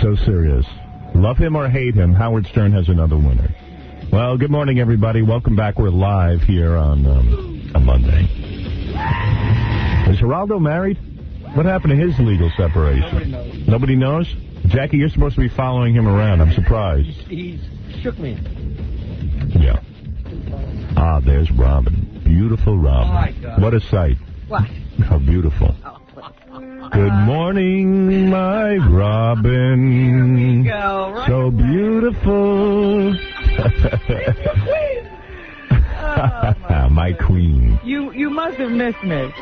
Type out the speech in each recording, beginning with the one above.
So serious. Love him or hate him, Howard Stern has another winner. Well, good morning, everybody. Welcome back. We're live here on a Monday. Is Geraldo married? What happened to his legal separation? Nobody knows. Jackie, you're supposed to be following him around. I'm surprised. He shook me. Yeah. Ah, there's Robin. Beautiful Robin. Oh, my God. What a sight. What? How beautiful. Oh, Good morning, my Robin. Here we go. Right So away. beautiful. Oh, my queen. You must have missed me.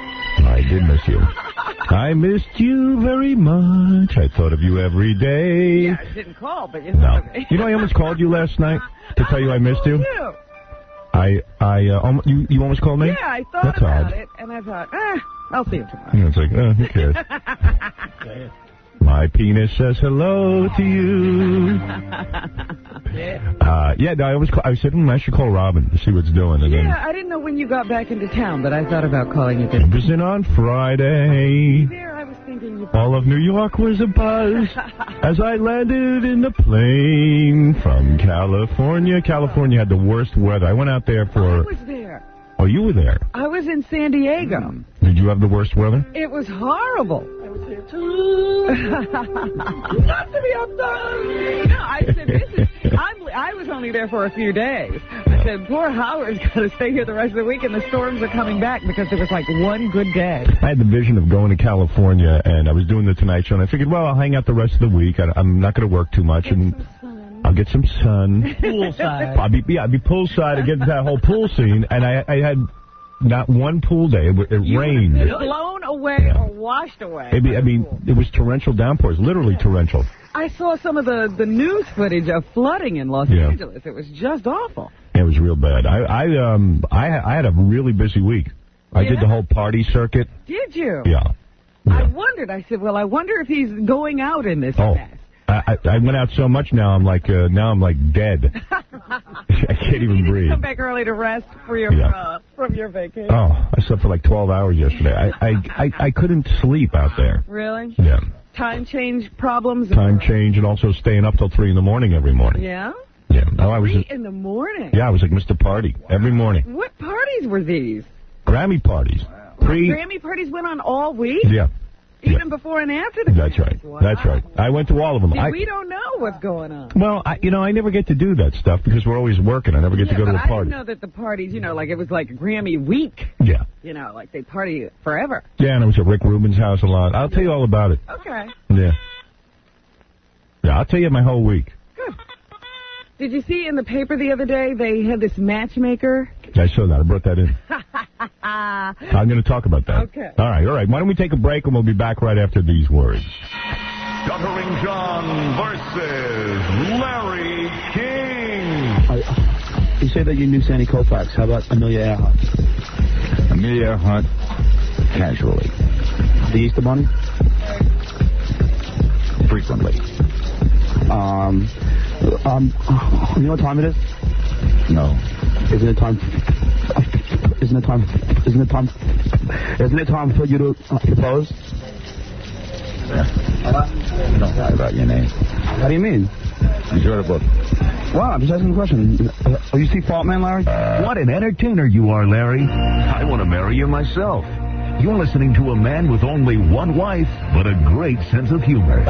I did miss you. I missed you very much. I thought of you every day. Yeah, I didn't call, but you No. thought of me. You know, I almost called you last night to tell you I missed you. You almost called me? Yeah, I thought That's about odd. it, and I thought, I'll see you tomorrow. And it's like, who cares? My penis says hello to you. No, I said, I should call Robin to see what's doing. And Yeah, I didn't know when you got back into town, but I thought about calling you. then it was in on Friday. There, I was thinking you. All of New York was abuzz as I landed in the plane from California. California had the worst weather. I went out there I for... was there. Oh, you were there. I was in San Diego. Did you have the worst weather? It was horrible. I was there too. Not to be updone. No, I said, I was only there for a few days. I said, poor Howard's got to stay here the rest of the week, and the storms are coming back because there was like one good day. I had the vision of going to California, and I was doing the Tonight Show, and I figured, well, I'll hang out the rest of the week. I'm not going to work too much, and I'll get some sun. Poolside. I'd be poolside. I'd get that whole pool scene, and I had not one pool day. It rained. Blown away or washed away. It was torrential downpours, literally torrential. I saw some of the news footage of flooding in Los Angeles. It was just awful. It was real bad. I had a really busy week. I did the whole party circuit. Did you? Yeah. I wondered. I said, well, I wonder if he's going out in this mess. I went out so much now. I'm like dead. I can't even breathe. Come back early to rest for your from your vacation. Oh, I slept for like 12 hours yesterday. I couldn't sleep out there. Really? Yeah. Time change problems. Time change and also staying up till 3 in the morning every morning. Yeah. Yeah. No, I was 3 in the morning. Yeah, I was like Mr. Party every morning. What parties were these? Grammy parties. Grammy parties went on all week. Yeah. Even before and after the That's right. Wow. That's right. I went to all of them. See, we don't know what's going on. Well, I never get to do that stuff because we're always working. I never get to go to a I party. didn't know that the parties, like it was like Grammy week. Yeah. Like they party forever. Yeah, and I was at Rick Rubin's house a lot. I'll tell you all about it. Okay. Yeah. Yeah, I'll tell you my whole week. Good. Did you see in the paper the other day they had this matchmaker? I saw that. I brought that in. I'm going to talk about that. Okay. All right. Why don't we take a break and we'll be back right after these words. Guttering John versus Larry King. You say that you knew Sandy Koufax. How about Amelia Earhart? Amelia Earhart, casually. The Easter Bunny? Frequently. You know what time it is? No. Isn't it time for you to propose? Don't lie about your name. How do you mean? You wrote a book. Wow, I'm just asking a question. You see Fault Man, Larry? What an entertainer you are, Larry. I want to marry you myself. You're listening to a man with only one wife, but a great sense of humor.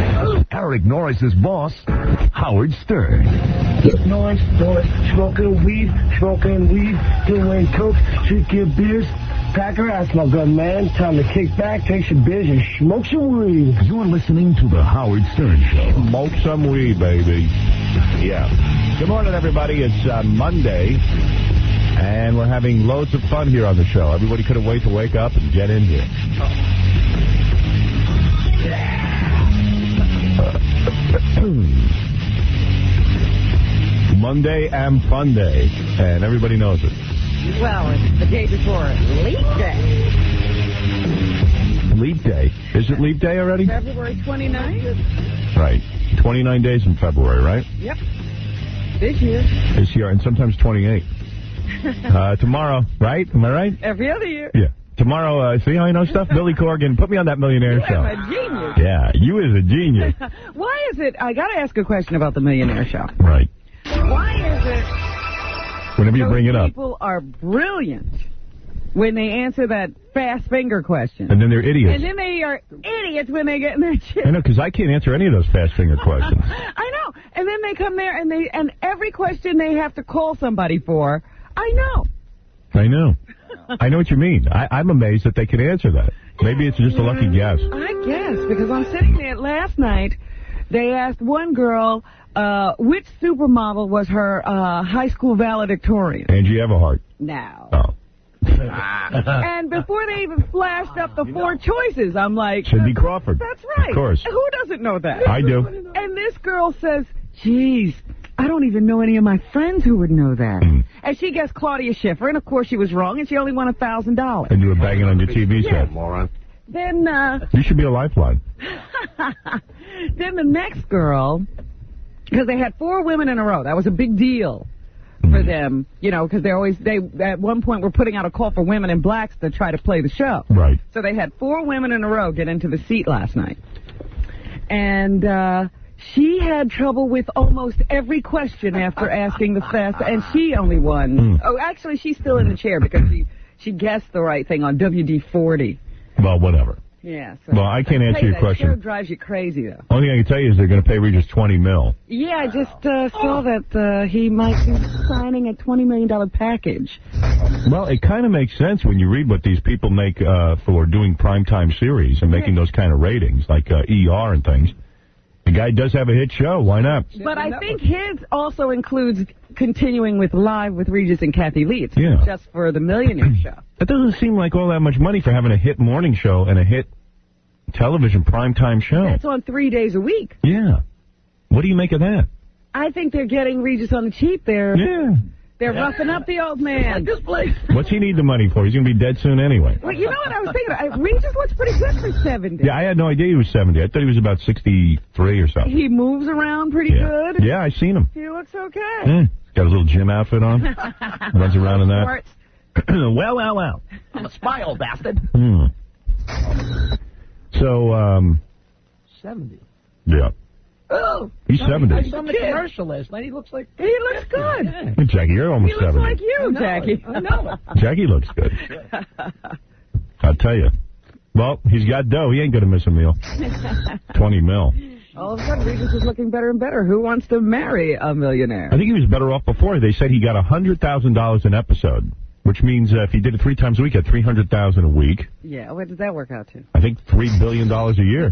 Eric Norris's boss, Howard Stern. Noise, smoking weed, doing coke, drinking beers. Pack her ass, my good man. Time to kick back, take some beers, and smoke some weed. You're listening to the Howard Stern Show. Smoke some weed, baby. Yeah. Good morning, everybody. It's Monday, and we're having loads of fun here on the show. Everybody couldn't wait to wake up and get in here. Monday and Fun Day, and everybody knows it. Well, it's the day before Leap Day. Leap Day. Is it Leap Day already? February 29th? Right. 29 days in February, right? Yep. This year. This year, and sometimes 28. Tomorrow, right? Am I right? Every other year. Yeah. Tomorrow, see how I know stuff? Billy Corgan, put me on that Millionaire Show. I'm a genius. Yeah, you is a genius. Why is it, I got to ask a question about the Millionaire Show. Right. Why is it Whenever you bring it up. people are brilliant when they answer that fast finger question? And then they're idiots. And then they are idiots when they get in their chair. I know, because I can't answer any of those fast finger questions. I know. And then they come there and every question they have to call somebody for, I know. I know. I know what you mean. I'm amazed that they can answer that. Maybe it's just a lucky guess. I guess, because I'm sitting there last night, they asked one girl which supermodel was her high school valedictorian. Angie Everhart. No. Oh. And before they even flashed up the four choices, I'm like... Cindy Crawford. That's right. Of course. Who doesn't know that? I do. And this girl says, geez, I don't even know any of my friends who would know that. And she guessed Claudia Schiffer, and of course she was wrong, and she only won $1,000. And you were banging on your TV set. Moron. Then, You should be a lifeline. then the next girl, because they had 4 women in a row. That was a big deal for them, you know, because they at one point were putting out a call for women and blacks to try to play the show. Right. So they had 4 women in a row get into the seat last night. And she had trouble with almost every question after asking the fast, and she only won. Oh, actually, she's still in the chair because she guessed the right thing on WD-40. Well, whatever. Yeah. So Well, I can't answer your that question. show drives you crazy, though. Only thing I can tell you is they're going to pay Regis $20 million. Yeah, I just saw that he might be signing a $20 million package. Well, it kind of makes sense when you read what these people make for doing primetime series and making those kind of ratings, like ER and things. The guy does have a hit show. Why not? But I think his also includes continuing with Live with Regis and Kathy Lee. It's Yeah. just for the Millionaire Show. That doesn't seem like all that much money for having a hit morning show and a hit television primetime show. That's on 3 days a week. Yeah. What do you make of that? I think they're getting Regis on the cheap there. Yeah. They're roughing up the old man. This place. What's he need the money for? He's going to be dead soon anyway. Well, you know what I was thinking? Regis looks pretty good for 70. Yeah, I had no idea he was 70. I thought he was about 63 or something. He moves around pretty good. Yeah, I seen him. He looks okay. Got a little gym outfit on. Runs around in that. Sports. Well. I'm a spy, old bastard. So, 70. yeah. Oh. He's 70. I saw him in the commercial last night. He looks like... He looks good. Hey, Jackie, you're almost He looks 70. like you, Jackie. I know. Jackie looks good. I'll tell you. Well, he's got dough. He ain't going to miss a meal. 20 mil. All of a sudden, Regis is looking better and better. Who wants to marry a millionaire? I think he was better off before. They said he got $100,000 an episode, which means if he did it 3 times a week, at $300,000 a week. Yeah, what does that work out to? I think $3 billion a year.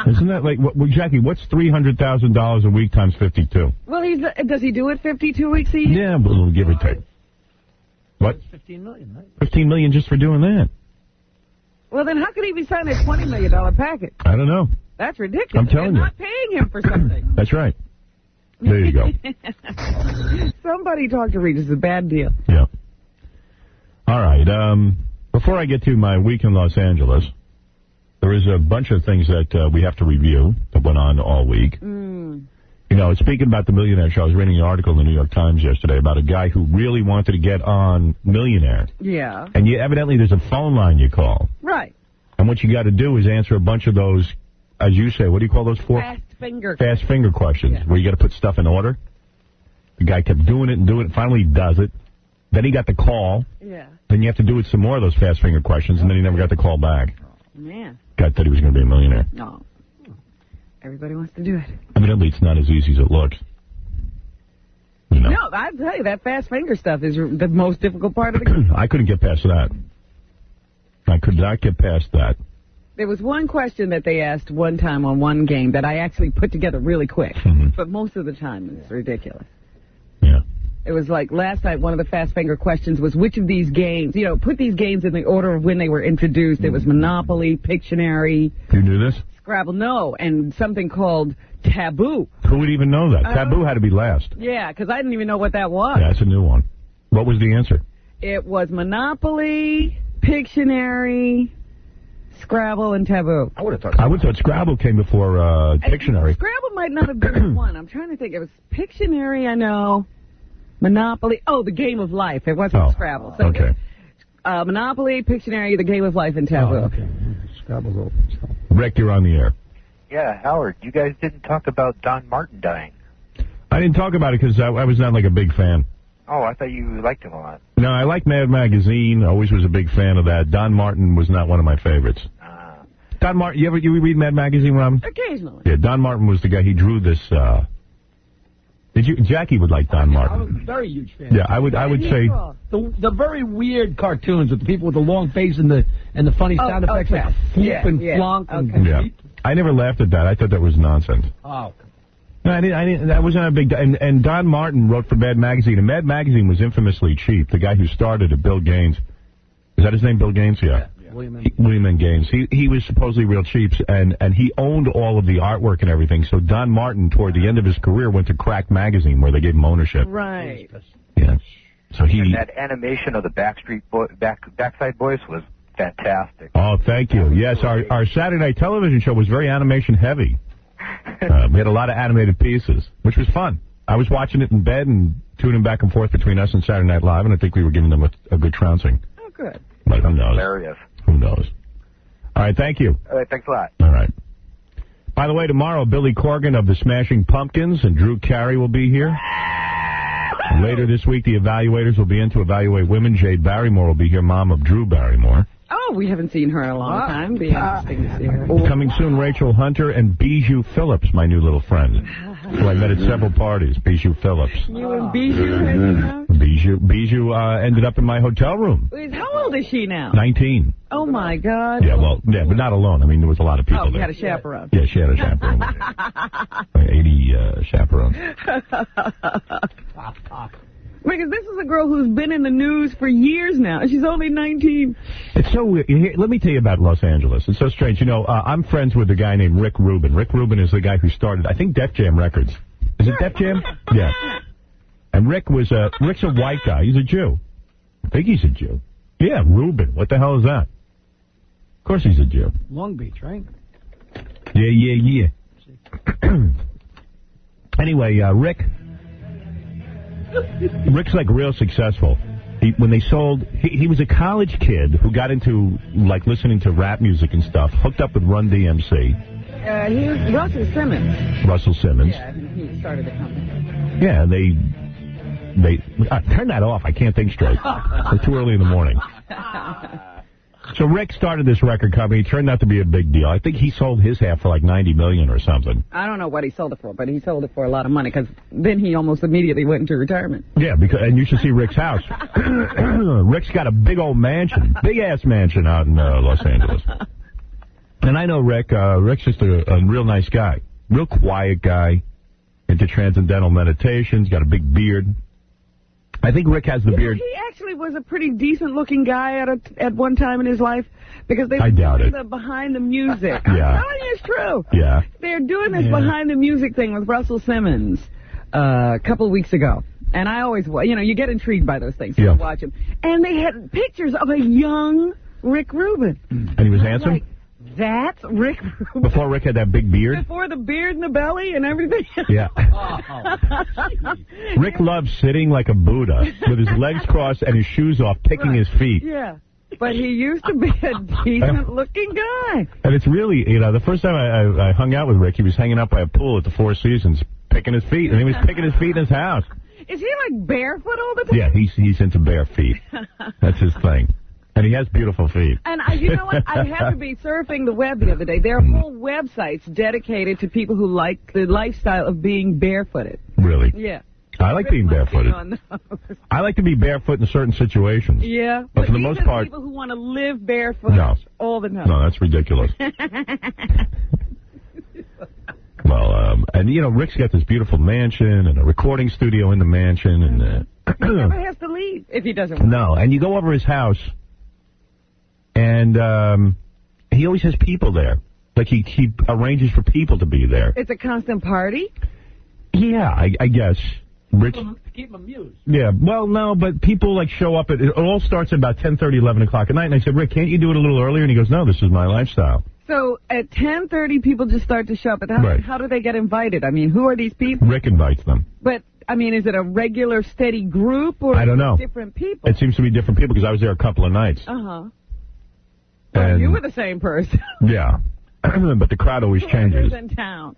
Isn't that like, well, Jackie, what's $300,000 a week times 52? Well, does he do it 52 weeks a year? Yeah, we'll give or take. What? 15 million, right? 15 million just for doing that? Well, then how could he be signing a $20 million package? I don't know. That's ridiculous. I'm telling They're you. not paying him for something. That's right. There you go. Somebody talk to Regis. It's a bad deal. Yeah. All right. Before I get to my week in Los Angeles, there is a bunch of things that we have to review that went on all week. You know, speaking about the Millionaire Show, I was reading an article in the New York Times yesterday about a guy who really wanted to get on Millionaire. Yeah. And evidently there's a phone line you call. Right. And what you got to do is answer a bunch of those, as you say, what do you call those 4? Fast finger. Fast finger questions, where you got to put stuff in order. The guy kept doing it and doing it. Finally, he does it. Then he got the call. Yeah. Then you have to do it some more of those fast finger questions, and then he never got the call back. Man. Guy thought he was going to be a millionaire. No. Everybody wants to do it. Evidently, it's not as easy as it looks. You know? No, I tell you, that fast finger stuff is the most difficult part of the game. I couldn't get past that. I could not get past that. There was one question that they asked one time on one game that I actually put together really quick. But most of the time, it's ridiculous. Yeah. It was like last night, one of the fast finger questions was which of these games, you know, put these games in the order of when they were introduced. It was Monopoly, Pictionary, You knew this? Scrabble, no, and something called Taboo. Who would even know that? Taboo had to be last. Yeah, because I didn't even know what that was. Yeah, that's a new one. What was the answer? It was Monopoly, Pictionary, Scrabble, and Taboo. I would have thought. I would have thought Scrabble came before Pictionary. Scrabble might not have been one. I'm trying to think. It was Pictionary, I know. Monopoly. Oh, the Game of Life. It wasn't Scrabble. So okay. Monopoly, Pictionary, The Game of Life, and Taboo. Oh, okay. Scrabble's over. So. Rick, you're on the air. Yeah, Howard, you guys didn't talk about Don Martin dying. I didn't talk about it because I was not like a big fan. Oh, I thought you liked him a lot. No, I like Mad Magazine. Always was a big fan of that. Don Martin was not one of my favorites. Don Martin, you read Mad Magazine, Robin? Occasionally. Yeah, Don Martin was the guy. He drew this. Jackie would like Don Martin. I was a very huge fan. Yeah, I would say the very weird cartoons with the people with the long face and the funny sound effects like floop and flunk. And yeah. I never laughed at that. I thought that was nonsense. Oh. No, I didn't. That wasn't a big. And Don Martin wrote for Mad Magazine, and Mad Magazine was infamously cheap. The guy who started it, Bill Gaines. Is that his name, Bill Gaines? Yeah. William N. Gaines. He was supposedly real cheap, and he owned all of the artwork and everything. So Don Martin, toward the end of his career, went to Crack Magazine, where they gave him ownership. Right. Yeah. So And that animation of the Backside Boys was fantastic. Oh, thank you. Yes, our Saturday night television show was very animation heavy. We had a lot of animated pieces, which was fun. I was watching it in bed and tuning back and forth between us and Saturday Night Live, and I think we were giving them a good trouncing. Oh, good. But who knows? Hilarious. Who knows? All right, thank you. All right, thanks a lot. All right. By the way, tomorrow, Billy Corgan of the Smashing Pumpkins and Drew Carey will be here. Later this week, the evaluators will be in to evaluate women. Jade Barrymore will be here, mom of Drew Barrymore. Oh, we haven't seen her in a long time. Be interesting to see her. Coming soon, Rachel Hunter and Bijou Phillips, my new little friend, who I met at several parties. Bijou Phillips. You and Bijou hanging out? Bijou ended up in my hotel room. How old is she now? 19. Oh, my God. Yeah, but not alone. I mean, there was a lot of people you there. had a chaperone. Yeah, she had a chaperone. 80 chaperones. Because this is a girl who's been in the news for years now. She's only 19. It's so weird. Let me tell you about Los Angeles. It's so strange. You know, I'm friends with a guy named Rick Rubin. Rick Rubin is the guy who started, I think, Def Jam Records. Is it Def Jam? Yeah. And Rick's a white guy. He's a Jew. I think he's a Jew. Yeah, Rubin. What the hell is that? Of course he's a Jew. Long Beach, right? Yeah. Anyway, Rick's like real successful. When they sold, he was a college kid who got into like listening to rap music and stuff. Hooked up with Run DMC. He was Russell Simmons. Russell Simmons. Yeah, he started the company. Yeah, and they turn that off. I can't think straight. It's too early in the morning. So Rick started this record company. It turned out to be a big deal. I think he sold his half for like $90 million or something. I don't know what he sold it for, but he sold it for a lot of money because then he almost immediately went into retirement. Yeah, and you should see Rick's house. Rick's got a big old mansion, big-ass mansion out in Los Angeles. And I know Rick. Rick's just a real nice guy. Real quiet guy, into transcendental meditations, got a big beard. I think Rick has the beard. He actually was a pretty decent-looking guy at one time in his life because they were doing the behind the music. Yeah. I'm telling you, it's true. Yeah. They're doing this behind the music thing with Russell Simmons a couple of weeks ago. And I always, you get intrigued by those things. So you watch them. And they had pictures of a young Rick Rubin. And he was handsome? Like, that's Rick Rubin. Before Rick had that big beard? Before the beard and the belly and everything. Yeah. Rick loves sitting like a Buddha with his legs crossed and his shoes off, picking his feet. Yeah. But he used to be a decent-looking guy. And it's really, the first time I hung out with Rick, he was hanging out by a pool at the Four Seasons, picking his feet, and he was picking his feet in his house. Is he, like, barefoot all the time? Yeah, he's into bare feet. That's his thing. And he has beautiful feet. And you know what? I had to be surfing the web the other day. There are whole websites dedicated to people who like the lifestyle of being barefooted. Really? Yeah. I like being barefooted. I like to be barefoot in certain situations. Yeah. But for the most part, people who want to live barefoot all the time. No, that's ridiculous. Well, and Rick's got this beautiful mansion and a recording studio in the mansion, and he never has to leave if he doesn't want. No, and you go over his house, and he always has people there. Like he arranges for people to be there. It's a constant party? Yeah, I guess. Rich, keep them amused. Yeah, well, no, but people like show up it all starts at about 10:30, 11 o'clock at night, and I said, Rick, can't you do it a little earlier? And he goes, no, this is my lifestyle. So at 10:30, people just start to show up. How do they get invited? I mean, who are these people? Rick invites them. But I mean, is it a regular, steady group, or I don't know. different people? It seems to be different people, because I was there a couple of nights. Uh-huh. Well, And- you were the same person. Yeah. But the crowd always changes. in town.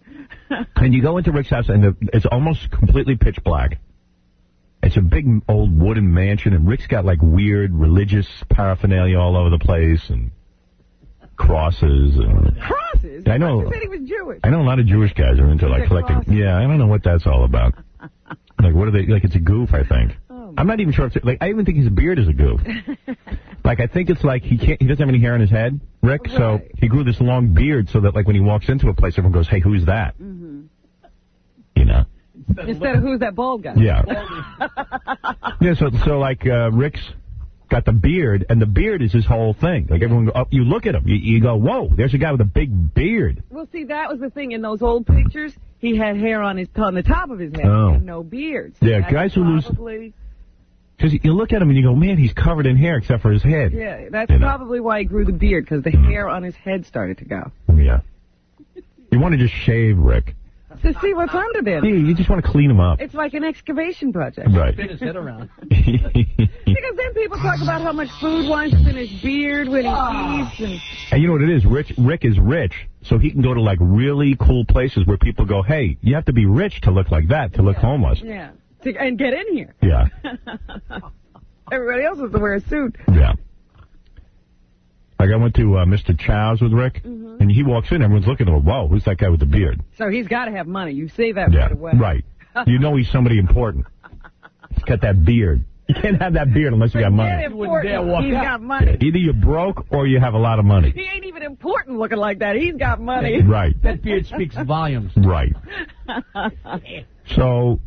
And you go into Rick's house, and it's almost completely pitch black. It's a big old wooden mansion, and Rick's got like weird religious paraphernalia all over the place, and crosses. And Crosses? I know. You said he was Jewish. I know a lot of Jewish guys are into like collecting. crosses. Yeah, I don't know what that's all about. Like, what are they? Like, it's a goof, I think. I'm not even sure if like I even think his beard is a goof. Like, I think it's like he doesn't have any hair on his head, Rick. Right. So he grew this long beard so that like when he walks into a place, everyone goes, "Hey, who's that?" Mm-hmm. You know. Instead of who's that bald guy? Yeah. Yeah. So like Rick's got the beard, and the beard is his whole thing. Like everyone, you look at him, you go, "Whoa, there's a guy with a big beard." Well, see, that was the thing. In those old pictures, he had hair on the top of his head and no beard. So Yeah, that's guys who lose. probably, Because you look at him and you go, "Man, he's covered in hair except for his head." Yeah, that's You know. probably why he grew the beard, because the hair on his head started to go. Yeah. You want to just shave Rick. To see what's under there. Yeah, you just want to clean him up. It's like an excavation project. Right. Spin his head around. Because then people talk about how much food winds up in his beard when he eats. And you know what it is? Rick is rich, so he can go to like really cool places where people go, "Hey, you have to be rich to look like that, to look homeless." Yeah. And get in here. Yeah. Everybody else has to wear a suit. Yeah. Like I went to Mr. Chow's with Rick, and he walks in, everyone's looking at him, "Whoa, who's that guy with the beard?" So he's got to have money. You say that Yeah, right away. right. You know he's somebody important. He's got that beard. You can't have that beard unless you got money. He's got money. Either you're broke or you have a lot of money. He ain't even important looking like that. He's got money. Right. That beard speaks volumes. Right. So,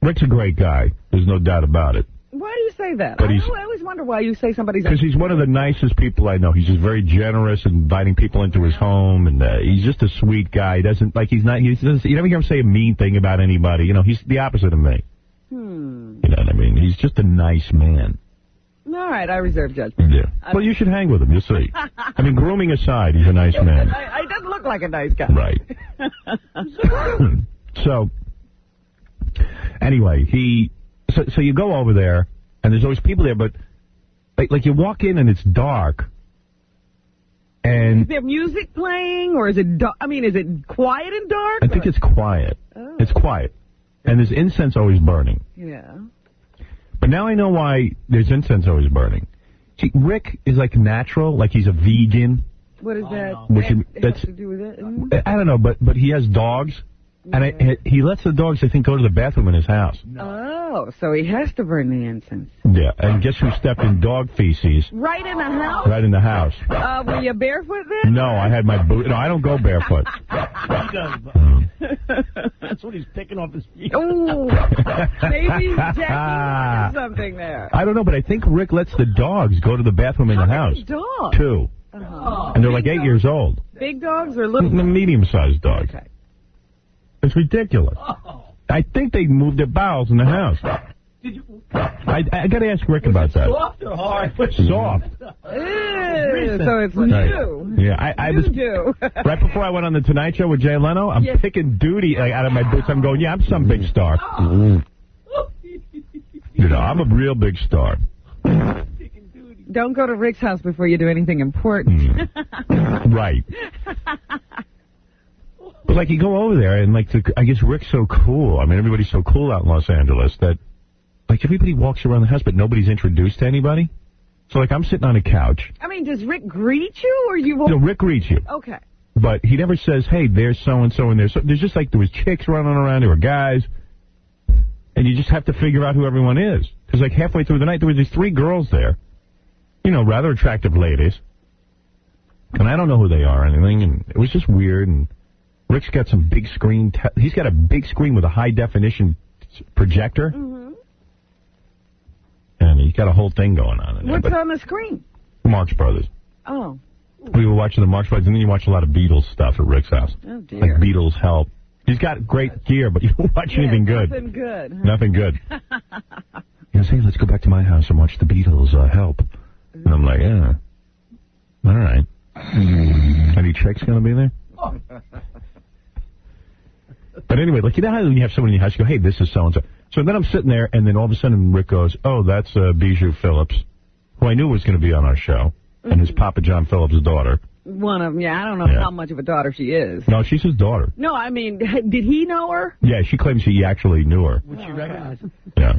Rick's a great guy. There's no doubt about it. Why do you say that? But I always wonder why you say somebody's... Because he's one of the nicest people I know. He's just very generous and inviting people into his home, and he's just a sweet guy. He doesn't, like, you never hear him say a mean thing about anybody. You know, he's the opposite of me. You know what I mean? He's just a nice man. All right, I reserve judgment. Yeah. Well, you should hang with him. You'll see. I mean, grooming aside, he's a nice man. He doesn't look like a nice guy. Right. So, anyway, so you go over there, and there's always people there, but like you walk in and it's dark, and Is there music playing, or is it is it quiet and dark? I think it's quiet. Oh. It's quiet, and there's incense always burning. Yeah. But now I know why there's incense always burning. See, Rick is like natural, like he's a vegan. What is that? Which That has to do with it? I don't know, but he has dogs, and he lets the dogs, I think, go to the bathroom in his house. Oh, so he has to burn the incense. Yeah, and guess who stepped in dog feces? Right in the house? Right in the house. Were you barefoot then? No, I had my boot. No, I don't go barefoot. He does. That's what he's picking off his feet. Oh, maybe Jackie wanted something there. I don't know, but I think Rick lets the dogs go to the bathroom in the house. Dogs? 2. And they're like 8 years old. Big dogs or little? Medium-sized dogs. Okay. It's ridiculous. I think they moved their bowels in the house. I got to ask Rick about that. Soft or hard? Soft. So it's new. Yeah, I was New. right before I went on the Tonight Show with Jay Leno. I'm picking duty out of my boots. I'm going, yeah, I'm some big star. You know, I'm a real big star. Don't go to Rick's house before you do anything important. Right. But like you go over there and like I guess Rick's so cool. I mean, everybody's so cool out in Los Angeles that like everybody walks around the house, but nobody's introduced to anybody. So like I'm sitting on a couch. I mean, does Rick greet you or you won't? No, Rick greets you. Okay. But he never says, "Hey, there's so and so and there's." So, there's just like there was chicks running around, there were guys, and you just have to figure out who everyone is. Because like halfway through the night, there were these 3 girls there, you know, rather attractive ladies, and I don't know who they are or anything, and it was just weird. And Rick's got some big screen. He's got a big screen with a high definition projector, and he's got a whole thing going on in there. What's on the screen? Marx Brothers. Oh. We were watching the Marx Brothers, and then you watch a lot of Beatles stuff at Rick's house. Oh, dear. Like Beatles Help. He's got great gear, but you don't watch anything good. Nothing good. Huh? Nothing good. He goes, "Hey, let's go back to my house and watch the Beatles Help." And I'm like, yeah. All right. Any chicks going to be there? But anyway, like, you know how when you have someone in your house, you go, hey, this is so-and-so. So then I'm sitting there, and then all of a sudden Rick goes, oh, that's Bijou Phillips, who I knew was going to be on our show, and his Papa John Phillips' daughter. One of them, yeah. I don't know how much of a daughter she is. No, she's his daughter. No, I mean, did he know her? Yeah, she claims he actually knew her. Would she recognize him? Yeah.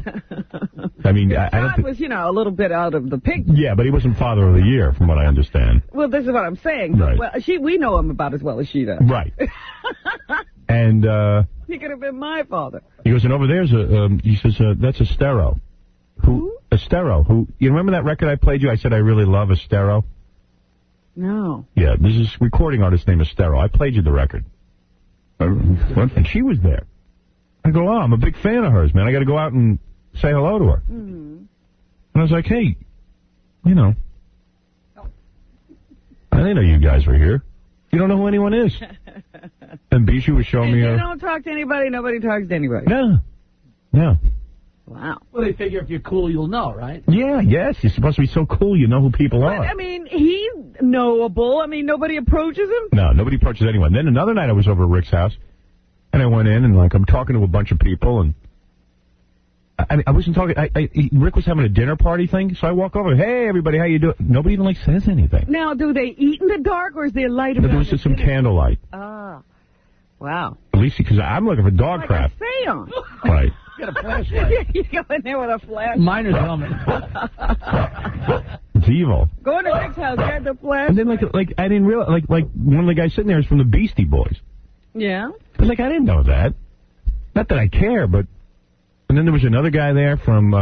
I mean, I don't John was, a little bit out of the picture. Yeah, but he wasn't Father of the Year, from what I understand. Well, this is what I'm saying. Right. Well, we know him about as well as she does. Right. And he could have been my father. He goes, and over there's he says, that's Estero. Who? Estero. Who? You remember that record I played you? I said I really love Estero. No. Yeah, this is recording artist named Estero. I played you the record. What? And she was there. I go, I'm a big fan of hers, man. I got to go out and say hello to her. Mm-hmm. And I was like, hey, I didn't know you guys were here. You don't know who anyone is. And Bijou was showing me you don't talk to anybody, nobody talks to anybody. No. Wow. Well, they figure if you're cool, you'll know, right? Yeah, yes. You're supposed to be so cool you know who people are. But, I mean, he's knowable. I mean, nobody approaches him? No, nobody approaches anyone. Then another night I was over at Rick's house, and I went in, and, I'm talking to a bunch of people, and I wasn't talking. Rick was having a dinner party thing, so I walk over, hey, everybody, how you doing? Nobody even, says anything. Now, do they eat in the dark, or is there light around? There was just some candlelight. Ah. Wow. At least because I'm looking for dog crap. Like a seance. Right. You got a flashlight. You go in there with a flashlight. Miner's helmet. It's evil. Go to Rick's house, get the flashlight. And then, I didn't realize, one of the guys sitting there is from the Beastie Boys. Yeah? I was like, I didn't know that. Not that I care, but... And then there was another guy there from,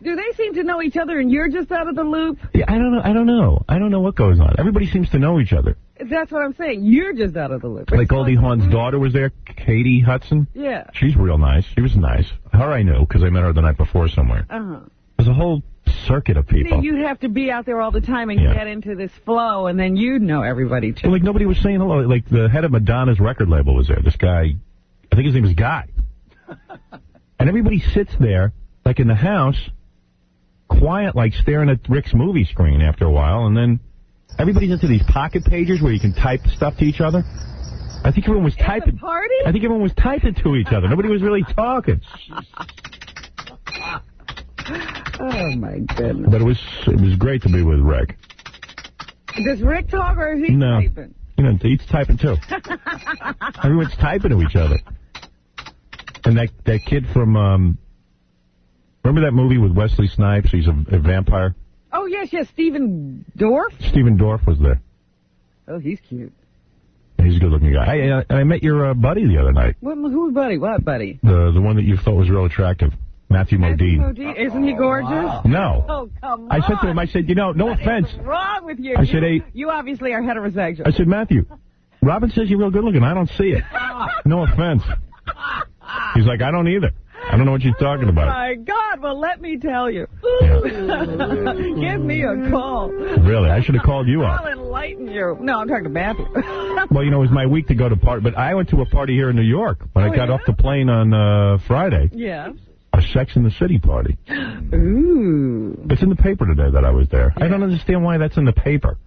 Do they seem to know each other and you're just out of the loop? Yeah, I don't know. I don't know what goes on. Everybody seems to know each other. That's what I'm saying. You're just out of the loop. Like Goldie Hawn's daughter was there, Katie Hudson. Yeah. She's real nice. She was nice. Her I knew, because I met her the night before somewhere. Uh-huh. There's a whole circuit of people. See, you'd have to be out there all the time and get into this flow, and then you'd know everybody, too. Well, nobody was saying hello. Like, the head of Madonna's record label was there. This guy, I think his name is Guy. And everybody sits there, like in the house, quiet, staring at Rick's movie screen after a while, and then everybody's into these pocket pages where you can type stuff to each other. I think everyone was typing. Party? I think everyone was typing to each other. Nobody was really talking. Oh, my goodness. But it was great to be with Rick. Does Rick talk, or is he typing? He's typing, too. Everyone's typing to each other. And that kid from, remember that movie with Wesley Snipes? He's a vampire. Oh, yes, Stephen Dorff? Stephen Dorff was there. Oh, he's cute. He's a good-looking guy. I met your buddy the other night. Who's buddy? What buddy? The one that you thought was real attractive, Matthew Modine. Isn't he gorgeous? Wow. No. Oh, come on. I said to him, no offense. What's wrong with you? I said, you obviously are heterosexual. I said, Matthew, Robin says you're real good-looking. I don't see it. No offense. He's like, I don't either. I don't know what you're talking about. Oh, my God. Well, let me tell you. Yeah. Give me a call. Really? I should have called you up. I'll enlighten you. No, I'm talking to Matthew. Well, it was my week to go to party. But I went to a party here in New York when I got off the plane on Friday. Yeah. A Sex in the City party. Ooh. It's in the paper today that I was there. Yeah. I don't understand why that's in the paper.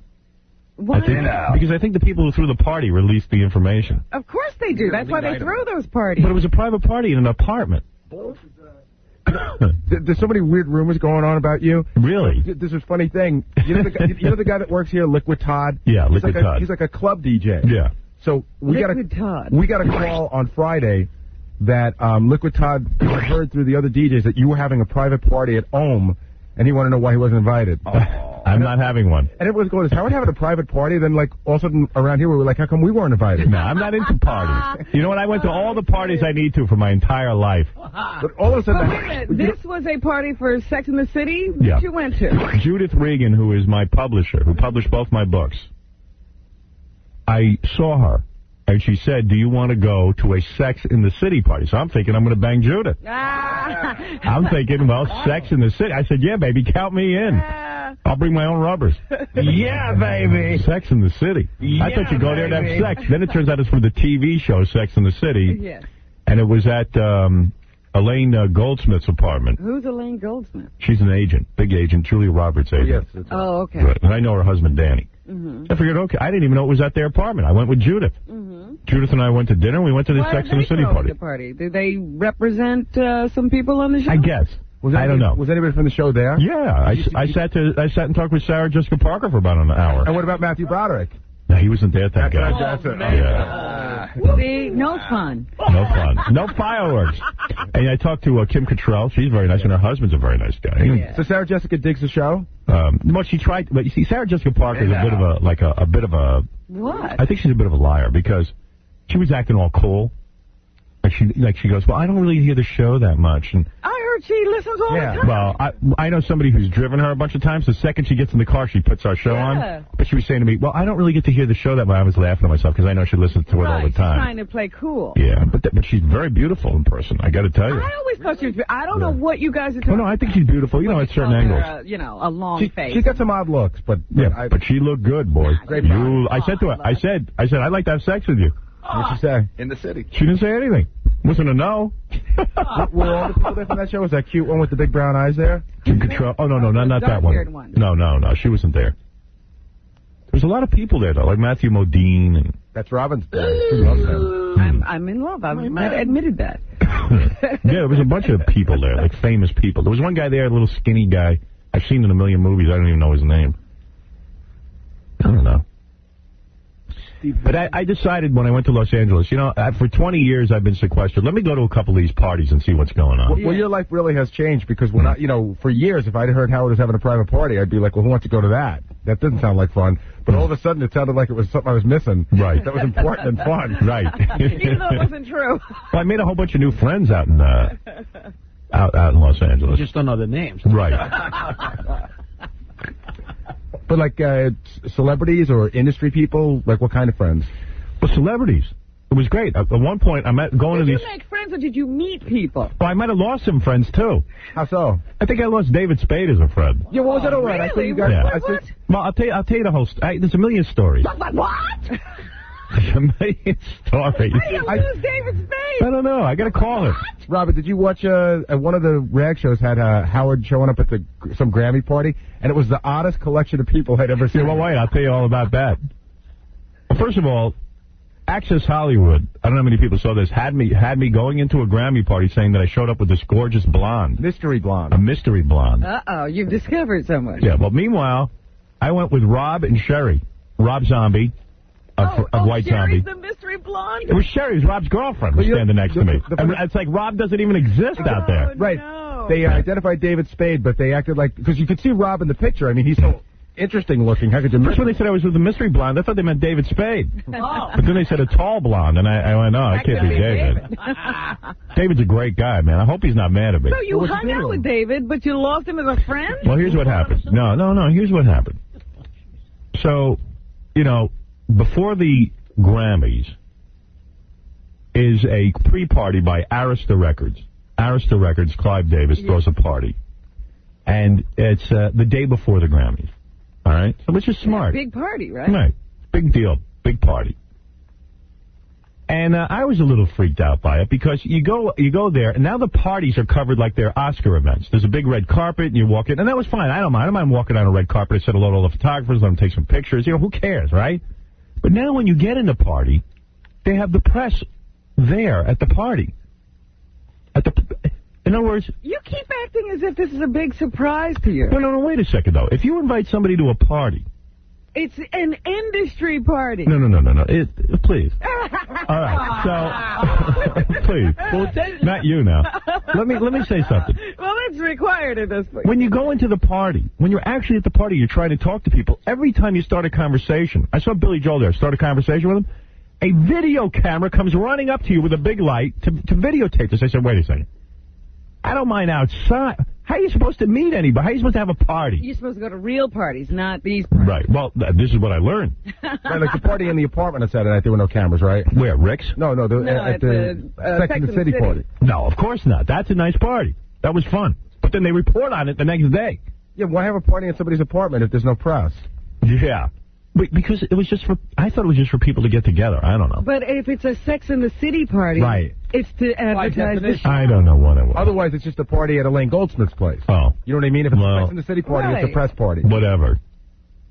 Why? Because I think the people who threw the party released the information. Of course they do. That's why they throw those parties. But it was a private party in an apartment. There's so many weird rumors going on about you. Really? This is a funny thing. You know the guy that works here, Liquid Todd? Yeah, Liquid Todd. He's like a club DJ. Yeah. So we got a call on Friday that Liquid Todd heard through the other DJs that you were having a private party at Ohm, and he wanted to know why he wasn't invited. I'm not having one. And everyone's going, is Howard having a private party? Then, all of a sudden, around here, we were like, how come we weren't invited? No, I'm not into parties. You know what? I went to all the parties I need to for my entire life. But all of a sudden... wait a minute. This was a party for Sex in the City Yeah. that you went to? Judith Regan, who is my publisher, who published both my books. I saw her, and she said, do you want to go to a Sex in the City party? So I'm thinking I'm going to bang Judith. I'm thinking, well, Sex in the City. I said, yeah, baby, count me in. I'll bring my own rubbers. Yeah, baby. Sex in the City. I thought you'd go there to have sex. Then it turns out it's for the TV show Sex in the City. Yes. And it was at Elaine Goldsmith's apartment. Who's Elaine Goldsmith? She's an agent, big agent, Julia Roberts' agent. Yes. Oh, okay. Right. And I know her husband, Danny. Mm-hmm. I figured, okay, I didn't even know it was at their apartment. I went with Judith. Mm-hmm. Judith and I went to dinner. We went to the Sex and the City party. Did they represent some people on the show? I guess. I don't know. Was anybody from the show there? Yeah, I sat and talked with Sarah Jessica Parker for about an hour. And what about Matthew Broderick? No, he wasn't there, thank God. See, no fun. No fun. No fireworks. And I talked to Kim Cattrall. She's very nice, and her husband's a very nice guy. Yeah. So Sarah Jessica digs the show? Well, she tried, but you see, Sarah Jessica Parker is a bit of a... What? I think she's a bit of a liar, because she was acting all cool. She goes, well, I don't really hear the show that much. And I heard she listens all the time. Well, I know somebody who's driven her a bunch of times. The second she gets in the car, she puts our show on. But she was saying to me, well, I don't really get to hear the show that much. I was laughing at myself because I know she listens to it all the time. She's trying to play cool. Yeah, but she's very beautiful in person, I got to tell you. I always thought she was beautiful. I don't know what you guys are talking about. No, I think she's beautiful, at certain angles. A long face. She's got some odd looks, but she looked good, boy. Great. I said to her, I said, I'd like to have sex with you. What'd she say? In the city. She didn't say anything. Wasn't a no. Were all the people there from that show? Was that cute one with the big brown eyes there? Kim Cattrall. Oh, no, not that one. No, she wasn't there. There's a lot of people there, though, like Matthew Modine. And that's Robin's boy. Who loves him? I'm in love. I've admitted that. Yeah, there was a bunch of people there, like famous people. There was one guy there, a little skinny guy. I've seen in a million movies. I don't even know his name. I don't know. But I decided when I went to Los Angeles, for 20 years I've been sequestered. Let me go to a couple of these parties and see what's going on. Well, your life really has changed because we're not, for years, if I'd heard Howard was having a private party, I'd be like, well, who wants to go to that? That doesn't sound like fun. But all of a sudden it sounded like it was something I was missing. Right. That was important and fun. Right. Even though it wasn't true. Well, I made a whole bunch of new friends out in out in Los Angeles. You just don't know the names. Right. But like celebrities or industry people, like what kind of friends? Well, celebrities. It was great. At one point, I met going to these. Did you make friends or did you meet people? Well, I might have lost some friends too. How so? I think I lost David Spade as a friend. Yeah, what was that over? Really? I think you guys. What? Well, I'll tell you the whole. There's a million stories. What? There's a million stories. How do you lose David Spade? I don't know. I got to call him. Robert, did you watch one of the rag shows had Howard showing up at some Grammy party, and it was the oddest collection of people I'd ever seen. Yeah, well, wait, I'll tell you all about that. Well, first of all, Access Hollywood, I don't know how many people saw this, had me going into a Grammy party saying that I showed up with this gorgeous blonde. Mystery blonde. A mystery blonde. Uh-oh, you've discovered someone. Yeah, well, meanwhile, I went with Rob and Sherry. Rob Zombie. Of White Sherry's Zombie. The mystery blonde? It was Sherry, Rob's girlfriend, was standing next to me. And it's like Rob doesn't even exist out there. Right. No. They identified David Spade, but they acted like, because you could see Rob in the picture. I mean, he's so interesting looking. How could you miss First when they said I was with the mystery blonde, I thought they meant David Spade. Oh. But then they said a tall blonde, and I went, no, I can't be David. David's a great guy, man. I hope he's not mad at me. So you hung out with David, but you lost him as a friend? Well, here's what happened. No, here's what happened. So, before the Grammys is a pre-party by Arista Records. Arista Records, Clive Davis throws a party. And it's the day before the Grammys. All right? So which is smart. Big party, right? Right. Big deal. Big party. And I was a little freaked out by it because you go there, and now the parties are covered like they're Oscar events. There's a big red carpet, and you walk in, and that was fine. I don't mind walking on a red carpet. I said hello to all the photographers, let them take some pictures. Who cares, right? But now when you get in the party, they have the press there at the party. In other words... You keep acting as if this is a big surprise to you. No, wait a second, though. If you invite somebody to a party... It's an industry party. No. Please. All right, so... please. Not you now. Let me say something. Well, it's required at this point. When you go into the party, when you're actually at the party, you're trying to talk to people. Every time you start a conversation... I saw Billy Joel there. Start a conversation with him. A video camera comes running up to you with a big light to videotape this. I said, wait a second. I don't mind outside. How are you supposed to meet anybody? How are you supposed to have a party? You're supposed to go to real parties, not these parties. Right. Well, this is what I learned. Right, like the party in the apartment on Saturday night, there were no cameras, right? Where, Rick's? No, at the Sex and the City party. No, of course not. That's a nice party. That was fun. But then they report on it the next day. Yeah, why have a party in somebody's apartment if there's no press? Yeah. Because it was I thought it was just for people to get together. I don't know. But if it's a Sex and the City party, right. It's to advertise the show. I don't know what it was. Otherwise, it's just a party at Elaine Goldsmith's place. Oh. You know what I mean? If it's a Sex and the City party, it's a press party. Whatever.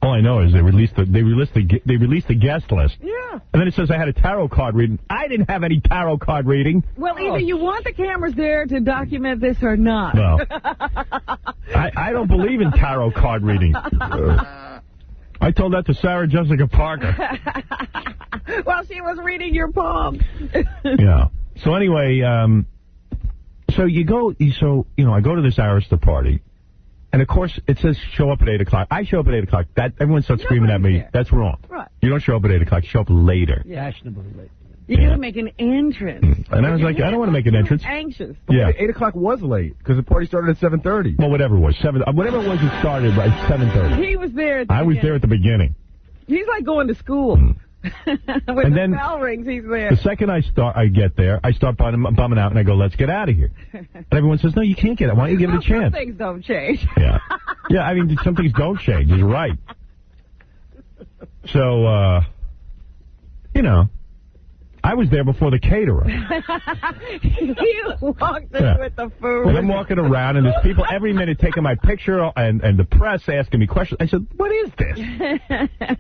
All I know is they released the guest list. Yeah. And then it says I had a tarot card reading. I didn't have any tarot card reading. Well, either you want the cameras there to document this or not. No. I don't believe in tarot card readings. I told that to Sarah Jessica Parker. Well, she was reading your palm. Yeah. So anyway, I go to this Arista party. And, of course, it says show up at 8 o'clock. I show up at 8 o'clock. Everyone starts screaming at me. That's wrong. Right. You don't show up at 8 o'clock. You show up later. Yeah. Fashionably late. You got to make an entrance. And I was like, I don't want to make an entrance. Anxious. Yeah. 8 o'clock was late, because the party started at 7:30. Well, whatever it was. Whatever it was, it started at 7:30. He was there. I was there at the beginning. He's like going to school. When the bell rings, he's there. The second I get there, I start bumming out, and I go, let's get out of here. And everyone says, no, you can't get out. Why don't you give it a chance? Some things don't change. Yeah. Yeah, I mean, some things don't change. He's right. So, I was there before the caterer. He walked in with the food. And I'm walking around, and there's people every minute taking my picture, and the press asking me questions. I said, what is this?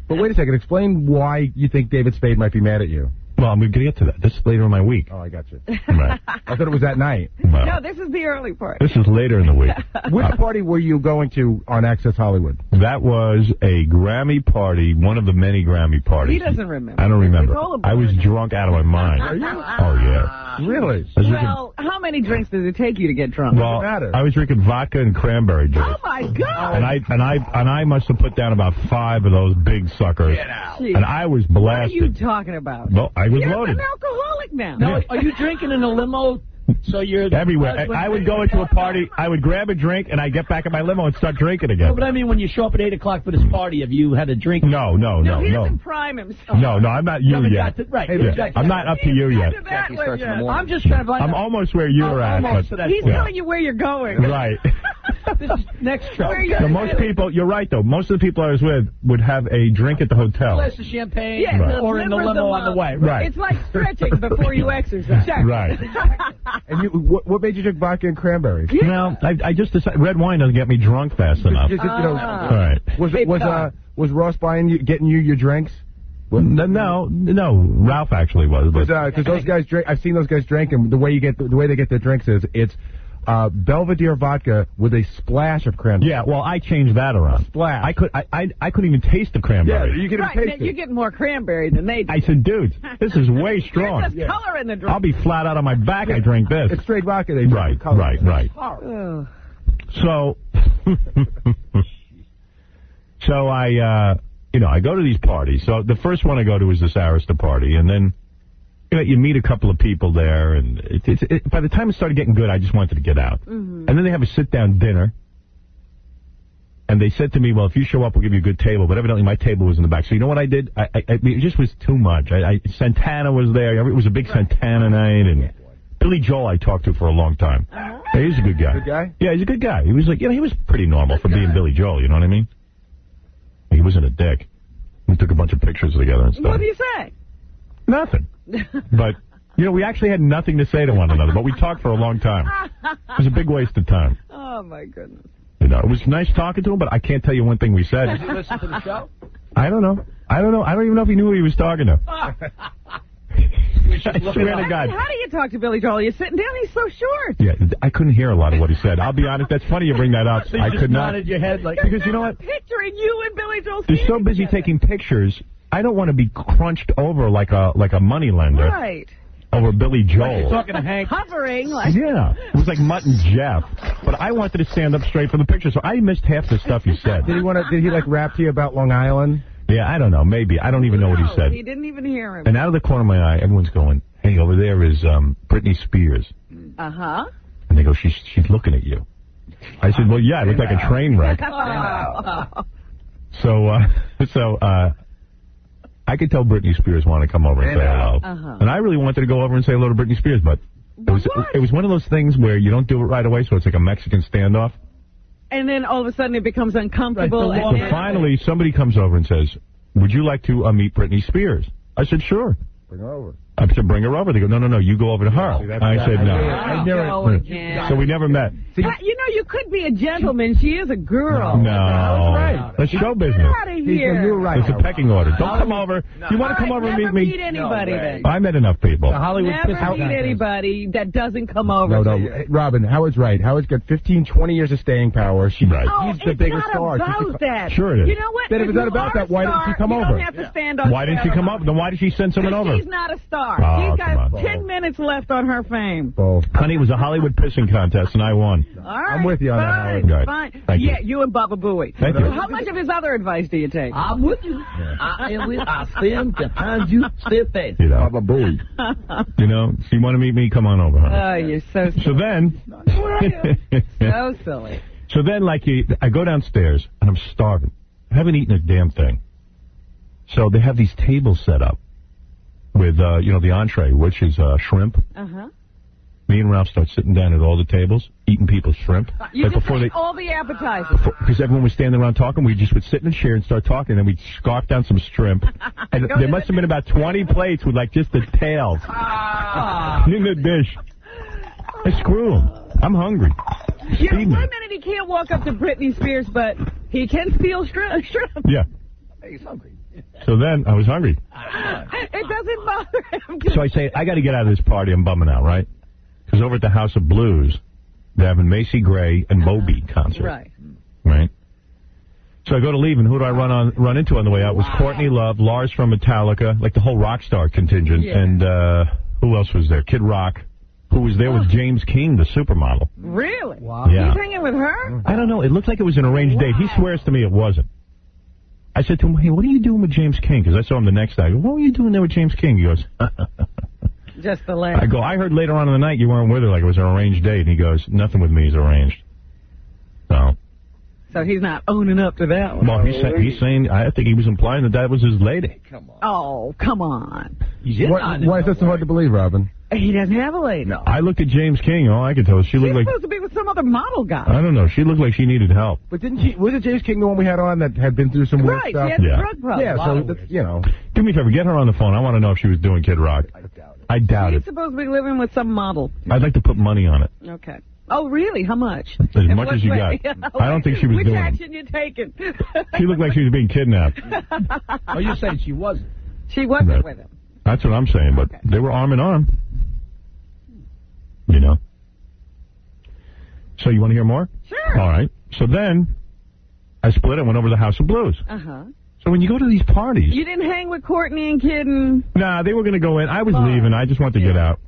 But wait a second. Explain why you think David Spade might be mad at you. Well, I'm going to get to that. This is later in my week. Oh, I got you. Right. I thought it was that night. Well, No, this is the early part. this is later in the week. Which party were you going to on Access Hollywood? That was a Grammy party, one of the many Grammy parties. He doesn't remember. I don't remember. It's all a I was blur. drunk out of my mind. Are you? Oh, yeah. Really? Well, how many drinks does it take you to get drunk? Well, Doesn't matter. I was drinking vodka and cranberry juice. Oh, my God. And I must have put down about 5 of those big suckers. Get out. And I was What are blasted. you talking about? Well, I was You're loaded. an alcoholic now. Now, are you drinking in a limo? So you're Everywhere. I would go into a party, I would grab a drink, and I'd get back in my limo and start drinking again. No, but I mean, when you show up at 8 o'clock for this party, have you had a drink? No. He doesn't prime himself. No, I'm not you yet. I'm not up to you yet. I'm just trying to find I'm out. almost where you're at. almost But, to that He's point. telling you where you're going. Right. This is next show. So most people, you're right though, most of the people I was with would have a drink at the hotel. Glass of champagne Yeah, or in the liver limo on the way. Right. It's like stretching before you exercise. Right. And what made you drink vodka and cranberries? Well, I just decided red wine doesn't get me drunk fast enough. Just, All right. Was Ross getting you your drinks? No, Ralph actually was. Because those guys drink. I've seen those guys drink, and the way they get their drinks is it's Belvedere vodka with a splash of cranberry. Yeah, well, I changed that around. Splash. I couldn't even taste the cranberry. Yeah, you can Right, taste you it. get more cranberry than they do. I said, dude, this is way strong. There's color in the drink. I'll be flat out on my back. I drink this. It's straight vodka. They drink. Right. Ugh. So, I go to these parties. So the first one I go to is this Arista party, and then you meet a couple of people there, and by the time it started getting good, I just wanted to get out. Mm-hmm. And then they have a sit-down dinner, and they said to me, well, if you show up, we'll give you a good table. But evidently my table was in the back. So you know what I did? It just was too much. Santana was there. It was a big Santana night, and Billy Joel I talked to for a long time. Hey, he's a good guy. Good guy? Yeah, he's a good guy. He was like, he was pretty normal for being Billy Joel, you know what I mean? He wasn't a dick. We took a bunch of pictures together and stuff. What do you say? Nothing. But, we actually had nothing to say to one another, but we talked for a long time. It was a big waste of time. Oh, my goodness. It was nice talking to him, but I can't tell you one thing we said. Did you listen to the show? I don't know. I don't even know if he knew who he was talking to. I swear to God. How do you talk to Billy Joel? You're sitting down, he's so short. Yeah, I couldn't hear a lot of what he said. I'll be honest, that's funny you bring that up. So you I just could not. nodded your head like... Because you know what? Picturing you and Billy Joel. They're so busy taking pictures, I don't want to be crunched over like a moneylender Right. over Billy Joel. You're talking to Hank. Hovering like... Yeah, it was like Mutt and Jeff. But I wanted to stand up straight for the picture, so I missed half the stuff he said. Did he rap to you about Long Island? Yeah, I don't know. Maybe. I don't even know what he said. He didn't even hear him. And out of the corner of my eye, everyone's going, hey, over there is Britney Spears. Uh-huh. And they go, she's looking at you. I said, well, yeah, I look like a train wreck. So I could tell Britney Spears wanted to come over and say hello. Uh-huh. And I really wanted to go over and say hello to Britney Spears, but it was one of those things where you don't do it right away, so it's like a Mexican standoff. And then all of a sudden it becomes uncomfortable. Right, So finally, somebody comes over and says, would you like to meet Britney Spears? I said, sure. Bring her over. I said, bring her over. They go, no, you go over to her. I said, no. So we never met. You know, you could be a gentleman. She is a girl. No. Right. That's show business. Get out of here. You're right. It's a pecking order. Don't come over. You want to come over and meet me? Never meet anybody then. I met enough people. Never meet anybody that doesn't come over. No. Hey, Robin, Howard's right. Howard's got 15, 20 years of staying power. He's the bigger star. It's not about that. Sure it is. You know what? Then if it's not about that, why didn't she come over? You don't have to stand on Why didn't she come over? Then why did she send someone over? She's not a star. Oh, She's got 10 minutes left on her fame. Honey, it was a Hollywood pissing contest, and I won. All right. I'm with you on that, Howard. Fine. Thank you. Yeah, you and Baba Booey. Thank you. How much of his other advice do you take? I'm with you. I am with you. I stand behind you. Steadfast. You know. Baba Booey. You know, if you want to meet me, come on over, honey. Oh, you're so silly. So then... So silly. So then, I go downstairs, and I'm starving. I haven't eaten a damn thing. So they have these tables set up with, the entree, which is shrimp. Uh-huh. Me and Ralph start sitting down at all the tables, eating people's shrimp. You just ate all the appetizers. Because everyone was standing around talking, we just would sit in a chair and start talking, and then we'd scarf down some shrimp. And there must have been about 20 plates with, just the tails in the dish. I screw him. I'm hungry. You know, one minute he can't walk up to Britney Spears, but he can steal shrimp. Yeah. He's hungry. So then, I was hungry. It doesn't bother him. So I say, I got to get out of this party. I'm bumming out, right? Because over at the House of Blues, they're having Macy Gray and Moby concert. Right. So I go to leave, and who do I run into on the way out? Was Courtney Love, Lars from Metallica, like the whole rock star contingent, and who else was there? Kid Rock, who was there with James King, the supermodel. Really? Wow. Yeah. He's hanging with her? I don't know. It looked like it was an arranged date. He swears to me it wasn't. I said to him, hey, what are you doing with James King? Because I saw him the next night. I go, what were you doing there with James King? He goes, just the laugh. I go, I heard later on in the night you weren't with her like it was an arranged date. And he goes, nothing with me is arranged. So he's not owning up to that one. Well, he's saying, I think he was implying that was his lady. Come on. Oh, come on. Why is that so hard to believe, Robin? He doesn't have a lady. No. I looked at James King. All I could tell was she looked like... She's supposed to be with some other model guy. I don't know. She looked like she needed help. But wasn't James King the one we had on that had been through some weird stuff? Right, she had drug problems. Yeah, so, that's, Do me a favor. Get her on the phone. I want to know if she was doing Kid Rock. I doubt it. She's supposed to be living with some model. I'd like to put money on it. Okay. Oh, really? How much? As much as you got. I don't think she was doing it. Which action you taking? She looked like she was being kidnapped. Oh, you're saying she wasn't? She wasn't with him. That's what I'm saying, but they were arm in arm. You know? So you want to hear more? Sure. All right. So then, I split and went over to the House of Blues. Uh-huh. So when you go to these parties... You didn't hang with Courtney and Kid and... Nah, they were going to go in. I was leaving. I just wanted to get out.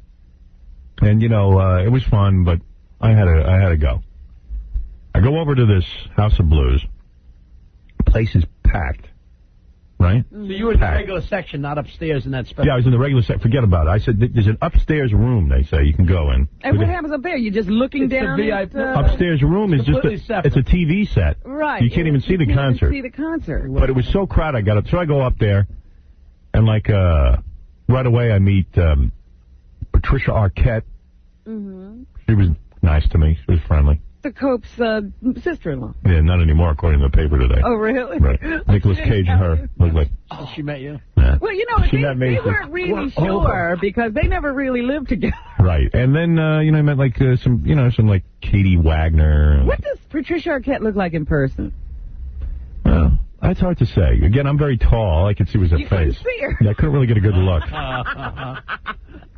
And, it was fun, but I had to go. I go over to this House of Blues. The place is packed. Right? So you were in the regular section, not upstairs in that special... Yeah, I was in the regular section. Forget about it. I said, there's an upstairs room, they say, you can go in. And what happens up there? You're just looking down at... Upstairs room is just it's a TV set. Right. You can't even see the concert. You can't see the concert. But it was so crowded, I got up. So I go up there, and right away I meet Patricia Arquette. Mm-hmm. She was nice to me. She was friendly. The Cope's sister-in-law. Yeah, not anymore, according to the paper today. Oh, really? Right. Nicolas Cage and her looked like... Oh, she met you? Yeah. Well, they weren't really sure because they never really lived together. Right. And then, I met some Katie Wagner. What does Patricia Arquette look like in person? Well, that's hard to say. Again, I'm very tall. All I could see was her face. Couldn't see her. Yeah, I couldn't really get a good look.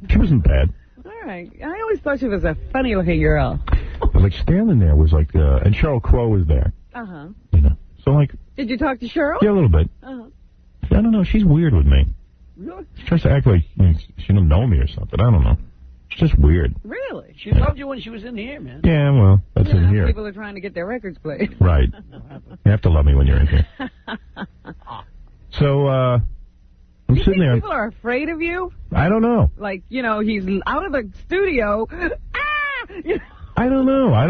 She wasn't bad. All right. I always thought she was a funny-looking girl. But, standing there was and Sheryl Crow was there. Uh-huh. So, Did you talk to Cheryl? Yeah, a little bit. Uh-huh. I don't know. She's weird with me. Really? She tries to act like she don't know me or something. I don't know. She's just weird. Really? She loved you when she was in here, man. Yeah, well, that's in here. People are trying to get their records played. Right. You have to love me when you're in here. So, I'm sitting there. People are afraid of you? I don't know. He's out of the studio. I don't know. I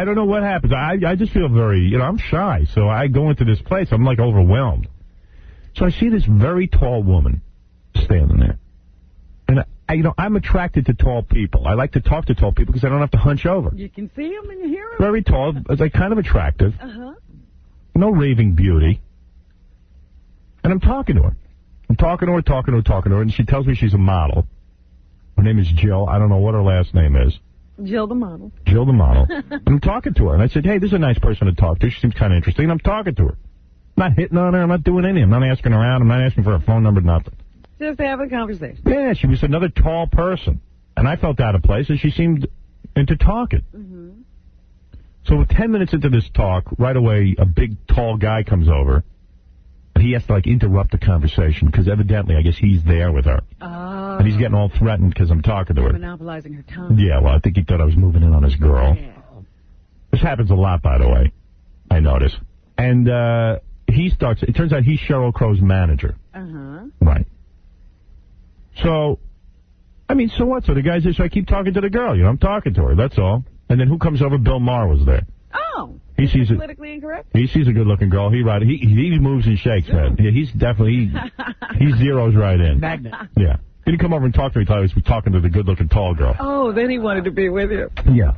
don't know what happens. I just feel very, I'm shy. So I go into this place. I'm overwhelmed. So I see this very tall woman standing there. And, I'm attracted to tall people. I like to talk to tall people because I don't have to hunch over. You can see them and you hear them? Very tall. Kind of attractive. Uh-huh. No raving beauty. And I'm talking to her. I'm talking to her, and she tells me she's a model. Her name is Jill. I don't know what her last name is. Jill the model. Jill the model. And I'm talking to her, and I said, hey, this is a nice person to talk to. She seems kind of interesting. And I'm talking to her. I'm not hitting on her. I'm not doing anything. I'm not asking her out. I'm not asking for a phone number, nothing. Just having a conversation. Yeah, she was another tall person. And I felt out of place, and she seemed into talking. Mm-hmm. So 10 minutes into this talk, right away, a big, tall guy comes over. And he has to, like, interrupt the conversation, because evidently, I guess he's there with her. Oh. And he's getting all threatened because I'm talking to her. Monopolizing her time. Yeah, well, I think he thought I was moving in on his girl. Yeah. This happens a lot, by the way. I notice. And he starts, it turns out he's Sheryl Crow's manager. Uh-huh. Right. So, I mean, so what? So the guy's there, so I keep talking to the girl. You know, I'm talking to her, that's all. And then who comes over? Bill Maher was there. Oh. He sees it. Politically incorrect? He sees a good-looking girl. He moves and shakes, man. Yeah, he's definitely, he zeroes right in. Magnet. Yeah. He didn't come over and talk to me until I was talking to the good-looking tall girl. Oh, then he wanted to be with you. Yeah.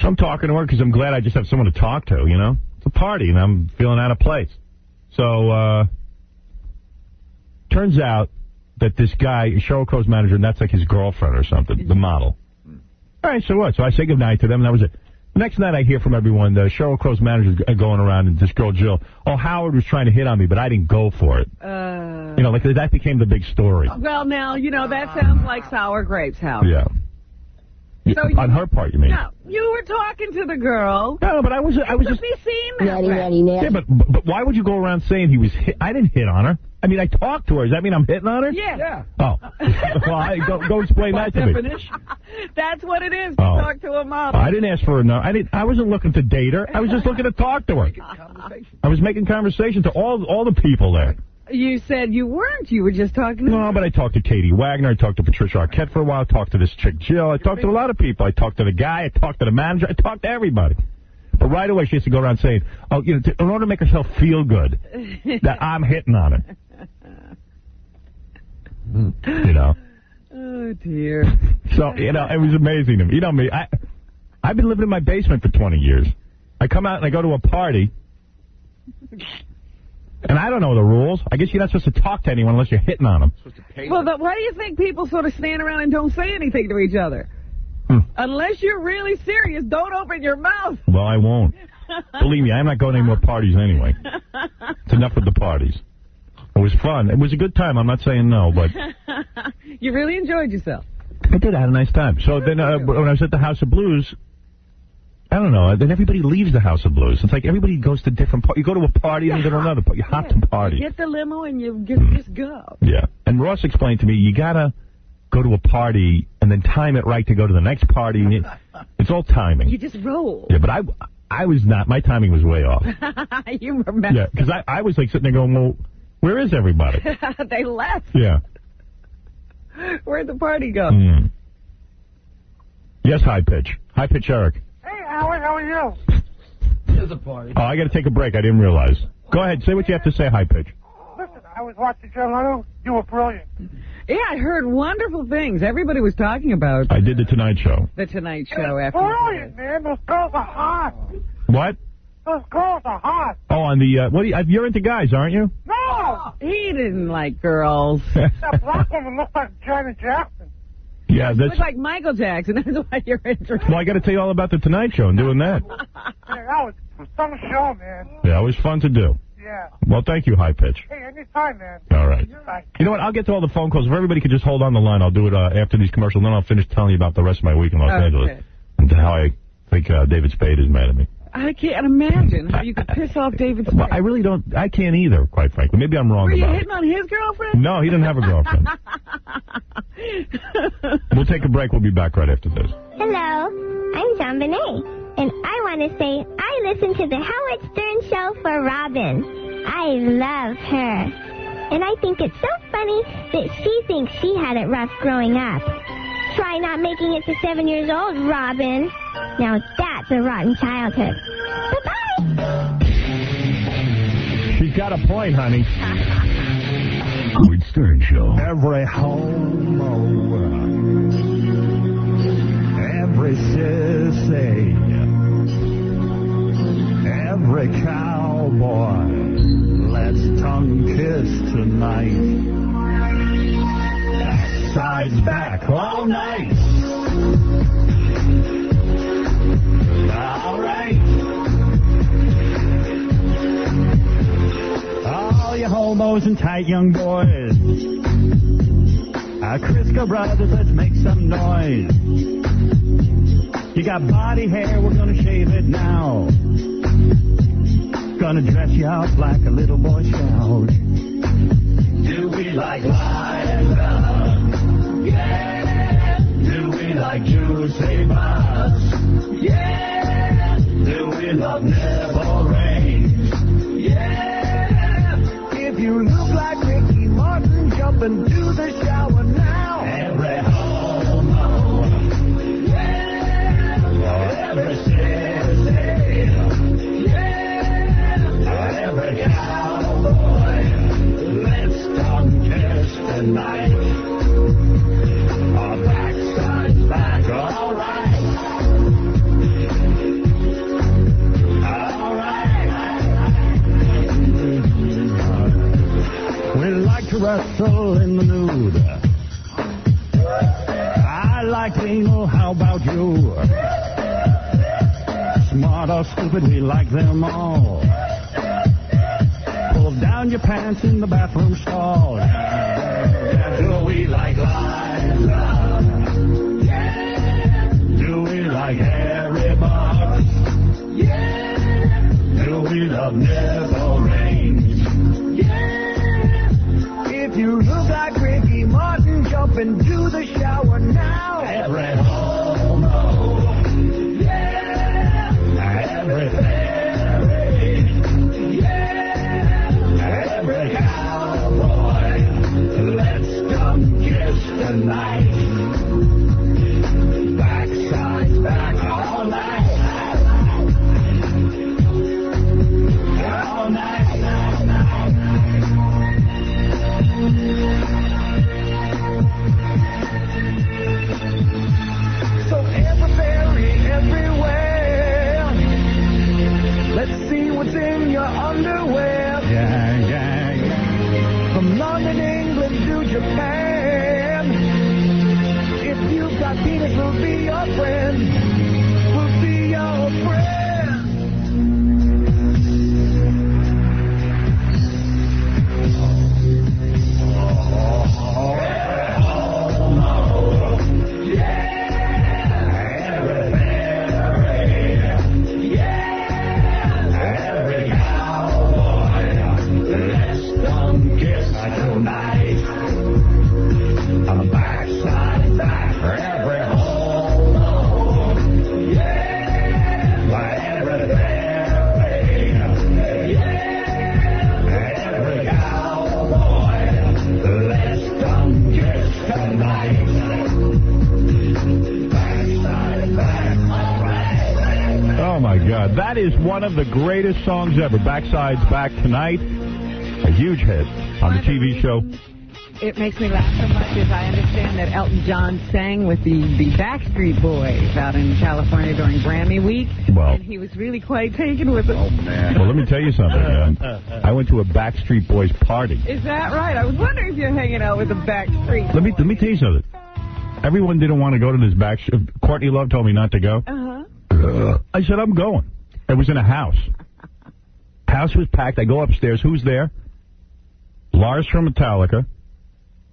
So I'm talking to her because I'm glad I just have someone to talk to, you know? It's a party, and I'm feeling out of place. So, turns out that this guy, Sheryl Crow's manager, and that's like his girlfriend or something, the model. All right, so what? So I say goodnight to them, and that was it. The next night I hear from everyone, Sheryl Crow's manager's going around, and this girl, Jill, Howard was trying to hit on me, but I didn't go for it. You know, like that became the big story. Well, now, you know, that sounds like sour grapes, Howard. Yeah. So on her part, you mean? No, you were talking to the girl. No, but I was just be seen that way. Yeah, but why would you go around saying he was hit? I didn't hit on her. I mean, I talked to her. Does that mean I'm hitting on her? Yeah. Oh. Well, go explain that to me. That's what it is to talk to a model. I didn't ask for her. No, I wasn't looking to date her. I was just looking to talk to her. I was making conversation to all the people there. You said you weren't. You were just talking to No, but I talked to Katie Wagner. I talked to Patricia Arquette for a while. I talked to this chick, Jill. I talked to a lot of people. I talked to the guy. I talked to the manager. I talked to everybody. But right away, she has to go around saying, oh, you know, in order to make herself feel good, that I'm hitting on her. You know? Oh, dear. So, you know, it was amazing to me. You know me, I've been living in my basement for 20 years. I come out and I go to a party, and I don't know the rules. I guess you're not supposed to talk to anyone unless you're hitting on them. Well, why do you think people sort of stand around and don't say anything to each other? Unless you're really serious, don't open your mouth. Well, I won't. Believe me, I'm not going to any more parties anyway. It's enough with the parties. It was fun. It was a good time. I'm not saying no, but... You really enjoyed yourself. I did. I had a nice time. So then when I was at the House of Blues, I don't know, then everybody leaves the House of Blues. It's like everybody goes to different parties. You go to a party and you go to another party. You hop to parties. You get the limo and you just go. Yeah. And Ross explained to me, you got to go to a party and then time it right to go to the next party. It's all timing. You just roll. Yeah, but I was not. My timing was way off. You remember. Yeah, because I was like sitting there going, well, where is everybody? They left. Yeah. Where'd the party go? Yes, High Pitch. High Pitch Eric. Hey, Howard, how are you? There's a party. Oh, I got to take a break. I didn't realize. Go ahead. Say what you have to say, High Pitch. Listen, I was watching Joe Leno. You were brilliant. Yeah, I heard wonderful things. Everybody was talking about I did the Tonight Show. the Tonight Show after. Brilliant, man. Those girls are hot. What? Those girls are hot. Oh, on the, you're into guys, aren't you? No! He didn't like girls. That black woman looks like Janet Jackson. Yeah, She that's... looked like Michael Jackson. That's why you're interested. Well, I got to tell you all about the Tonight Show and doing that. Yeah, that was some show, man. Yeah, it was fun to do. Yeah. Well, thank you, High Pitch. Hey, anytime, man. All right. Bye. You know what? I'll get to all the phone calls. If everybody could just hold on the line, I'll do it after these commercials, and then I'll finish telling you about the rest of my week in Los Angeles and how I think David Spade is mad at me. I can't imagine how you could piss off David Spade. Well, I really don't. I can't either, quite frankly. Maybe I'm wrong Were you about hitting on his girlfriend? No, he didn't have a girlfriend. We'll take a break. We'll be back right after this. Hello, I'm John Bonet, and I want to say I listen to the Howard Stern Show for Robin. I love her, and I think it's so funny that she thinks she had it rough growing up. Try not making it to 7 years old, Robin. Now that's a rotten childhood. Bye-bye. She's got a point, honey. Howard Stern Show. Every homo, every sissy, every cowboy, let's tongue kiss tonight. Sides back. right. All right. All you homos and tight young boys. Crisco Brothers, let's make some noise. You got body hair, we're gonna shave it now. Gonna dress you up like a little boy scout. Do we like live? Yeah. Do we like juicy butts? Yeah. Do we love nipple rings? Yeah. If you look like Ricky Martin, jump into the shower now. Every homo. Yeah. Every citizen. Yeah. Every cowboy. Let's tongue kiss tonight. Our backside's back, all right. All right. We like to wrestle in the nude. I like anal, how about you? Smart or stupid, we like them all. Pull down your pants in the bathroom stall. Do we like Liza? Yeah. Do we like hairy butts? Yeah. Do we love nipple rings? Yeah. If you look like Ricky Martin, jump into the shower now. Every homo. Yeah. Every fairy. Yeah. Every cowboy. Let's come kiss tonight. Backside's back all night. All night. So every everywhere. Let's see what's in your underwear. Yeah, yeah, yeah. From London, England to Japan. If you've got penis, we'll be your friend. We'll be your friend. Oh, my God. That is one of the greatest songs ever. Backside's Back Tonight. A huge hit on the TV show. It makes me laugh so much as I understand that Elton John sang with the Backstreet Boys out in California during Grammy Week. Well, and he was really quite taken with it. Oh, man. Well, let me tell you something, man. I went to a Backstreet Boys party. Is that right? I was wondering if you're hanging out with the Backstreet Boys. Let me tell you something. Everyone didn't want to go to this Backstreet. Courtney Love told me not to go. I said, I'm going. It was in a house. House was packed. I go upstairs. Who's there? Lars from Metallica.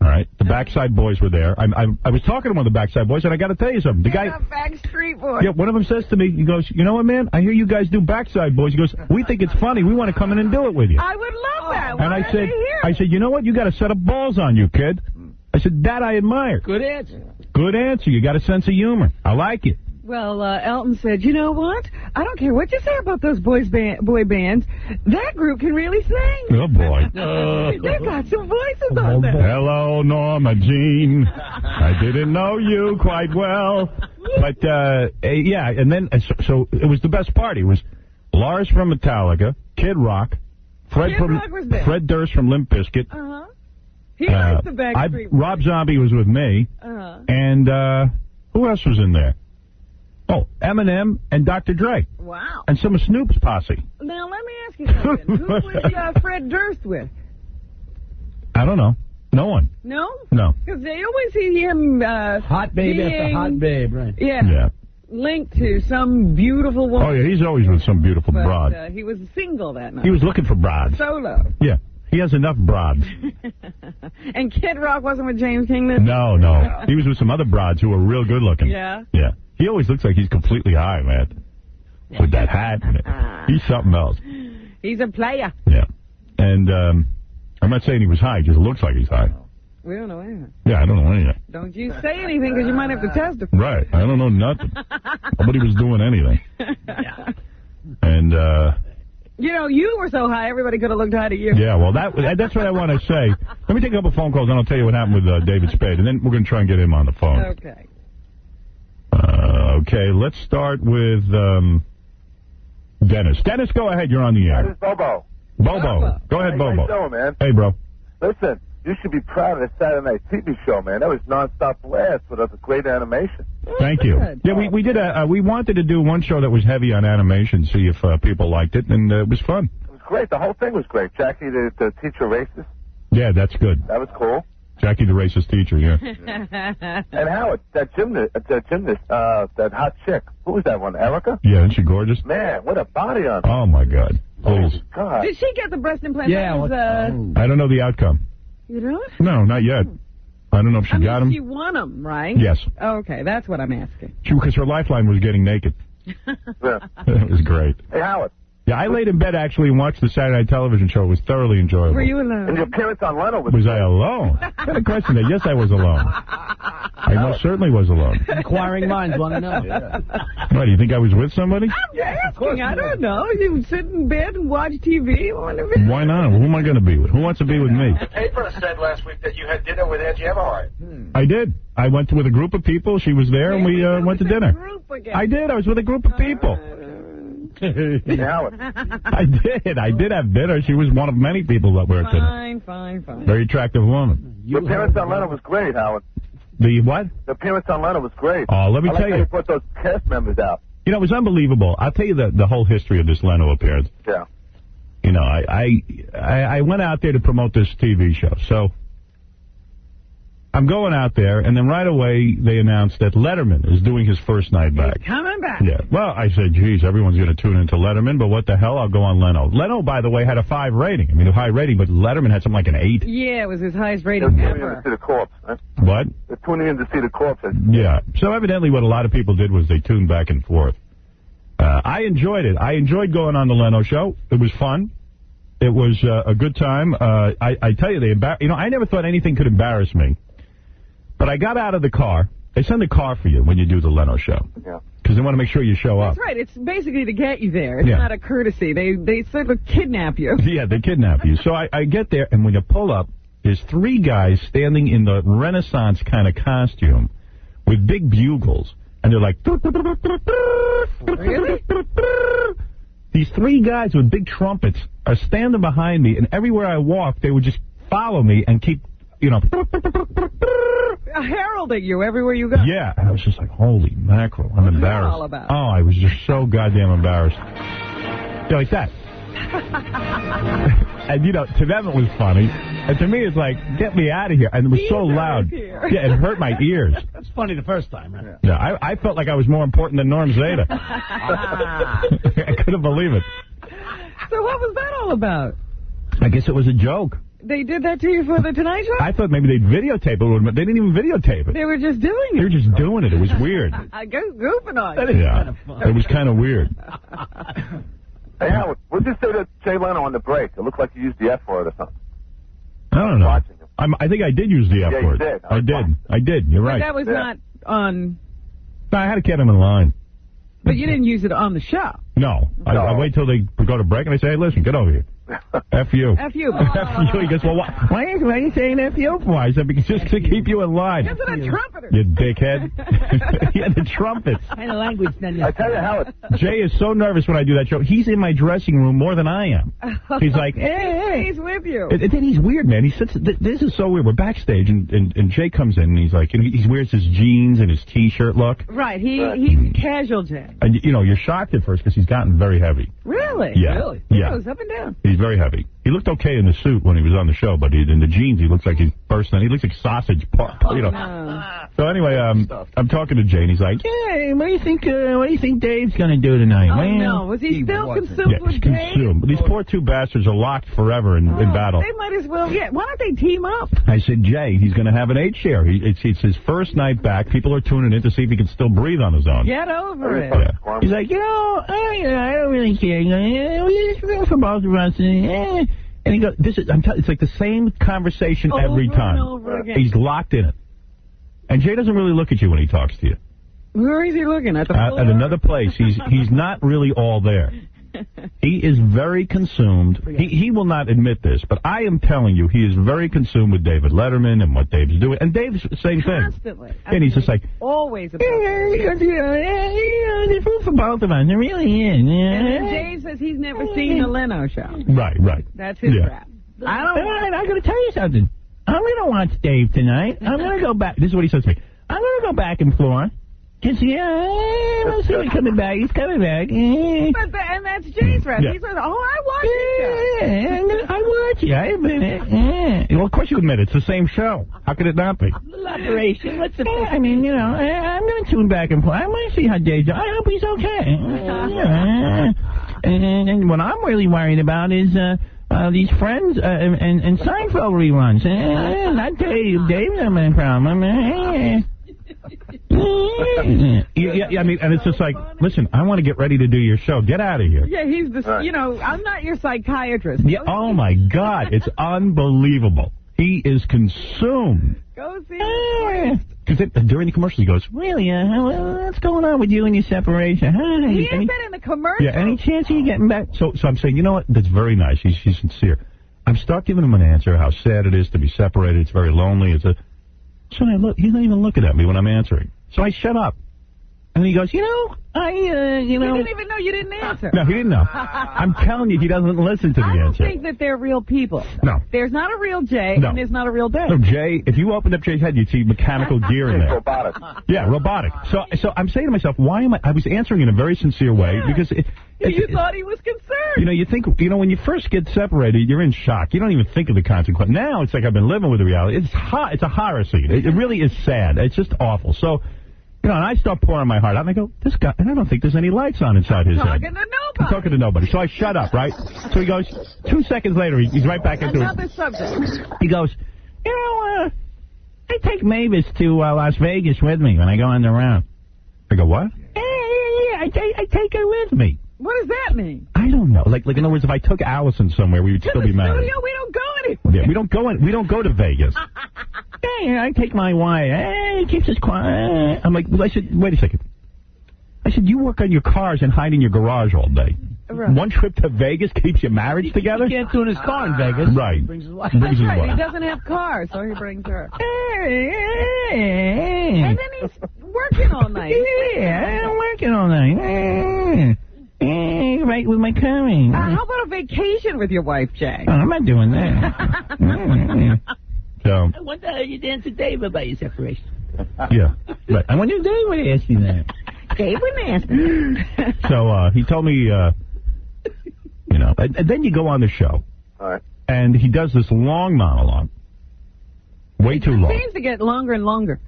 All right. The Backside Boys were there. I was talking to one of the Backside Boys, and I got to tell you something. The guy, Backstreet Boys. Yeah, one of them says to me, he goes, you know what, man? I hear you guys do Backside Boys. He goes, we think it's funny. We want to come in and do it with you. I would love that. And I said, you know what? You got a set of balls on you, kid. I said, that I admire. Good answer. Good answer. You got a sense of humor. I like it. Well, Elton said, you know what? I don't care what you say about those boy bands. That group can really sing. Oh, boy. They've got some voices on them. Hello, Norma Jean. I didn't know you quite well. But, yeah, and then, so it was the best party. It was Lars from Metallica, Kid Rock, Fred Durst from Limp Bizkit. He likes the Backstreet Boys. Rob Zombie was with me. And who else was in there? Oh, Eminem and Dr. Dre. Wow. And some of Snoop's posse. Now, let me ask you something. Who was Fred Durst with? I don't know. No one. No? No. Because they always see him... hot babe after hot babe, right. Yeah. Linked to some beautiful woman. Oh, yeah, he's always with some beautiful broad. He was single that night. He was looking for broads. Solo. Yeah. He has enough broads. And Kid Rock wasn't with James Kingdom? No. He was with some other broads who were real good looking. Yeah? Yeah. He always looks like he's completely high, man. With that hat. He's something else. He's a player. Yeah. And I'm not saying he was high. He just looks like he's high. We don't know anything. Yeah, I don't know anything. Don't you say anything because you might have to testify. Right. I don't know nothing. Nobody was doing anything. And, you know, you were so high, everybody could have looked high to you. yeah, well, that's what I want to say. Let me take a couple phone calls, and I'll tell you what happened with David Spade, and then we're going to try and get him on the phone. Okay. Okay, let's start with Dennis. Dennis, go ahead. You're on the air. This is Bobo. Bobo. Go ahead, Bobo. How you doing, man? Hey, bro. Listen, you should be proud of the Saturday Night TV show, man. That was nonstop blast with a great animation. Thank you. Yeah, we did we wanted to do one show that was heavy on animation, see if people liked it, and it was fun. It was great. The whole thing was great. Jackie, the teacher racist. Yeah, that's good. That was cool. Jackie, the racist teacher, yeah. And Howard, that gymnast, that hot chick. Who was that one? Erica? Yeah, isn't she gorgeous? Man, what a body on her. Oh, my God. Please. Oh, God. Did she get the breast implant? Yeah. I don't know the outcome. You don't? No, not yet. I don't know if she got him. She won them, right? Yes. Okay, that's what I'm asking. Because her lifeline was getting naked. Yeah. It was great. Hey, Howard. Yeah, I laid in bed actually and watched the Saturday Night television show. It was thoroughly enjoyable. Were you alone? And your appearance on Leno was... Was I alone? What kind of question there? Yes, I was alone. I most certainly was alone. Inquiring minds want to know. What, do you think I was with somebody? I'm asking. I don't know. You sit in bed and watch TV? Why not? Who am I going to be with? Who wants to be with me? The paper said last week that you had dinner with Angie Everhart. I did. I went with a group of people. She was there, and we went to dinner. I did. I was with a group of people. Howard. I did have dinner. She was one of many people that were at dinner. Fine. Very attractive woman. Your appearance on Leno was great, Howard. The what? The appearance on Leno was great. Oh, let me tell you. You put those cast members out. You know, it was unbelievable. I'll tell you the whole history of this Leno appearance. Yeah. You know, I went out there to promote this TV show. So I'm going out there, and then right away they announced that Letterman is doing his first night back. Coming back. Yeah. Well, I said, geez, everyone's going to tune into Letterman, but what the hell? I'll go on Leno. Leno, by the way, had a 5 rating. I mean, a high rating, but Letterman had something like an 8. Yeah, it was his highest rating They're ever. tuning in to see the corpse. Huh? What? They're tuning in to see the corpse. Yeah. So evidently what a lot of people did was they tuned back and forth. I enjoyed it. I enjoyed going on the Leno show. It was fun. It was a good time. I tell you, I never thought anything could embarrass me. But I got out of the car. They send a car for you when you do the Leno show. Yeah. Because they want to make sure you show up. That's right. It's basically to get you there. It's not a courtesy. They sort of kidnap you. Yeah, they kidnap you. So I get there, and when you pull up, there's 3 guys standing in the Renaissance kind of costume with big bugles. And they're like... Really? These 3 guys with big trumpets are standing behind me, and everywhere I walk, they would just follow me and keep, heralding you everywhere you go. Yeah, and I was just like, holy mackerel, I'm embarrassed. All about? Oh, I was just so goddamn embarrassed. Yeah, like that. And, to them it was funny. And to me, it's like, get me out of here. And it was so loud. Yeah, it hurt my ears. That's funny the first time, right? Yeah, I felt like I was more important than Norm Zeta. I couldn't believe it. So what was that all about? I guess it was a joke. They did that to you for the Tonight Show? I thought maybe they'd videotape it. They didn't even videotape it. They were just doing it. They were just doing it. It was weird. Goofing on you. Yeah, it was kind of weird. Hey, Howard, what did you say to Jay Leno on the break? It looked like you used the F word or something. I don't know. I think I did use the F word. You did. I did. You're right. But that was not on... No, I had to get him in line. But you didn't use it on the show. No. I wait till they go to break, and I say, hey, listen, get over here. F you. F you. F you. He goes, well, why are you saying F you for? I said, because just to keep you in line. Isn't a trumpeter? You dickhead. Yeah, the trumpets. Kind of language then. I tell you, Howard. Jay is so nervous when I do that show. He's in my dressing room more than I am. He's like, hey. He's with you. And then he's weird, man. He sits. This is so weird. We're backstage, and Jay comes in, and he's like, he wears his jeans and his T-shirt look. Right. He's casual, Jay. And, you're shocked at first because he's gotten very heavy. Really? Yeah. Really? Yeah. He goes up and down. He's very heavy. He looked okay in the suit when he was on the show, but in the jeans, he looks like he's bursting. He looks like sausage, you know. No. So anyway, I'm talking to Jay, and he's like, "Yeah, what do you think Dave's gonna do tonight?" Oh, well, no. Was he still consumed with Dave? Consumed. These poor two bastards are locked forever in battle. They might as well, why don't they team up? I said, Jay, he's going to have an 8 share. It's his first night back. People are tuning in to see if he can still breathe on his own. Get over it. Yeah. He's like, I don't really care. It's real for both of us. And he goes, it's like the same conversation every time. Over again. He's locked in it. And Jay doesn't really look at you when he talks to you. Where is he looking? At the floor? At another place. He's not really all there. He is very consumed. He will not admit this, but I am telling you, he is very consumed with David Letterman and what Dave's doing. And Dave's the same thing. Constantly. And he's just like, always about there's room for both of us. There really is. And then Dave says he's never seen the Leno show. Right. That's his rap. I'm going to tell you something. I'm going to watch Dave tonight. I'm going to go back. This is what he says to me. I'm going to go back and forth. We'll see him coming back. He's coming back. And that's Jay's rap. Yeah. He says, I watch it. I watch it. I admit it. Well, of course you admit it. It's the same show. How could it not be? Operation. What's the I mean, I'm going to tune back and forth. I want to see how Dave's doing. I hope he's okay. And what I'm really worried about is these Friends and Seinfeld reruns. Not Dave. Dave's not my problem. I mean, and it's just like, listen, I want to get ready to do your show. Get out of here. Yeah, he's the, I'm not your psychiatrist. Yeah, oh, my God. It's unbelievable. He is consumed. Go see him. Because during the commercials, he goes, really, what's going on with you and your separation? He has been in the commercial. Yeah, any chance of you getting back? So I'm saying, you know what? That's very nice. He's sincere. I'm start giving him an answer, how sad it is to be separated. It's very lonely. So I look, he's not even looking at me when I'm answering. So I shut up. And he goes, He didn't even know you didn't answer. No, he didn't know. I'm telling you, he doesn't listen to the answer. I don't think that they're real people. No. There's not a real Jay, No. and there's not a real Dave. No, Jay, if you opened up Jay's head, you'd see mechanical gear in there. Robotic. Yeah, robotic. So I'm saying to myself, why am I was answering in a very sincere way, because you thought he was concerned. You think, when you first get separated, you're in shock. You don't even think of the consequence. Now it's like I've been living with the reality. It's a horror scene. It really is sad. It's just awful. So, and I start pouring my heart out, and I go, this guy, and I don't think there's any lights on inside his head. I'm talking to nobody. So I shut up, right? So he goes, 2 seconds later, he's right back into Another subject. He goes, I take Mavis to Las Vegas with me when I go on the round. I go, what? Yeah, I take her with me. What does that mean? I don't know. Like in other words, if I took Allison somewhere, we would still be married. Studio, we don't go anywhere. Yeah, we don't go to Vegas. Yeah, I take my wife. He keeps us quiet. I'm like, I said, wait a second. I said, you work on your cars and hide in your garage all day. Right. One trip to Vegas keeps your marriage together? He can't do in his car in Vegas. Right. He brings his wife. That's right. He doesn't have cars, so he brings her. And then he's working all night. Yeah, I'm working all night. Right with my coming. How about a vacation with your wife, Jay? Oh, I'm not doing that. So. I wonder how you dance with Dave about your separation. Yeah. Right. I wonder if Dave would ask you that. Dave wouldn't ask me. So he told me, and then you go on the show. All right. And he does this long monologue. Way too long. It seems to get longer and longer.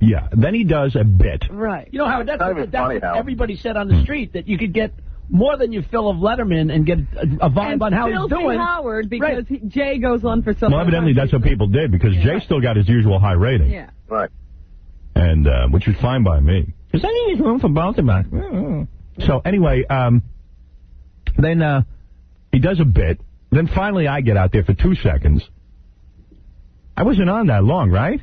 Yeah. Then he does a bit. Right. You know, Howard, that's what everybody said on the street, that you could get more than your fill of Letterman and get a vibe on how he's doing. Howard, because Jay goes on for so long. Well, evidently that's what people did, because Jay still got his usual high rating. Yeah. Right. And, which is fine by me. Because I think there's room for both of us. So, anyway, then he does a bit. Then finally I get out there for 2 seconds. I wasn't on that long, right?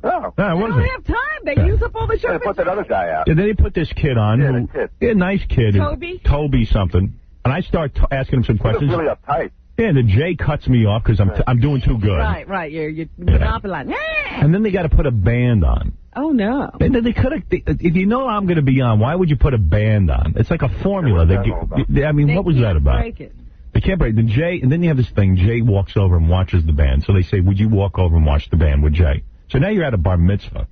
No. I They wasn't. don't have time. They use up all the show. They put that other guy out. And then they put this kid on. Yeah, the kid. Yeah, nice kid. Toby? Toby something. And I start asking him some questions. He was really uptight. Yeah, and then Jay cuts me off because I'm doing too good. Right. You're monopolizing. And then they got to put a band on. Oh, no. And then they could have. If you know I'm going to be on, why would you put a band on? It's like a formula. What was that about? Break it. They can't break it. And then you have this thing. Jay walks over and watches the band. So they say, would you walk over and watch the band with Jay? So now you're at a bar mitzvah.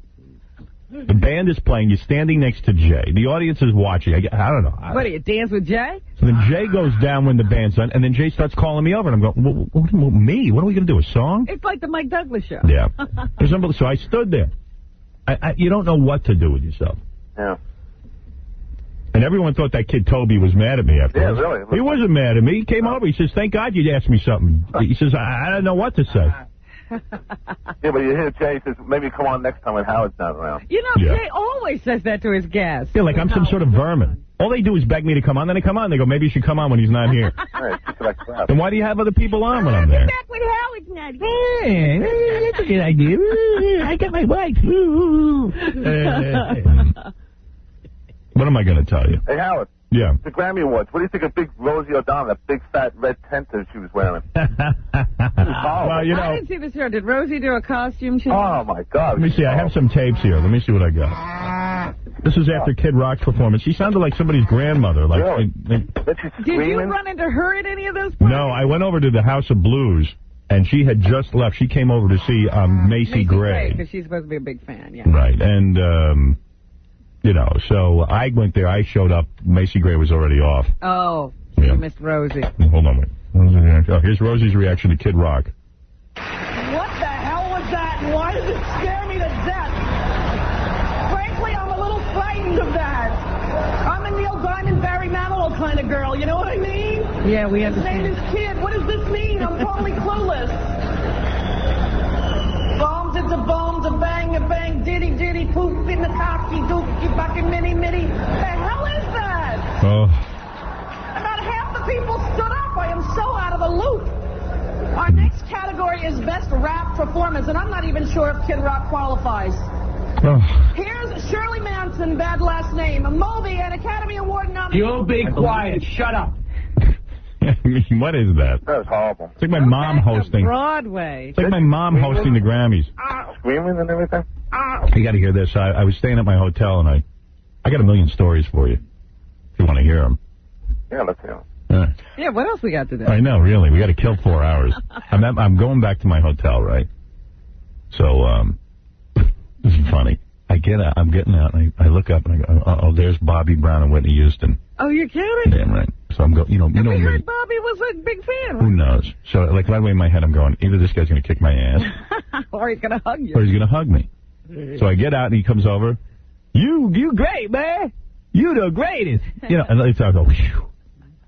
The band is playing. You're standing next to Jay. The audience is watching. I don't know. What, do you dance with Jay? So then Jay goes down when the band's done, and then Jay starts calling me over, and I'm going, me? What are we going to do, a song? It's like the Mike Douglas show. Yeah. So I stood there. You don't know what to do with yourself. Yeah. And everyone thought that kid Toby was mad at me afterwards. Yeah, really. He wasn't mad at me. He came over. He says, thank God you asked me something. He says, I don't know what to say. Yeah, but you hear Jay says, maybe come on next time when Howard's not around. You know, Jay always says that to his guests. Yeah, like I'm some sort of vermin. All they do is beg me to come on. Then I come on. They go, maybe you should come on when he's not here. Then why do you have other people on when I'm there? Back when Howard's not Hey, that's a good idea. I got my wife. What am I going to tell you? Hey, Howard. Yeah. The Grammy Awards. What do you think of big Rosie O'Donnell, that big fat red tent that she was wearing? Well, you know. I didn't see the show. Did Rosie do a costume change? Oh, my God. Let me see. I have some tapes here. Let me see what I got. This is after Kid Rock's performance. She sounded like somebody's grandmother. Like, really? Did you run into her at any of those parties? No, I went over to the House of Blues, and she had just left. She came over to see Macy Gray. Because she's supposed to be a big fan, yeah. Right, and, you know, so I went there. I showed up. Macy Gray was already off. Oh, you missed Rosie. Hold on, wait. Oh, here's Rosie's reaction to Kid Rock. What the hell was that, and why does it scare me to death? Frankly, I'm a little frightened of that. I'm a Neil Diamond, Barry Manilow kind of girl, you know what I mean? Yeah, we understand. His name is Kid. What does this mean? I'm totally clueless. Bomb to bomb to bang a bang, diddy diddy poop in the cocky dookie bucket mini mini. The hell is that? Oh. About half the people stood up. I am so out of the loop. Our next category is Best Rap Performance, and I'm not even sure if Kid Rock qualifies. Oh. Here's Shirley Manson, bad last name. Moby, an Academy Award nominee. You be quiet. Shut up. I mean, what is that? That was horrible. It's like my mom hosting. Broadway. It's like my mom hosting the Grammys. Screaming and everything? You got to hear this. I was staying at my hotel, and I got a million stories for you, if you want to hear them. Yeah, let's hear them. Yeah, what else we got to do? I know, really. We got to kill 4 hours. I'm going back to my hotel, right? So, this is funny. I'm getting out, and I look up, and I go, oh, there's Bobby Brown and Whitney Houston. Oh, you're kidding? Damn right. So I'm going, you know we me. heard Bobby was a big fan. Who knows? So, like, right away in my head, I'm going, either this guy's going to kick my ass. Or he's going to hug you. Or he's going to hug me. So I get out, and he comes over. You great, man. You the greatest. You know, and I go, phew.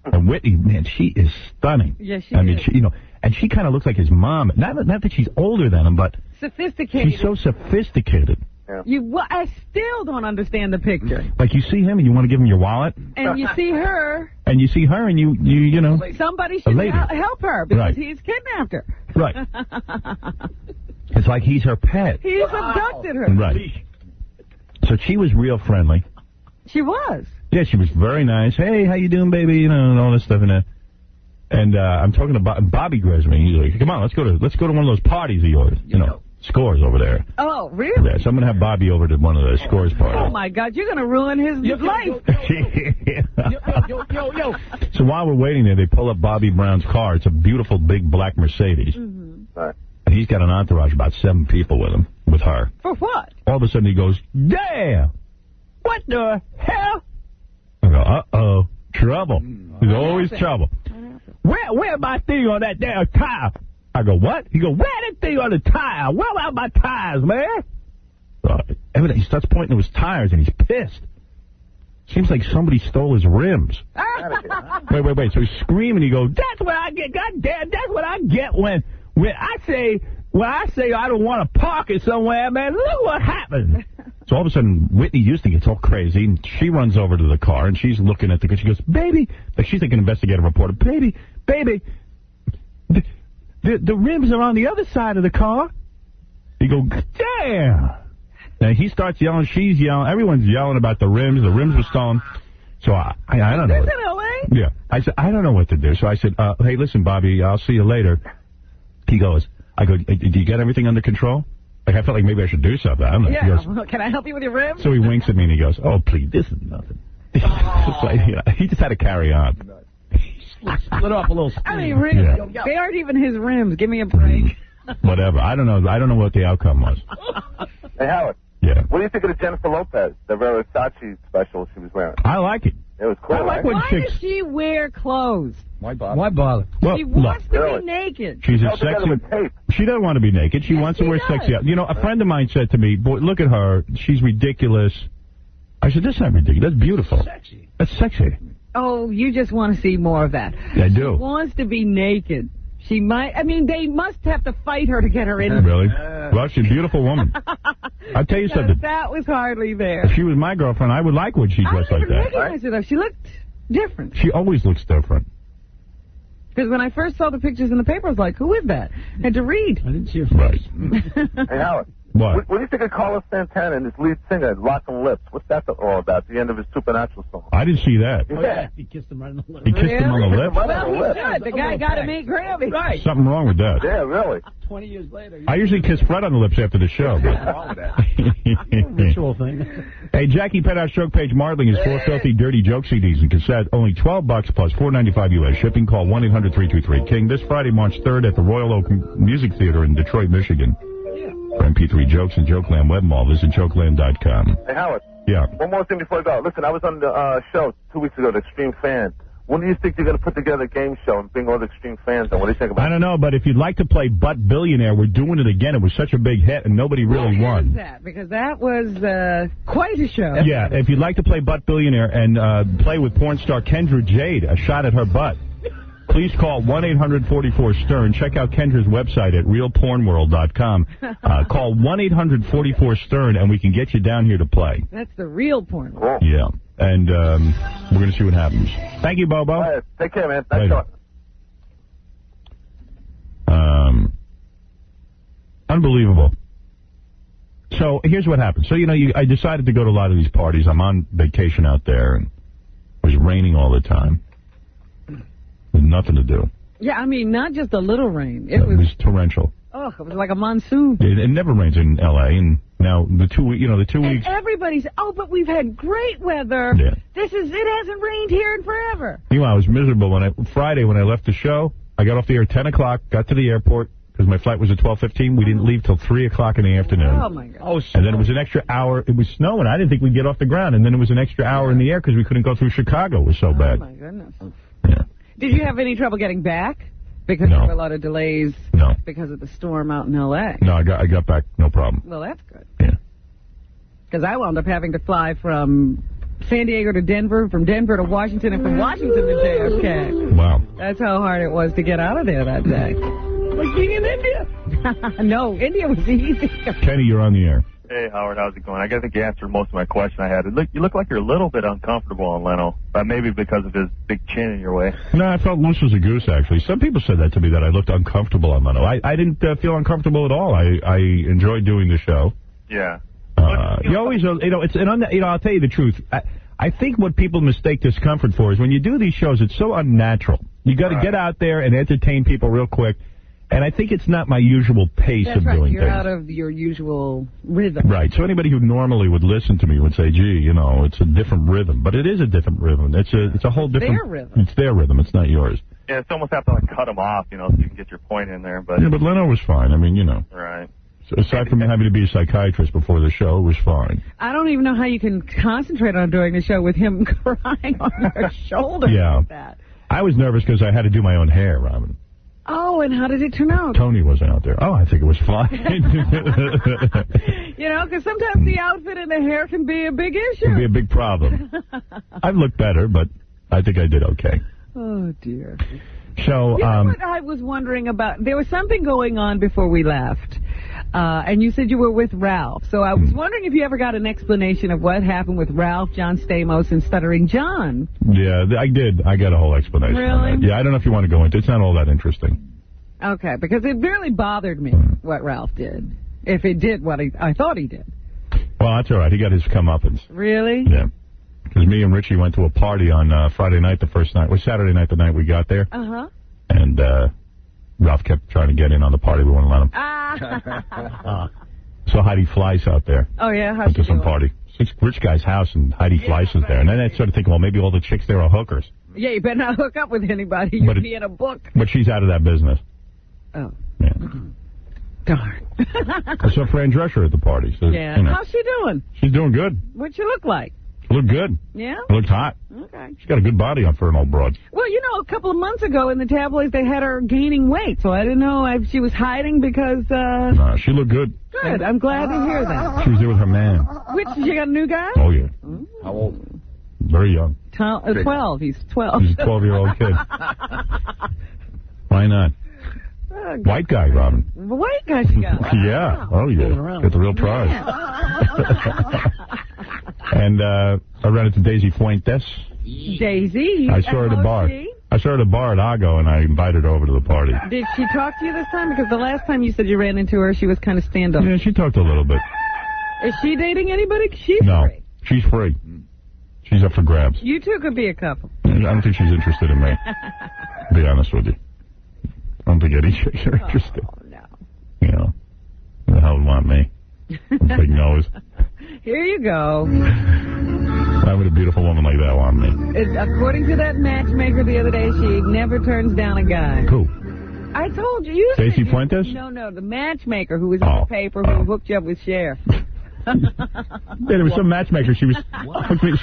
And Whitney, man, she is stunning. Yeah, she I mean, is. she, you know, and she kind of looks like his mom. Not that she's older than him, but Sophisticated. she's so sophisticated. Yeah. I still don't understand the picture. Like, you see him, and you want to give him your wallet. And you see her. And you see her, and you know. Somebody should help her because Right. he's kidnapped her. Right. It's like he's her pet. He's abducted her. Right. So she was real friendly. She was. Yeah, she was very nice. Hey, how you doing, baby? You know, and all this stuff in there. And I'm talking to Bobby Grisman. He's like, come on, let's go to one of those parties of yours. You know, Scores over there. Oh, really? Yeah, so I'm going to have Bobby over to one of the Scores parties. Oh, my God. You're going to ruin his life. Yo. So while we're waiting there, they pull up Bobby Brown's car. It's a beautiful, big, black Mercedes. Mm-hmm. Right. And he's got an entourage, about 7 people with him, with her. For what? All of a sudden he goes, damn! What the hell? I go, uh-oh, trouble. There's always trouble. Where my thing on that damn tire? I go, what? He go, where that thing on the tire? Where are my tires, man? Evidently, he starts pointing to his tires, and he's pissed. Seems like somebody stole his rims. Wait. So he's screaming. He goes, that's what I get. Goddamn, that's what I get when I say I don't want to park it somewhere, man. Look what happened. So all of a sudden, Whitney Houston gets all crazy, and she runs over to the car, and she's looking at the car. She goes, baby, like she's like an investigative reporter. Baby, the rims are on the other side of the car. He goes, damn. And he starts yelling, she's yelling, everyone's yelling about the rims. The rims were stolen. So I don't know. This in L.A.? Yeah. I said, I don't know what to do. So I said, hey, listen, Bobby, I'll see you later. He goes, I go, do you get everything under control? Like, I felt like maybe I should do something. I don't know. Yeah. He goes, can I help you with your rims? so he winks at me and he goes, oh, please, this is nothing. He just had to carry on. Split off a little spin. I mean, really, they aren't even his rims. Give me a break. Whatever. I don't know. I don't know what the outcome was. Hey, Howard. Yeah. What do you think of the Jennifer Lopez, the Versace special she was wearing? I like it. It was cool. I like when Why chicks... does she wear clothes? Why bother? Why bother? Well, She wants to Really? be naked. she's a Held together sexy... with tape. She doesn't want to be naked. She wants to she wear does. sexy... You know, a friend of mine said to me, boy, look at her. She's ridiculous. I said, that's not ridiculous. That's beautiful. Sexy. That's sexy. Oh, you just want to see more of that. Yeah, I do. She wants to be naked. She might... I mean, they must have to fight her to get her in. Really? Well, she's a beautiful woman. I'll tell you Because something. that was hardly there. If she was my girlfriend, I would like when she I dressed don't like even that. recognize her, though. She looked different. She always looks different. Because when I first saw the pictures in the paper, I was like, who is that? I had to read. I didn't see her Right. Hey, Howard. What? What do you think of Carlos Santana and his lead singer, Locking Lips? What's that all about? The end of his Supernatural song. I didn't see that. Yeah. He kissed him right on the lips. He kissed him on the lips? Well, he should. The guy got him 8 Grammys. Right. Something wrong with that. Yeah, really. 20 years later. I usually kiss Fred on the lips after the show. Ritual thing. Hey, Jackie Penthouse Joke Page Martling is 4 filthy, dirty joke CDs and cassette. Only $12 plus $4.95 U.S. shipping. Call 1-800-323-KING this Friday, March 3rd at the Royal Oak Music Theater in Detroit, Michigan. For MP3 Jokes and Jokeland Web Mall, visit jokeland.com. Hey, Howard. Yeah. One more thing before I go. Listen, I was on the show 2 weeks ago, the Extreme Fan. When do you think you're going to put together a game show and bring all the Extreme Fans on? What do you think about it? I don't know, but if you'd like to play Butt Billionaire, we're doing it again. It was such a big hit, and nobody really won. That? Because that was quite a show. Yeah, if you'd like to play Butt Billionaire and play with porn star Kendra Jade, a shot at her butt, please call 1-800-44-STERN. Check out Kendra's website at realpornworld.com. Call 1-800-44-STERN, and we can get you down here to play. That's the real porn. Cool. Yeah, and we're going to see what happens. Thank you, Bobo. All right, take care, man. Nice Later. talking. Unbelievable. So here's what happened. So, you know, I decided to go to a lot of these parties. I'm on vacation out there, and it was raining all the time. There's nothing to do. Yeah, I mean, not just a little rain. It It was, was torrential. oh, it was like a monsoon. It never rains in L.A., and now the 2 weeks. And everybody's, oh, but we've had great weather. Yeah. It hasn't rained here in forever. Meanwhile, I was miserable Friday when I left the show. I got off the air at 10 o'clock, got to the airport, because my flight was at 12:15. We didn't leave till 3 o'clock in the afternoon. Oh, my God. And then it was an extra hour. It was snowing. I didn't think we'd get off the ground. And then it was an extra hour in the air because we couldn't go through Chicago. It was so bad. Oh, my goodness. Yeah. Did you have any trouble getting back? Because No. there were a lot of delays No. because of the storm out in L.A. No, I got back, no problem. Well, that's good. Yeah. Because I wound up having to fly from San Diego to Denver, from Denver to Washington, and from Washington to JFK. Wow. That's how hard it was to get out of there that day. Like being in India. No, India was easy. Kenny, you're on the air. Hey, Howard, how's it going? I think you answered most of my question I had. You look like you're a little bit uncomfortable on Leno, but maybe because of his big chin in your way. No, I felt loose as a goose, actually. Some people said that to me, that I looked uncomfortable on Leno. I didn't feel uncomfortable at all. I enjoyed doing the show. Yeah. You always, I'll tell you the truth. I think what people mistake discomfort for is when you do these shows, it's so unnatural. You got to get out there and entertain people real quick. And I think it's not my usual pace That's of right. doing You're things. out of your usual rhythm. Right. So anybody who normally would listen to me would say, gee, it's a different rhythm. But it is a different rhythm. It's a whole different... Their rhythm. It's their rhythm. It's not yours. Yeah, it's almost have to cut him off, so you can get your point in there. But Yeah, but Leno was fine. I mean, Right. So aside from having to be a psychiatrist before the show, it was fine. I don't even know how you can concentrate on doing the show with him crying on your shoulder Yeah. like that. I was nervous because I had to do my own hair, Robin. Oh, and how did it turn out? Tony wasn't out there. Oh, I think it was fine. Because sometimes the outfit and the hair can be a big issue. It'd be a big problem. I've looked better, but I think I did okay. Oh, dear. So, You know what I was wondering about? There was something going on before we left, and you said you were with Ralph. So I was wondering if you ever got an explanation of what happened with Ralph, John Stamos, and Stuttering John. yeah, I did. I got a whole explanation on Really? that. Yeah, I don't know if you want to go into it. It's not all that interesting. Okay, because it really bothered me what Ralph did. If it did what I thought he did. Well, that's all right. He got his comeuppance. Really? Yeah. Because me and Richie went to a party on Friday night, the first night. It was Saturday night, the night we got there. Uh-huh. And Ralph kept trying to get in on the party. We wouldn't let him. So Heidi Fleiss out there. Oh, yeah? How's Went to she some doing? party. It's a rich guy's house, and Heidi Fleiss is there. And then I started thinking, well, maybe all the chicks there are hookers. Yeah, you better not hook up with anybody. You'll But be in a book. But she's out of that business. Oh. Yeah. Darn. I saw Fran Drescher at the party. So, Yeah. you know, How's she doing? she's doing good. What'd she look like? She looked good. Yeah? She looked hot. Okay. She's got a good body on for an old broad. Well, you know, a couple of months ago in the tabloids, they had her gaining weight, so I didn't know if she was hiding because, Nah, she looked good. Good. I'm glad to hear that. She was there with her man. Which, she got a new guy? Oh, yeah. How old? Very young. 12. He's 12. He's a 12-year-old kid. Why not? White guy, Robin. The white guy she got. Yeah. Oh, yeah. Get the real prize. And I ran into Daisy Fuentes. Daisy? I saw her at a bar. I saw her at a bar at Ago, and I invited her over to the party. Did she talk to you this time? Because the last time you said you ran into her, she was kind of stand-up. Yeah, she talked a little bit. Is she dating anybody? She's No, free. she's free. She's up for grabs. You two could be a couple. I don't think she's interested in me, to be honest with you. I don't think any chicks are interested. Oh, no. You know, who the hell would want me? Big nose. Here you go. Why would a beautiful woman like that want me? According to that matchmaker the other day, she never turns down a guy. Who? I told you. Stacey Fuentes? No, the matchmacher who was in the paper who hooked you up with Cher. Yeah, there was some matchmaker. She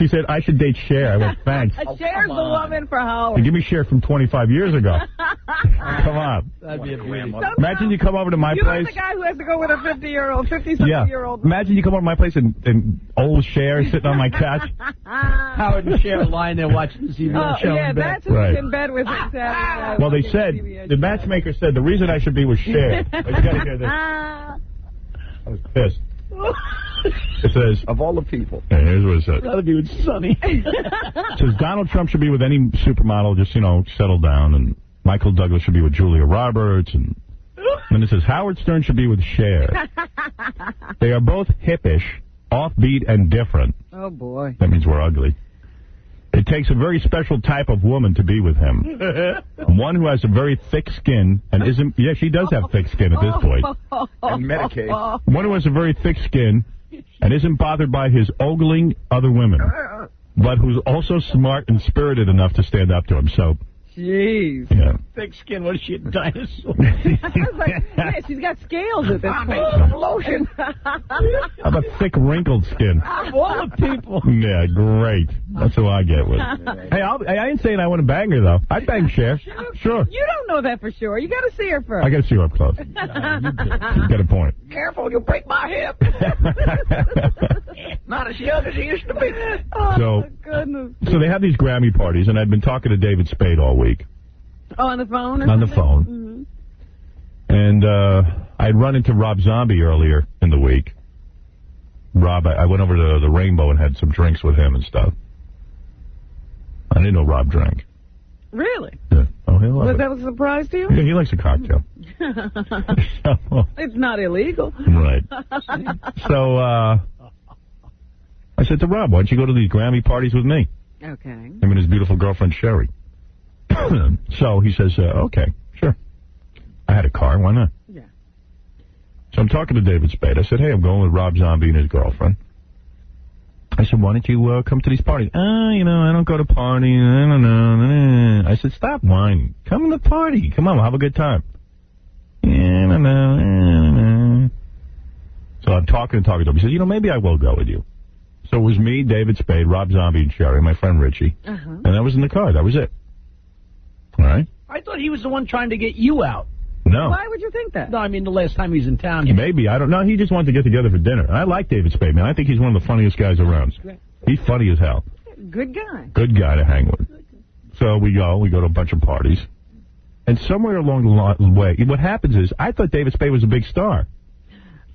said, I should date Cher. I went, thanks. Cher's the woman for Howard. And give me Cher from 25 years ago. Come on. That'd be a beauty. Imagine you come over to my You're place. the guy who has to go with a 50-something-year-old. Imagine you come over to my place and old Cher sitting on my couch. Howard and Cher lying there watching the CBS show yeah, in bed. that's who's in bed with him. Well, they said, the matchmaker said, the reason I should be with Cher. But you got to hear this. I was pissed. It says, of all the people. Yeah, here's what it says. Rather be with Sonny. It says Donald Trump should be with any supermodel, just, settle down. And Michael Douglas should be with Julia Roberts. And then it says Howard Stern should be with Cher. They are both hippish, offbeat, and different. Oh, boy. That means we're ugly. It takes a very special type of woman to be with him. One who has a very thick skin and isn't... Yeah, she does have thick skin at this point. And Medicaid. One who has a very thick skin and isn't bothered by his ogling other women, but who's also smart and spirited enough to stand up to him. So... Jeez. Yeah. Thick skin, what is she, a dinosaur? Yeah, she's got scales at this point. Lotion. How about thick, wrinkled skin? Of all the people. Yeah, great. That's who I get with. Hey, I ain't saying I want to bang her, though. I'd bang Cher. Sure. You don't know that for sure. You got to see her first. I got to see her up close. You got a point. Careful, you'll break my hip. Not as young as he used to be. Oh, goodness. So they have these Grammy parties, and I've been talking to David Spade all week. Oh, on the phone? On the phone. Mm-hmm. And I'd run into Rob Zombie earlier in the week. Rob, I went over to the Rainbow and had some drinks with him and stuff. I didn't know Rob drank. Really? Yeah. Oh, he loves it. That was a surprise to you? Yeah, he likes a cocktail. It's not illegal. Right. So I said to Rob, why don't you go to these Grammy parties with me? Okay. Him and his beautiful girlfriend, Sherry. So he says, okay, sure. I had a car, why not? Yeah. So I'm talking to David Spade. I said, hey, I'm going with Rob Zombie and his girlfriend. I said, why don't you come to these parties? I don't go to parties. I don't know. I said, stop whining. Come to the party. Come on, we'll have a good time. So I'm talking to him. He says, maybe I will go with you. So it was me, David Spade, Rob Zombie, and Sherry, my friend Richie. And I was in the car. That was it. All right? I thought he was the one trying to get you out. No. Why would you think that? No, I mean the last time he was in town. Maybe. I don't know. He just wanted to get together for dinner. I like David Spade, man. I think he's one of the funniest guys around. He's funny as hell. Good guy. Good guy to hang with. So we go to a bunch of parties. And somewhere along the way, what happens is, I thought David Spade was a big star.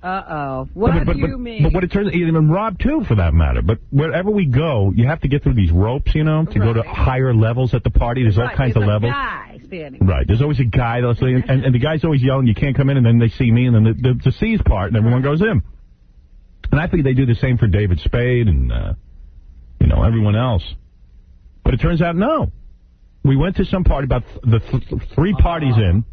Uh-oh. What do you mean? But what it turns out, and Rob too, for that matter. But wherever we go, you have to get through these ropes, to go to higher levels at the party. There's all kinds of levels. Guy standing. Right. There's always a guy, and the guy's always yelling, you can't come in, and then they see me, and then the C's part, and everyone goes in. And I think they do the same for David Spade and, everyone else. But it turns out, no. We went to some party, about the three parties in.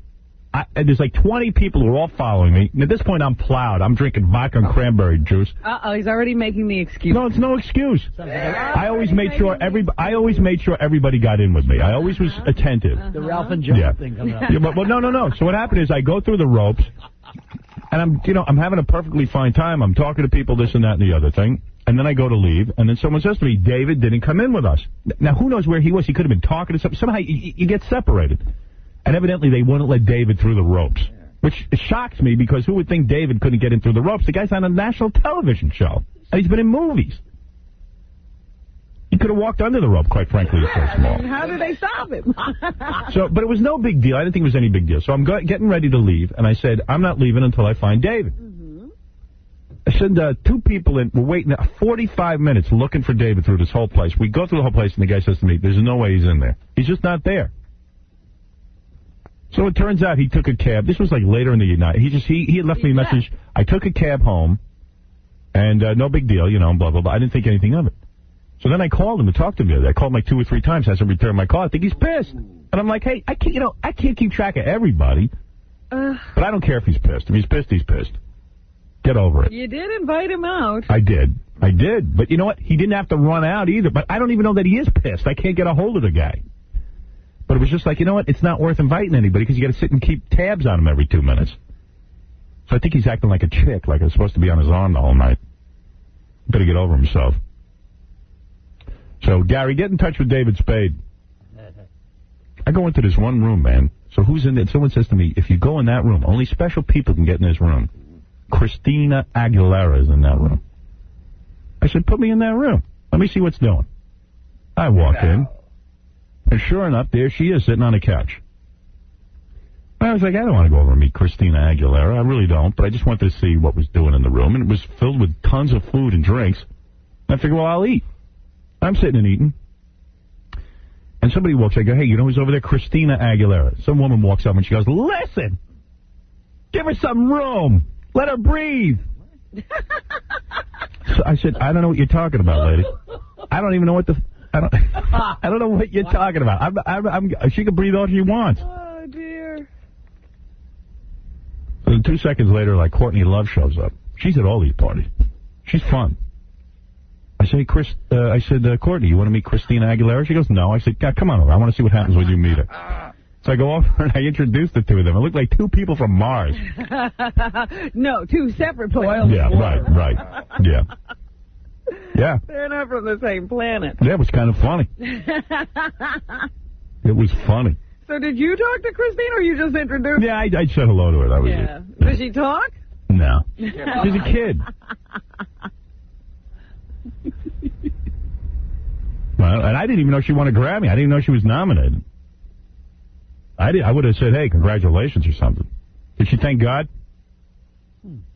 There's like 20 people who are all following me. And at this point, I'm plowed. I'm drinking vodka and cranberry juice. Uh-oh, he's already making the excuse. No, it's no excuse. I always made sure everybody got in with me. I always was attentive. The Ralph and Joe thing coming up. Yeah, but no. So what happened is I go through the ropes, And I'm having a perfectly fine time. I'm talking to people, this and that and the other thing. And then I go to leave, and then someone says to me, David didn't come in with us. Now, who knows where he was? He could have been talking to somebody. Somehow you get separated. And evidently they wouldn't let David through the ropes, which shocks me because who would think David couldn't get in through the ropes? The guy's on a national television show, and he's been in movies. He could have walked under the rope, quite frankly, he's so small. How did they stop him? But it was no big deal. I didn't think it was any big deal. So I'm getting ready to leave, and I said, I'm not leaving until I find David. I said, 2 people were waiting 45 minutes looking for David through this whole place. We go through the whole place, and the guy says to me, there's no way he's in there. He's just not there. So it turns out he took a cab. This was like later in the night. He had left me a message. I took a cab home, and no big deal, blah, blah, blah. I didn't think anything of it. So then I called him to talk to him. I called him like 2 or 3 times. Hasn't returned my call. I think he's pissed. And I'm like, hey, I can't keep track of everybody. But I don't care if he's pissed. If he's pissed, he's pissed. Get over it. You did invite him out. I did. But you know what? He didn't have to run out either. But I don't even know that he is pissed. I can't get a hold of the guy. But it was just like, you know what? It's not worth inviting anybody because you got to sit and keep tabs on him every 2 minutes. So I think he's acting like a chick, like it's supposed to be on his arm the whole night. Better get over himself. So, Gary, get in touch with David Spade. I go into this one room, man. So who's in there? Someone says to me, if you go in that room, only special people can get in this room. Christina Aguilera is in that room. I said, put me in that room. Let me see what's doing. I walk in, and sure enough, there she is sitting on a couch. I was like, I don't want to go over and meet Christina Aguilera. I really don't, but I just wanted to see what was doing in the room, and it was filled with tons of food and drinks. And I figured, well, I'll eat. I'm sitting and eating. And somebody walks, I go, hey, you know who's over there? Christina Aguilera. Some woman walks up and she goes, listen, give her some room. Let her breathe. So I said, I don't know what you're talking about, lady. I don't even know what I don't know what you're talking about. She can breathe all she wants. Oh, dear. So 2 seconds later, like, Courtney Love shows up. She's at all these parties. She's fun. I say, Courtney, you want to meet Christina Aguilera? She goes, no. I said, come on over. I want to see what happens when you meet her. So I go over and I introduced the 2 of them. It looked like 2 people from Mars. No, 2 separate places. Yeah, right. Yeah. Yeah. They're not from the same planet. That was kind of funny. It was funny. So did you talk to Christine or you just introduced her? Yeah, I said hello to her. That was it. Did she talk? No. She's a kid. Well, and I didn't even know she won a Grammy. I didn't even know she was nominated. I would have said, hey, congratulations or something. Did she thank God?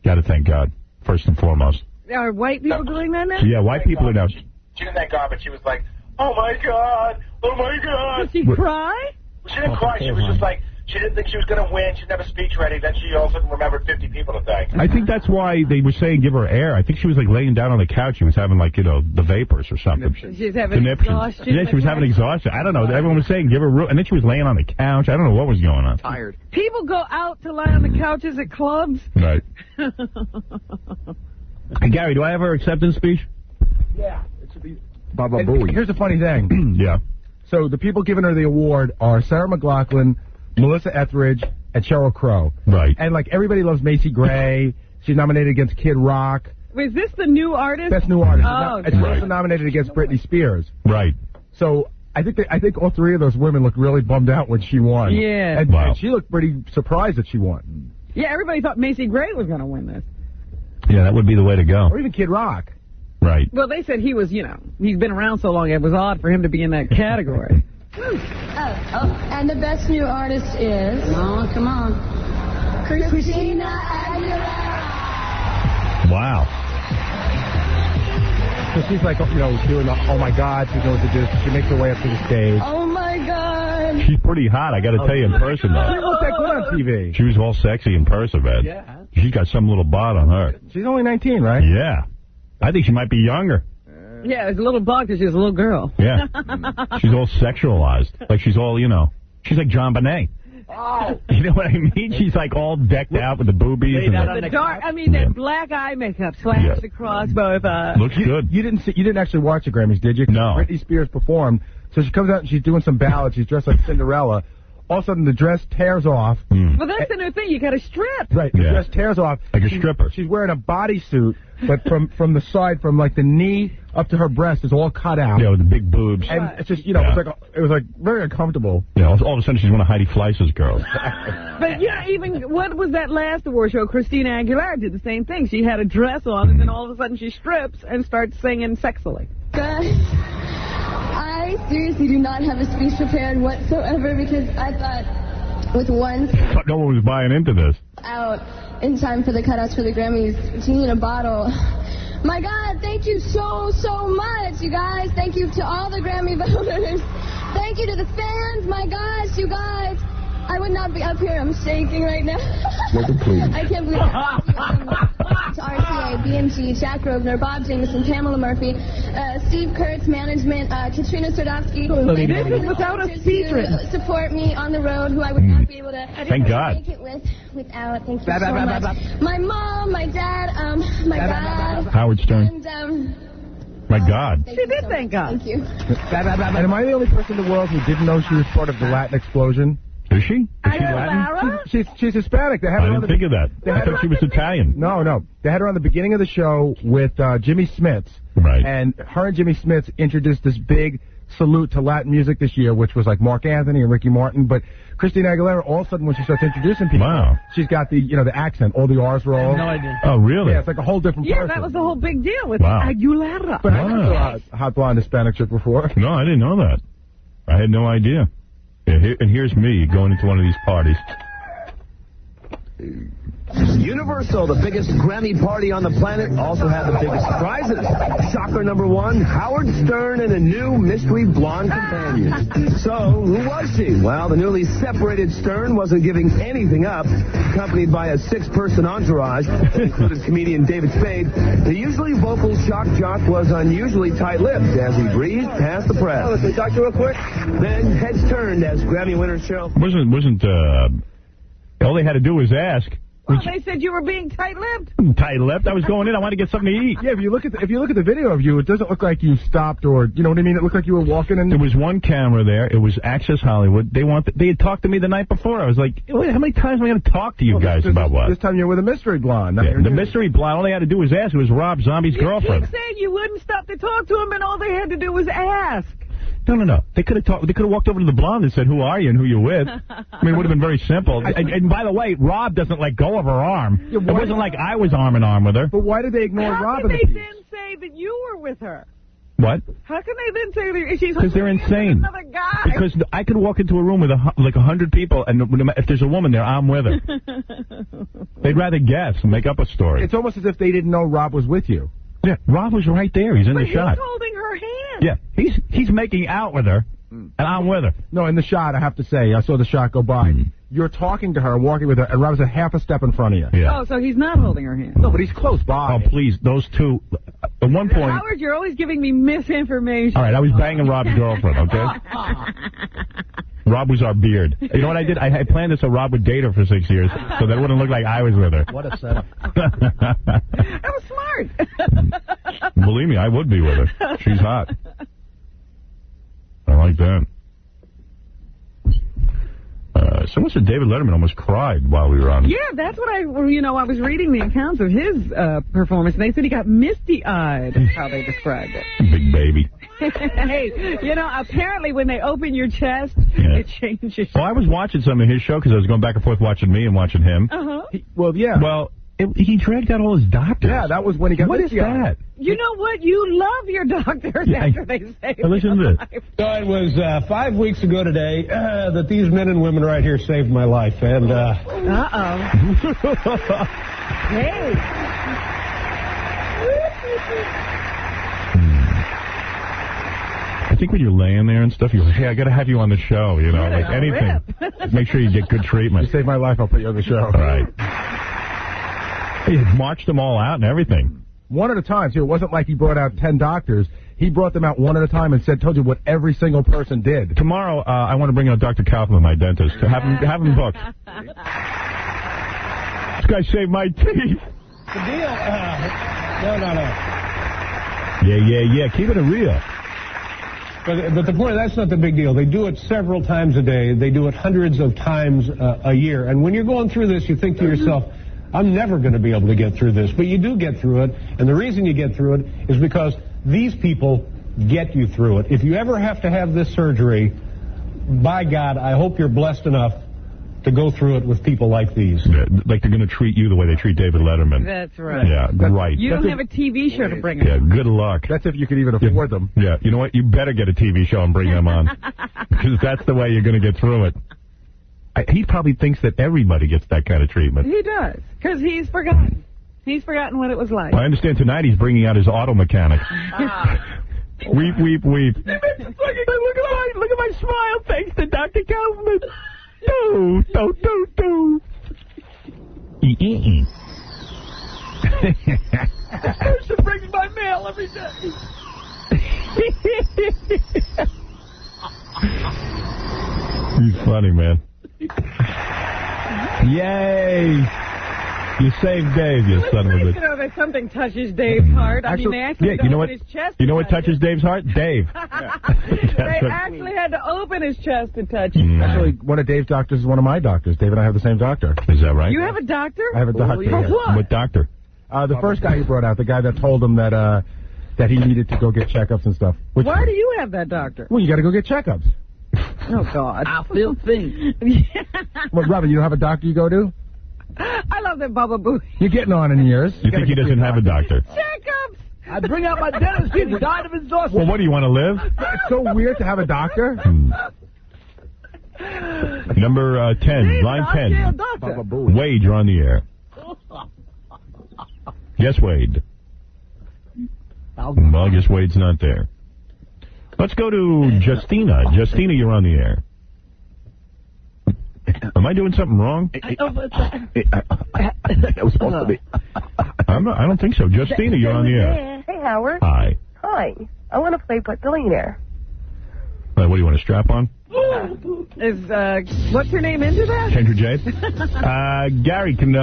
Got to thank God, first and foremost. Are white people doing that now? Yeah, white people are now. She didn't thank God, but she was like, oh, my God. Did she cry? She didn't cry. She was just like, she didn't think she was going to win. She didn't have a speech ready. Then she also remembered 50 people to thank. I think that's why they were saying give her air. I think she was like laying down on the couch. She was having like, the vapors or something. She's having exhaustion. Yeah, she was having exhaustion. I don't know. Everyone was saying give her room. And then she was laying on the couch. I don't know what was going on. Tired. People go out to lie on the couches at clubs. Right. Hey, Gary, do I have her acceptance speech? Yeah. It should be... Baba Booey. Here's the funny thing. Yeah. So the people giving her the award are Sarah McLachlan, Melissa Etheridge, and Sheryl Crow. Right. And, like, everybody loves Macy Gray. She's nominated against Kid Rock. Was this the new artist? Best new artist. Oh, It's also nominated against Britney Spears. Right. So I think all 3 of those women looked really bummed out when she won. Yeah. And, and she looked pretty surprised that she won. Yeah, everybody thought Macy Gray was going to win this. Yeah, that would be the way to go. Or even Kid Rock. Right. Well, they said he was, he's been around so long, it was odd for him to be in that category. And the best new artist is... Oh, come on. Christina Aguilera. Wow. So she's like, doing the, oh my God, she's going to do this. She makes her way up to the stage. Oh, my God. She's pretty hot, I got to tell you, in person, though. She looks that good on TV. She was all sexy in person, man. Yeah. She's got some little bod on her. She's only 19, right? Yeah. I think she might be younger. Yeah, it's a little bug because she's a little girl. Yeah. She's all sexualized. Like she's all, she's like John Bonet. Oh. You know what I mean? She's like all decked out with the boobies. And the dark, that black eye makeup slashed across both eyes. Looks good. You didn't actually watch the Grammys, did you? No. Britney Spears performed. So she comes out and she's doing some ballads. She's dressed like Cinderella. all of a sudden the dress tears off. Well, that's the new thing. You got to strip. Right, the dress tears off. Like a stripper. She's wearing a bodysuit, but from the side, from like the knee up to her breast is all cut out. Yeah, with the big boobs. And it's just, you know, it was like very uncomfortable. Yeah, all of a sudden she's one of Heidi Fleiss's girls. But yeah, even what was that last award show? Christina Aguilera did the same thing. She had a dress on, and then all of a sudden she strips and starts singing sexily. Guys, I seriously do not have a speech prepared whatsoever because I thought with one No one was buying into this. out in time for the cutouts for the Grammys, genie in a bottle. My God, thank you so much, you guys. Thank you to all the Grammy voters. Thank you to the fans. My gosh, you guys. I would not be up here. I'm shaking right now. I can't believe it. To RCA, BMG, Jack Rovner, Bob Jameson, Pamela Murphy, Steve Kurtz, management, Katrina Sardovsky. This is without a secret. Support me on the road, who I would not be able to Thank God. make it without. Thank you so much. My mom, my dad, my dad. Howard Stern. And, My God. She did, thank God. Thank you. And am I the only person in the world who didn't know she was part of the Latin explosion? Is she? Is she Latin? She's Hispanic. They had I her didn't think of that. I thought she was Italian. No. They had her on the beginning of the show with Jimmy Smits. Right. And her and Jimmy Smits introduced this big salute to Latin music this year, which was like Mark Anthony and Ricky Martin. But Christina Aguilera, all of a sudden, when she starts introducing people, she's got the the accent. All the R's are all. No idea. Oh, really? Yeah, it's like a whole different person. Yeah, that was the whole big deal with Wow. Aguilera. But I never saw a hot blonde Hispanic chick before. No, I didn't know that. I had no idea. Yeah, and here's me going into one of these parties. Universal, the biggest Grammy party on the planet, also had the biggest prizes. Shocker number one, Howard Stern and a new mystery blonde companion. So, who was she? Well, the newly separated Stern wasn't giving anything up, accompanied by a 6-person entourage that included comedian David Spade. The usually vocal shock jock was unusually tight-lipped as he breezed past the press. Let's talk to you real quick. Then heads turned as Grammy winners show. Wasn't all they had to do was ask. Well, they said you were being tight-lipped. Tight-lipped? I was going in. I wanted to get something to eat. Yeah, if you look at the video of you, it doesn't look like you stopped or you know what I mean. It looked like you were walking in. There was one camera there. It was Access Hollywood. They had talked to me the night before. I was like, wait, how many times am I going to talk to you guys about what? This time you're with a mystery blonde. Yeah, the mystery blonde. All they had to do was ask. It was Rob Zombie's girlfriend. You said you wouldn't stop to talk to him, and all they had to do was ask. No. They could have talked. They could have walked over to the blonde and said, "Who are you and who you with?" I mean, it would have been very simple. And by the way, Rob doesn't let go of her arm. It wasn't like I was arm in arm with her. But why did they ignore Rob in the How can piece? they then say that you were with her? What? How can they then say that she's Because they're insane. another guy? Because I could walk into a room with like 100 people, and if there's a woman there, I'm with her. They'd rather guess and make up a story. It's almost as if they didn't know Rob was with you. Yeah, Rob was right there. He's in the shot. He's holding her hand. Yeah, he's making out with her, and I'm with her. No, in the shot, I have to say, I saw the shot go by. You're talking to her, walking with her, and Rob's a half a step in front of you. Yeah. Oh, so he's not holding her hand. No, but he's close by. Oh, please, those two. At one point. Howard, you're always giving me misinformation. All right, I was banging Rob's girlfriend, okay? Rob was our beard. You know what I did? I planned this so Rob would date her for 6 years, so that it wouldn't look like I was with her. What a setup. That was smart. Believe me, I would be with her. She's hot. I like that. Someone said David Letterman almost cried while we were on. Yeah, that's what I was reading the accounts of his performance, and they said he got misty-eyed, is how they described it. Big baby. Hey, apparently when they open your chest, it changes. Well, I was watching some of his show because I was going back and forth watching me and watching him. Uh-huh. Well, he dragged out all his doctors. Yeah, that was when he got What is that? You know what? You love your doctors after they say listen to this. So it was 5 weeks ago today that these men and women right here saved my life. And Hey. I think when you're laying there and stuff, you're like, hey, I got to have you on the show, like anything. Make sure you get good treatment. You saved my life, I'll put you on the show. All right. He marched them all out and everything. One at a time, too. It wasn't like he brought out 10 doctors. He brought them out one at a time and told you what every single person did. Tomorrow, I want to bring out Dr. Kaufman, my dentist. Have him booked. This guy saved my teeth. the deal, no. Yeah. Keep it real. But the point, that's not the big deal. They do it several times a day. They do it hundreds of times a year. And when you're going through this, you think to yourself, I'm never going to be able to get through this. But you do get through it. And the reason you get through it is because these people get you through it. If you ever have to have this surgery, by God, I hope you're blessed enough to go through it with people like these. Yeah, like they're going to treat you the way they treat David Letterman. That's right. Yeah, right. You don't have a TV show to bring Yeah, on. good luck. That's if you could even afford them. Yeah, you know what? You better get a TV show and bring them on. Because that's the way you're going to get through it. He probably thinks that everybody gets that kind of treatment. He does, because he's forgotten. He's forgotten what it was like. I understand tonight he's bringing out his auto mechanic. Weep, weep, weep. Look at my smile, thanks to Dr. Kaufman. Do. This person brings my mail every day. He's funny, man. Yay! You saved Dave, you son of a bitch. You know that something touches Dave's heart. I mean, they actually had to open his chest. You know what touches Dave's heart? Dave. They actually had to open his chest to touch him. Actually, one of Dave's doctors is one of my doctors. Dave and I have the same doctor. Is that right? You have a doctor? I have a doctor. For what? What doctor? The first guy he brought out, the guy that told him that he needed to go get checkups and stuff. Why do you have that doctor? Well, you got to go get checkups. Oh, God. I feel things. What, Robin, you don't have a doctor you go to? I love that Baba Booey. You're getting on in years. You think he doesn't have a doctor? Checkups! I bring out my dentist. He died of exhaustion. Well, what, do you want to live? It's so weird to have a doctor. Number 10, line 10. Wade, you're on the air. Yes, Wade. Well, I guess Wade's not there. Let's go to Justina. Justina, you're on the air. Am I doing something wrong? That was supposed to be. I don't think so. Justina, you're on the air. Hey, Howard. Hi. Hi. I want to play Billionaire. What do you want to strap on? Is what's her name into that? Kendra Jade. Gary, can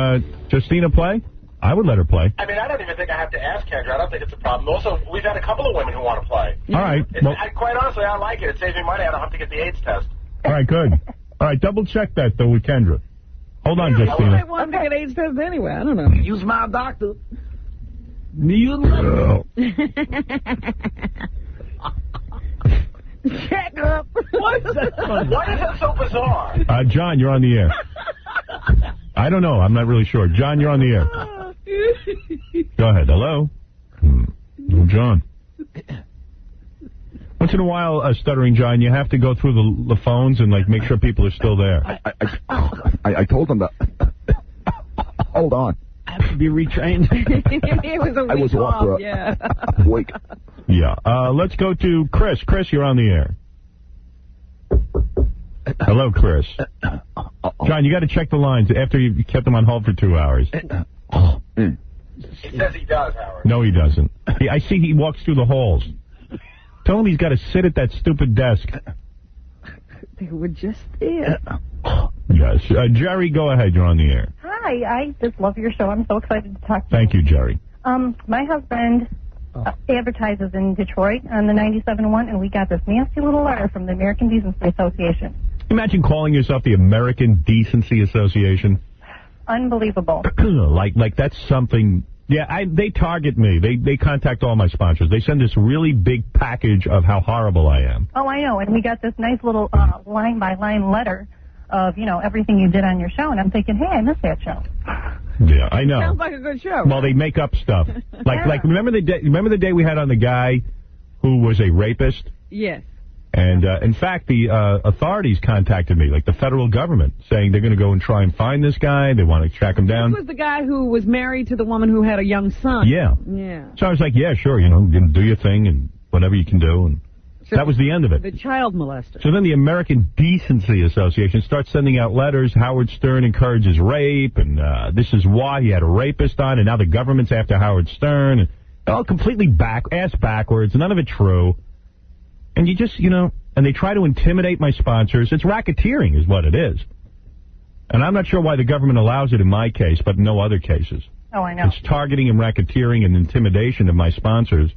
Justina play? I would let her play. I mean, I don't even think I have to ask Kendra. I don't think it's a problem. Also, we've had a couple of women who want to play. All right. Well, quite honestly, I like it. It saves me money. I don't have to get the AIDS test. All right, good. All right, double check that, though, with Kendra. Hold on, Justina. I want to get AIDS test anyway. I don't know. Use my doctor. Check up. Why is that so bizarre? John, you're on the air. I don't know. I'm not really sure. John, you're on the air. Go ahead. Hello? Oh, John. Once in a while, Stuttering John, you have to go through the phones and, like, make sure people are still there. I told them that. Hold on. I have to be retrained. It was a week I was off for a week. Yeah. Let's go to Chris. Chris, you're on the air. Hello, Chris. John, you got to check the lines after you kept them on hold for 2 hours. He says he does, Howard. No, he doesn't. I see he walks through the halls. Tell him he's got to sit at that stupid desk. They were just there. Yes. Jerry, go ahead. You're on the air. Hi, I just love your show. I'm so excited to talk to you. Thank you, Jerry. My husband advertises in Detroit on the 97.1, and we got this nasty little letter from the American Decency Association. Imagine calling yourself the American Decency Association. Unbelievable. like that's something. Yeah, they target me. They contact all my sponsors. They send this really big package of how horrible I am. Oh, I know. And we got this nice little line-by-line letter of, everything you did on your show. And I'm thinking, hey, I missed that show. Yeah, I know. Sounds like a good show. Well, they make up stuff. Like remember the day we had on the guy who was a rapist? Yes. And, in fact, the authorities contacted me, like the federal government, saying they're going to go and try and find this guy. They want to track him down. This was the guy who was married to the woman who had a young son. Yeah. Yeah. So I was like, yeah, sure, do your thing and whatever you can do. And so that was the end of it. The child molester. So then the American Decency Association starts sending out letters. Howard Stern encourages rape, and this is why he had a rapist on, and now the government's after Howard Stern. And all completely ass backwards, none of it true. And you just, and they try to intimidate my sponsors. It's racketeering is what it is. And I'm not sure why the government allows it in my case, but in no other cases. Oh, I know. It's targeting and racketeering and intimidation of my sponsors.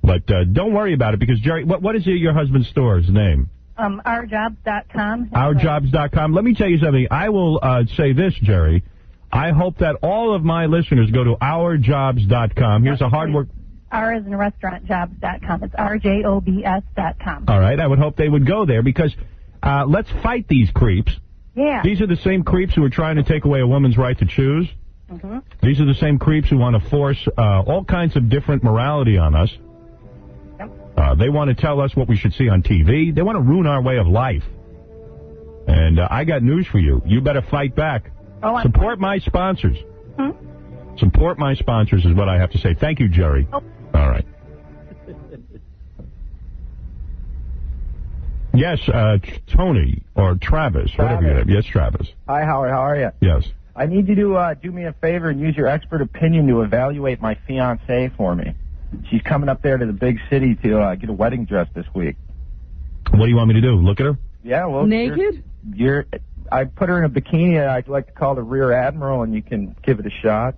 But don't worry about it, because, Jerry, what is your husband's store's name? Ourjobs.com. Ourjobs.com. Let me tell you something. I will say this, Jerry. I hope that all of my listeners go to ourjobs.com. Here's a hard work. R is in restaurantjobs.com. It's RJOBS.com. All right. I would hope they would go there, because let's fight these creeps. Yeah. These are the same creeps who are trying to take away a woman's right to choose. Mm-hmm. These are the same creeps who want to force all kinds of different morality on us. They want to tell us what we should see on TV. They want to ruin our way of life. And I got news for you. You better fight back. Support my sponsors. Support my sponsors is what I have to say. Thank you, Jerry. All right. Yes, Tony, or Travis, whatever your name. Yes, Travis. Hi, Howard. How are you? Yes. I need you to do me a favor and use your expert opinion to evaluate my fiancée for me. She's coming up there to the big city to get a wedding dress this week. What do you want me to do? Look at her? Yeah, well... Naked? I put her in a bikini I'd like to call the Rear Admiral, and you can give it a shot.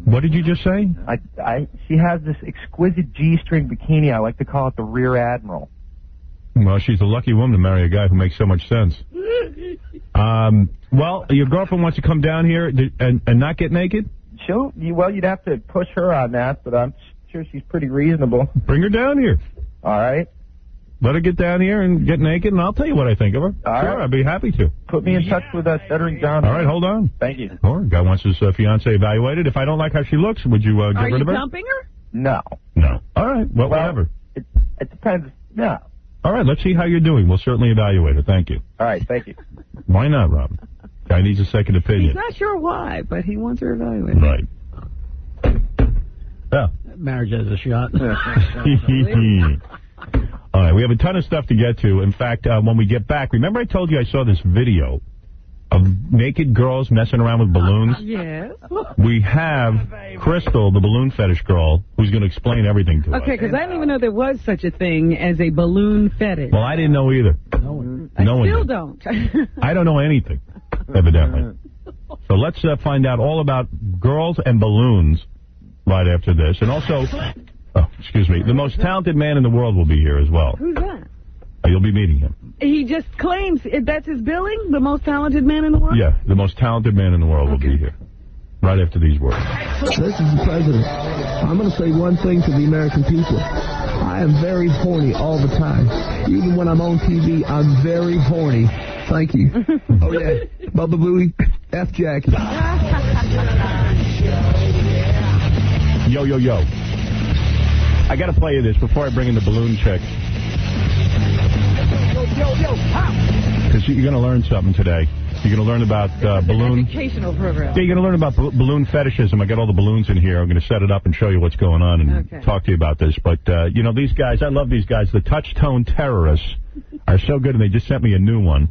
What did you just say? She has this exquisite G-string bikini. I like to call it the Rear Admiral. Well, she's a lucky woman to marry a guy who makes so much sense. Well, your girlfriend wants to come down here and not get naked? Well, you'd have to push her on that, but I'm sure she's pretty reasonable. Bring her down here. All right. Let her get down here and get naked, and I'll tell you what I think of her. Sure, I'd be happy to. Put me in touch with Stuttering John. All right, hold on. Thank you. All right, guy wants his fiancée evaluated. If I don't like how she looks, would you get rid of her? Are you dumping her? No. No. All right, well, whatever. It depends. No. All right, let's see how you're doing. We'll certainly evaluate her. Thank you. All right, thank you. Why not, Robin? Guy needs a second opinion. He's not sure why, but he wants her evaluated. Right. Yeah. Marriage has a shot. All right, we have a ton of stuff to get to. In fact, when we get back, remember I told you I saw this video of naked girls messing around with balloons? Yes. We have Crystal, the balloon fetish girl, who's going to explain everything to us. Okay, because I didn't even know there was such a thing as a balloon fetish. Well, I didn't know either. I still did. don't. I don't know anything, evidently. So let's find out all about girls and balloons right after this. And also, excuse me, the most talented man in the world will be here as well. Who's that? You'll be meeting him. He just claims that's his billing, the most talented man in the world? Yeah, the most talented man in the world will be here. Right after these words. This is the president. I'm going to say one thing to the American people. I am very horny all the time. Even when I'm on TV, I'm very horny. Thank you. Oh, yeah. Bubba Booey, F Jackie. Yo, yo, yo. I got to play you this before I bring in the balloon chick. Because you're going to learn something today. You're going to learn about balloon... Educational program. Yeah, you're going to learn about balloon fetishism. I got all the balloons in here. I'm going to set it up and show you what's going on and talk to you about this. But, you know, these guys, I love these guys. The Touch-Tone Terrorists are so good, and they just sent me a new one.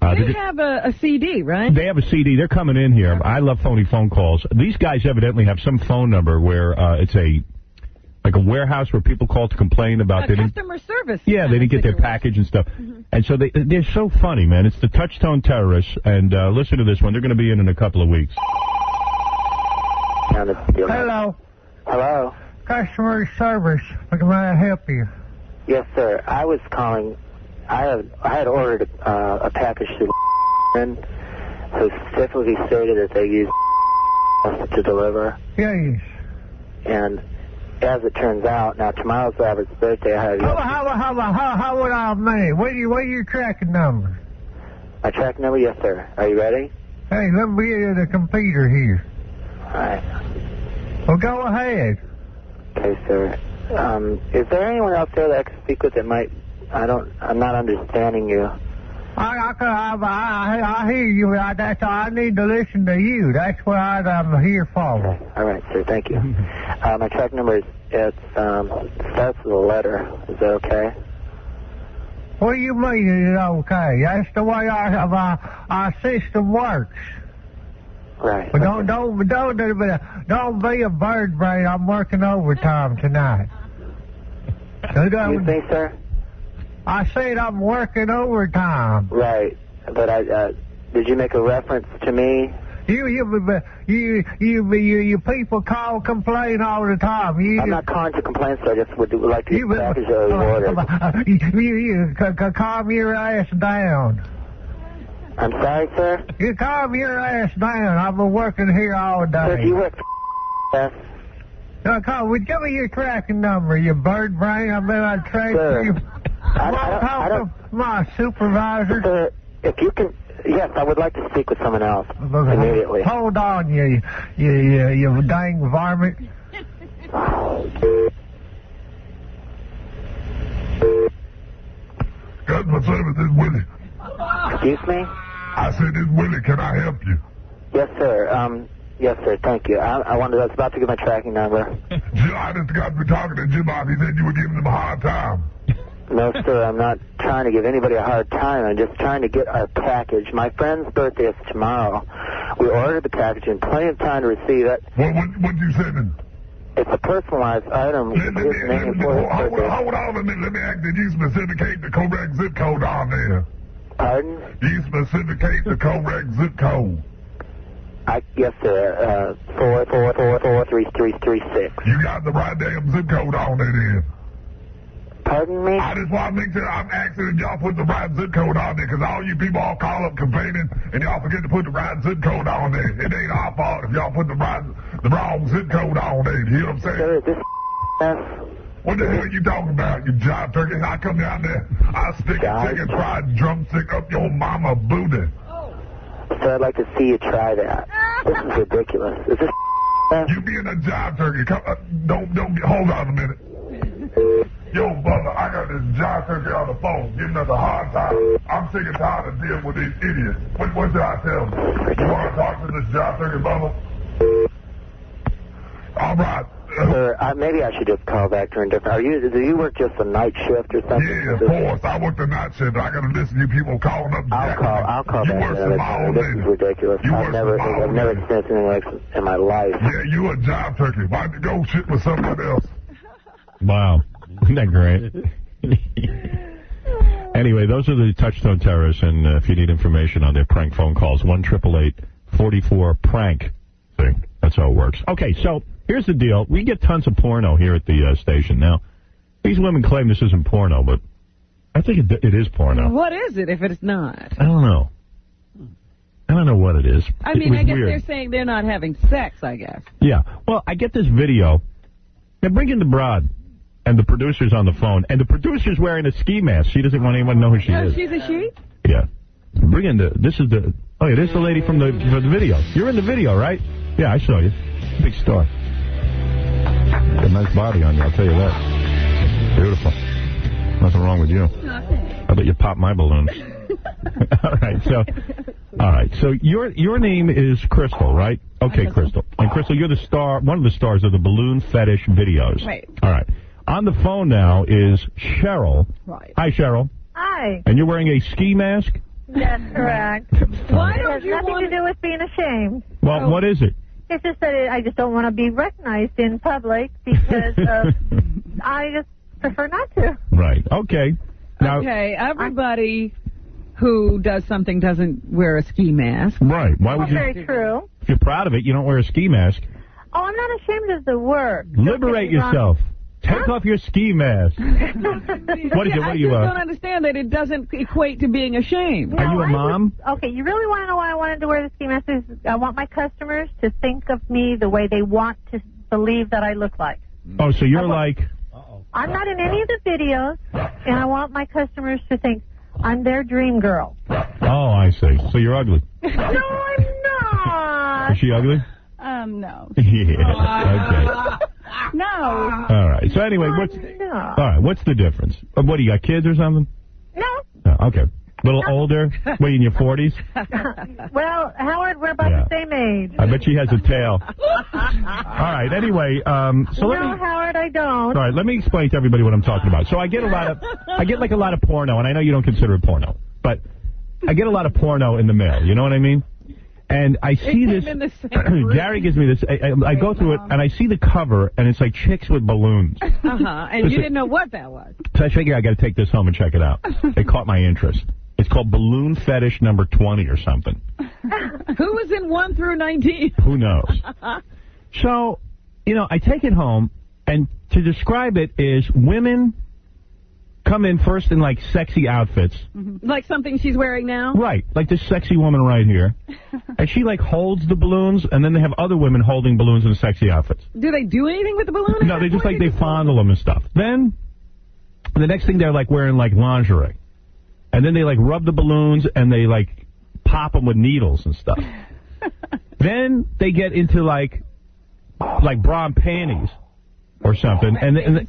They have a CD, right? They have a CD. They're coming in here. I love phony phone calls. These guys evidently have some phone number where it's like a warehouse where people call to complain about customer service. Yeah, they didn't get their package and stuff. And so they're so funny, man. It's the Touch-Tone Terrorists. And listen to this one. They're going to be in a couple of weeks. Hello. Hello. Customer service. How may I help you? Yes, sir. I was calling. I had ordered a package to who specifically stated that they use to deliver. Yes. And as it turns out, now tomorrow's Robert's birthday. I have How would I manage? What are your tracking number? my tracking number. Yes, sir. Are you ready? Hey, let me get you the computer here. All right. Well, go ahead. Okay, sir. Is there anyone else there that I can speak with that might? I'm not understanding you. I hear you. That's I need to listen to you. That's what I'm here for. All right, sir. Thank you. My track number starts with a letter. Is that okay? What do you mean it's okay? That's the way our system works. Right. But don't be a bird brain. I'm working overtime tonight. Excuse me, sir? I said I'm working overtime. Right. But did you make a reference to me? You people complain all the time. I'm not calling to complain, sir. I just would like to get the package that was ordered. You calm your ass down. I'm sorry, sir? You calm your ass down. I've been working here all day. Sir, do you work for Give me your tracking number, you bird brain. I bet I'd trace you. I don't... My supervisor. Sir, if you can... Yes, I would like to speak with someone else immediately. Hold on, you dang varmint. Customer service is Willie. Excuse me? I said, it's Willie. Can I help you? Yes, sir. Yes, sir. Thank you. I was about to give my tracking number. Jim, I just got to be talking to Jim. He said you were giving him a hard time. No, sir. I'm not trying to give anybody a hard time. I'm just trying to get our package. My friend's birthday is tomorrow. We ordered the package in plenty of time to receive it. What you sending? It's a personalized item. Hold on a minute. Let me ask, did you specificate the correct zip code on there? Pardon? You specificate the correct zip code. Yes, sir. 43336. You got the right damn zip code on there then. Pardon me? I just want to make sure I'm asking if y'all put the right zip code on there, because all you people all call up complaining and y'all forget to put the right zip code on there. It ain't our fault if y'all put the wrong zip code on there. You hear what I'm saying? Sir, is this what the hell are you talking about, you jive turkey? I come down there, I stick a chicken fried drumstick up your mama booty. Sir, I'd like to see you try that. This is ridiculous. Is this You being a jive turkey. Hold on a minute. Yo, brother, I got this jive turkey on the phone giving us a hard time. I'm sick and tired of dealing with these idiots. What should I tell them? You want to talk to this jive turkey, brother? All right. Sir, maybe I should just call back during different... Do you work just a night shift or something? Yeah, of course. I work the night shift. I got to listen to you people calling up. I'll call back another time. This is ridiculous. I've never experienced anything like this in my life. Yeah, you a job turkey. Why don't you go shit with somebody else? Wow. Isn't that great? Anyway, those are the Touchstone Terrorists, and if you need information on their prank phone calls, 1-888-44-PRANK. See, that's how it works. Okay, so here's the deal. We get tons of porno here at the station. Now, these women claim this isn't porno, but I think it is porno. What is it if it's not? I don't know. I don't know what it is. I guess they're saying they're not having sex, I guess. Yeah. Well, I get this video. Now, bring in the broad. And the producer's on the phone. And the producer's wearing a ski mask. She doesn't want anyone to know who she is. She's a she? Yeah. Bring in this is the lady from the video. You're in the video, right? Yeah, I saw you. Big star. Got a nice body on you, I'll tell you that. Beautiful. Nothing wrong with you. How about you pop my balloon? All right, so your name is Crystal, right? Okay, Crystal. And Crystal, you're the star, one of the stars of the Balloon Fetish videos. Right. All right. On the phone now is Cheryl. Right. Hi, Cheryl. Hi. And you're wearing a ski mask? That's correct. Why It don't has you nothing want to do with being ashamed. Well, what is it? It's just that I just don't want to be recognized in public because I just prefer not to. Right. Okay. Now, okay, everybody who does something doesn't wear a ski mask. Right. Why would you? Very true. If you're proud of it, you don't wear a ski mask. Oh, I'm not ashamed of the work. Liberate yourself. Take off your ski mask. What is it? What I are you? just don't understand that it doesn't equate to being ashamed. Are you a mom? Okay, you really want to know why I wanted to wear the ski mask? I want my customers to think of me the way they want to believe that I look like. Oh, so you're like... I'm not in any of the videos, and I want my customers to think I'm their dream girl. Oh, I see. So you're ugly. No, I'm not. Is she ugly? No. Yeah. Okay. No. All right. So anyway, what's the difference? What, do you got kids or something? No. Oh, okay. A little older? What, in your 40s? Well, Howard, we're about the same age. I bet she has a tail. All right. Anyway, so let me... No, Howard, I don't. All right. Let me explain to everybody what I'm talking about. So I get a lot of porno, and I know you don't consider it porno, but I get a lot of porno in the mail. You know what I mean? And I see this, Gary gives me this, I go through it, and I see the cover, and it's like chicks with balloons. And you didn't know what that was. So I figure I got to take this home and check it out. It caught my interest. It's called Balloon Fetish number 20 or something. Who was in 1 through 19? Who knows? So, I take it home, and to describe it is women come in first in, like, sexy outfits. Like something she's wearing now? Right, like this sexy woman right here. And she, like, holds the balloons, and then they have other women holding balloons in sexy outfits. Do they do anything with the balloon? No, they just, like, they fondle them and stuff. Then, the next thing, they're, like, wearing, like, lingerie. And then they, like, rub the balloons, and they, like, pop them with needles and stuff. Then they get into, like bra and panties or something. And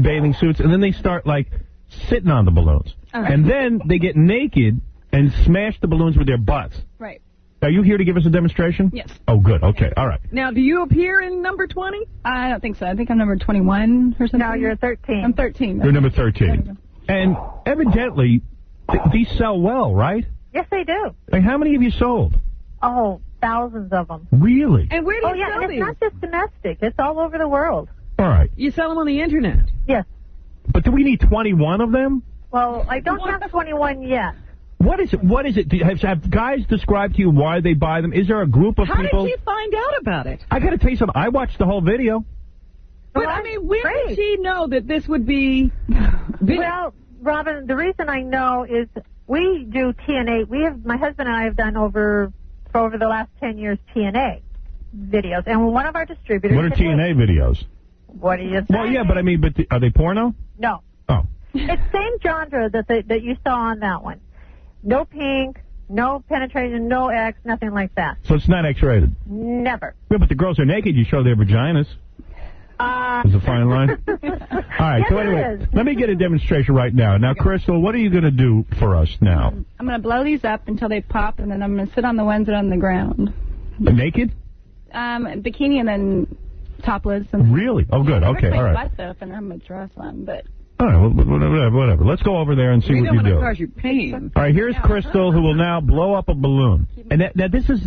bathing suits. And then they start, like, sitting on the balloons. And then they get naked and smash the balloons with their butts. Right. Are you here to give us a demonstration? Yes. Oh, good. Okay. All right. Now, do you appear in number 20? I don't think so. I think I'm number 21 or something. No, you're 13. I'm 13. You're number 13. And evidently, these sell well, right? Yes, they do. Like, how many have you sold? Oh, thousands of them. Really? And where do you sell and these? it's not just domestic. It's all over the world. All right. You sell them on the Internet? Yes. But do we need 21 of them? Well, I don't have 21 yet. What is it? What is it? Have guys described to you why they buy them? Is there a group of people? How did she find out about it? I got to tell you something. I watched the whole video. But, I mean, where did she know that this would be... Well, Robin, the reason I know is we do TNA. My husband and I have done for over the last 10 years TNA videos. And one of our distributors... What are TNA videos? What do you say? Well, yeah, but I mean, are they porno? No. Oh. It's same genre that you saw on that one. No pink, no penetration, no X, nothing like that. So it's not X-rated? Never. Yeah, but the girls are naked. You show their vaginas. There's a fine line. All right, yes, so anyway, let me get a demonstration right now. Now, Crystal, what are you going to do for us now? I'm going to blow these up until they pop, and then I'm going to sit on the ones that are on the ground. Naked? Bikini and then topless. And really? Oh, good. Okay, all right. Butt up and I'm a dress on, but... All right, whatever. Let's go over there and see what you do. Cause you pain. All right, here's Crystal, who will now blow up a balloon. And now this is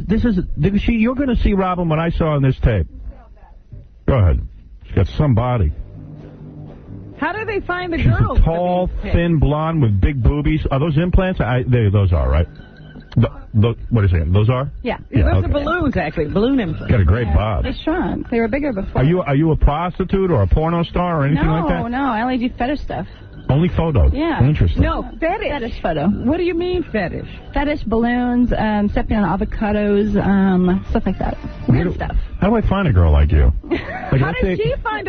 you're going to see, Robin, what I saw on this tape. Go ahead. She's got some body. How do they find the She's girls? a tall, thin blonde with big boobies. Are those implants? Those are, right? What is it? Those are? Yeah. Those are okay. balloons, actually. Balloon implants. Got a great bob. They shrunk. They were bigger before. Are you a prostitute or a porno star or anything like that? No, I only do fetish stuff. Only photos? Yeah. Interesting. No, fetish. Fetish photo. What do you mean fetish? Fetish, balloons, stepping on avocados, stuff like that. Weird stuff. How do I find a girl like you? Like, How did she find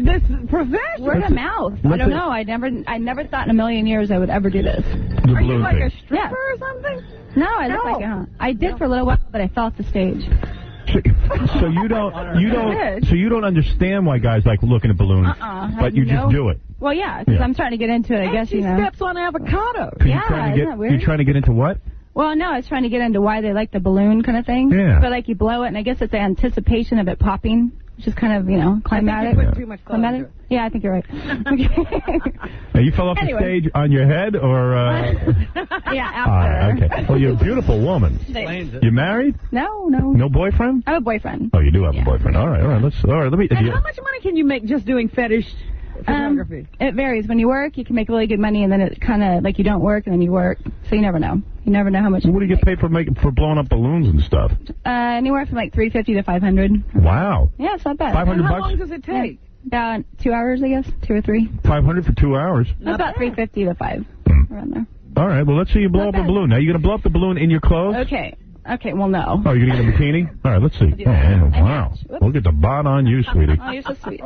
this profession? Word of mouth. I don't know. I never thought in a million years I would ever do this. Are you like a stripper or something? No, I look like I did for a little while, but I fell off the stage. So you don't understand why guys like looking at balloons, but you just do it. Well, yeah, because I'm trying to get into it. I guess she steps on avocados. Yeah, isn't that weird? You're trying to get into what? Well, no, I was trying to get into why they like the balloon kind of thing. Yeah. But like you blow it, and I guess it's the anticipation of it popping, which is kind of climatic. I think you put too much thought into it. Yeah, I think you're right. Now, you fell off the stage on your head, or? Yeah, after. Okay. Well, you're a beautiful woman. You married? No. No boyfriend? I have a boyfriend. Oh, you do have a boyfriend. All right. Let me. And how much money can you make just doing fetish photography? It varies. When you work, you can make really good money, and then it kind of like you don't work, and then you work. So you never know. You never know how much. What do you get paid for blowing up balloons and stuff? Anywhere from like $350 to $500. Wow. Yeah, it's not bad. $500 How long does it take? Yeah. About 2 hours, I guess, 2 or 3. 500 for 2 hours. That's about $350 to $5 around there. All right. Well, let's see you blow up a balloon. Now, you're going to blow up the balloon in your clothes? Okay. Well, no. Oh, you're going to get a bikini? All right. Let's see. Oh, wow. We'll get the bot on you, sweetie. Oh, you're so sweet.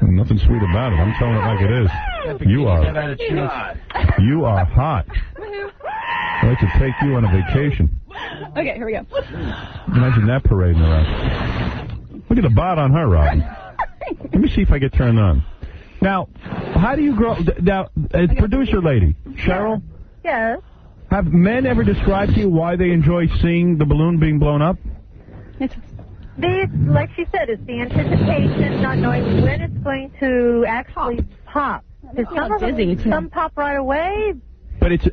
Nothing sweet about it. I'm telling it like it is. You are hot. I'd like to take you on a vacation. Okay, here we go. Imagine that parading around. Look at the bot on her, Robin. Let me see if I get turned on. Now, how do you grow... Now, producer lady, Cheryl? Yes. Have men ever described to you why they enjoy seeing the balloon being blown up? Like she said, it's the anticipation, not knowing when it's going to actually pop. Because some pop right away. But it's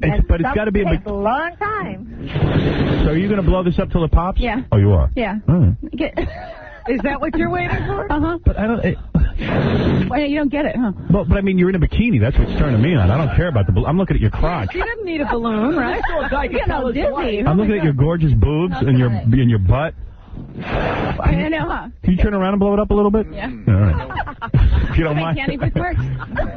got to be takes a long time. So are you going to blow this up till it pops? Yeah. Oh, you are? Yeah. All right. Is that what you're waiting for? Uh-huh. But I don't... Why you don't get it, huh? But I mean, you're in a bikini. That's what's turning me on. I don't care about the balloon. I'm looking at your crotch. She doesn't need a balloon, right? I'm looking at your gorgeous boobs and your butt. I know, huh? Can you turn around and blow it up a little bit? Yeah. All right. If you don't mind. Candy works.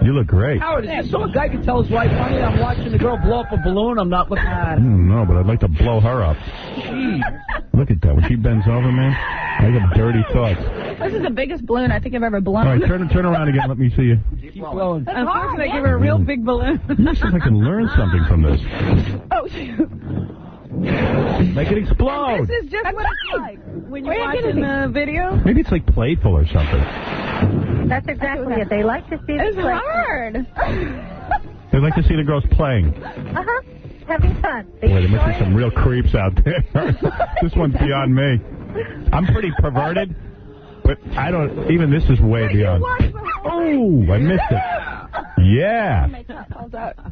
You look great. Howard, is this so a guy can tell his wife, honey, I'm watching the girl blow up a balloon, I'm not looking at it? No, but I'd like to blow her up. Look at that. When she bends over, man, I got dirty thoughts. This is the biggest balloon I think I've ever blown. All right, turn around again. Let me see you. Keep blowing. Unfortunately, they give her a real big balloon. Let me see if I can learn something from this. Oh, shoot. Make it explode. This is just what it's like when you're watching the video. Maybe it's like playful or something. That's exactly it. They like to see It's the hard. They like to see the girls playing. Uh-huh. Having fun. Boy, there must be some real creeps out there. This one's beyond me. I'm pretty perverted, but I don't, even this is way beyond. Oh, I missed it. Yeah.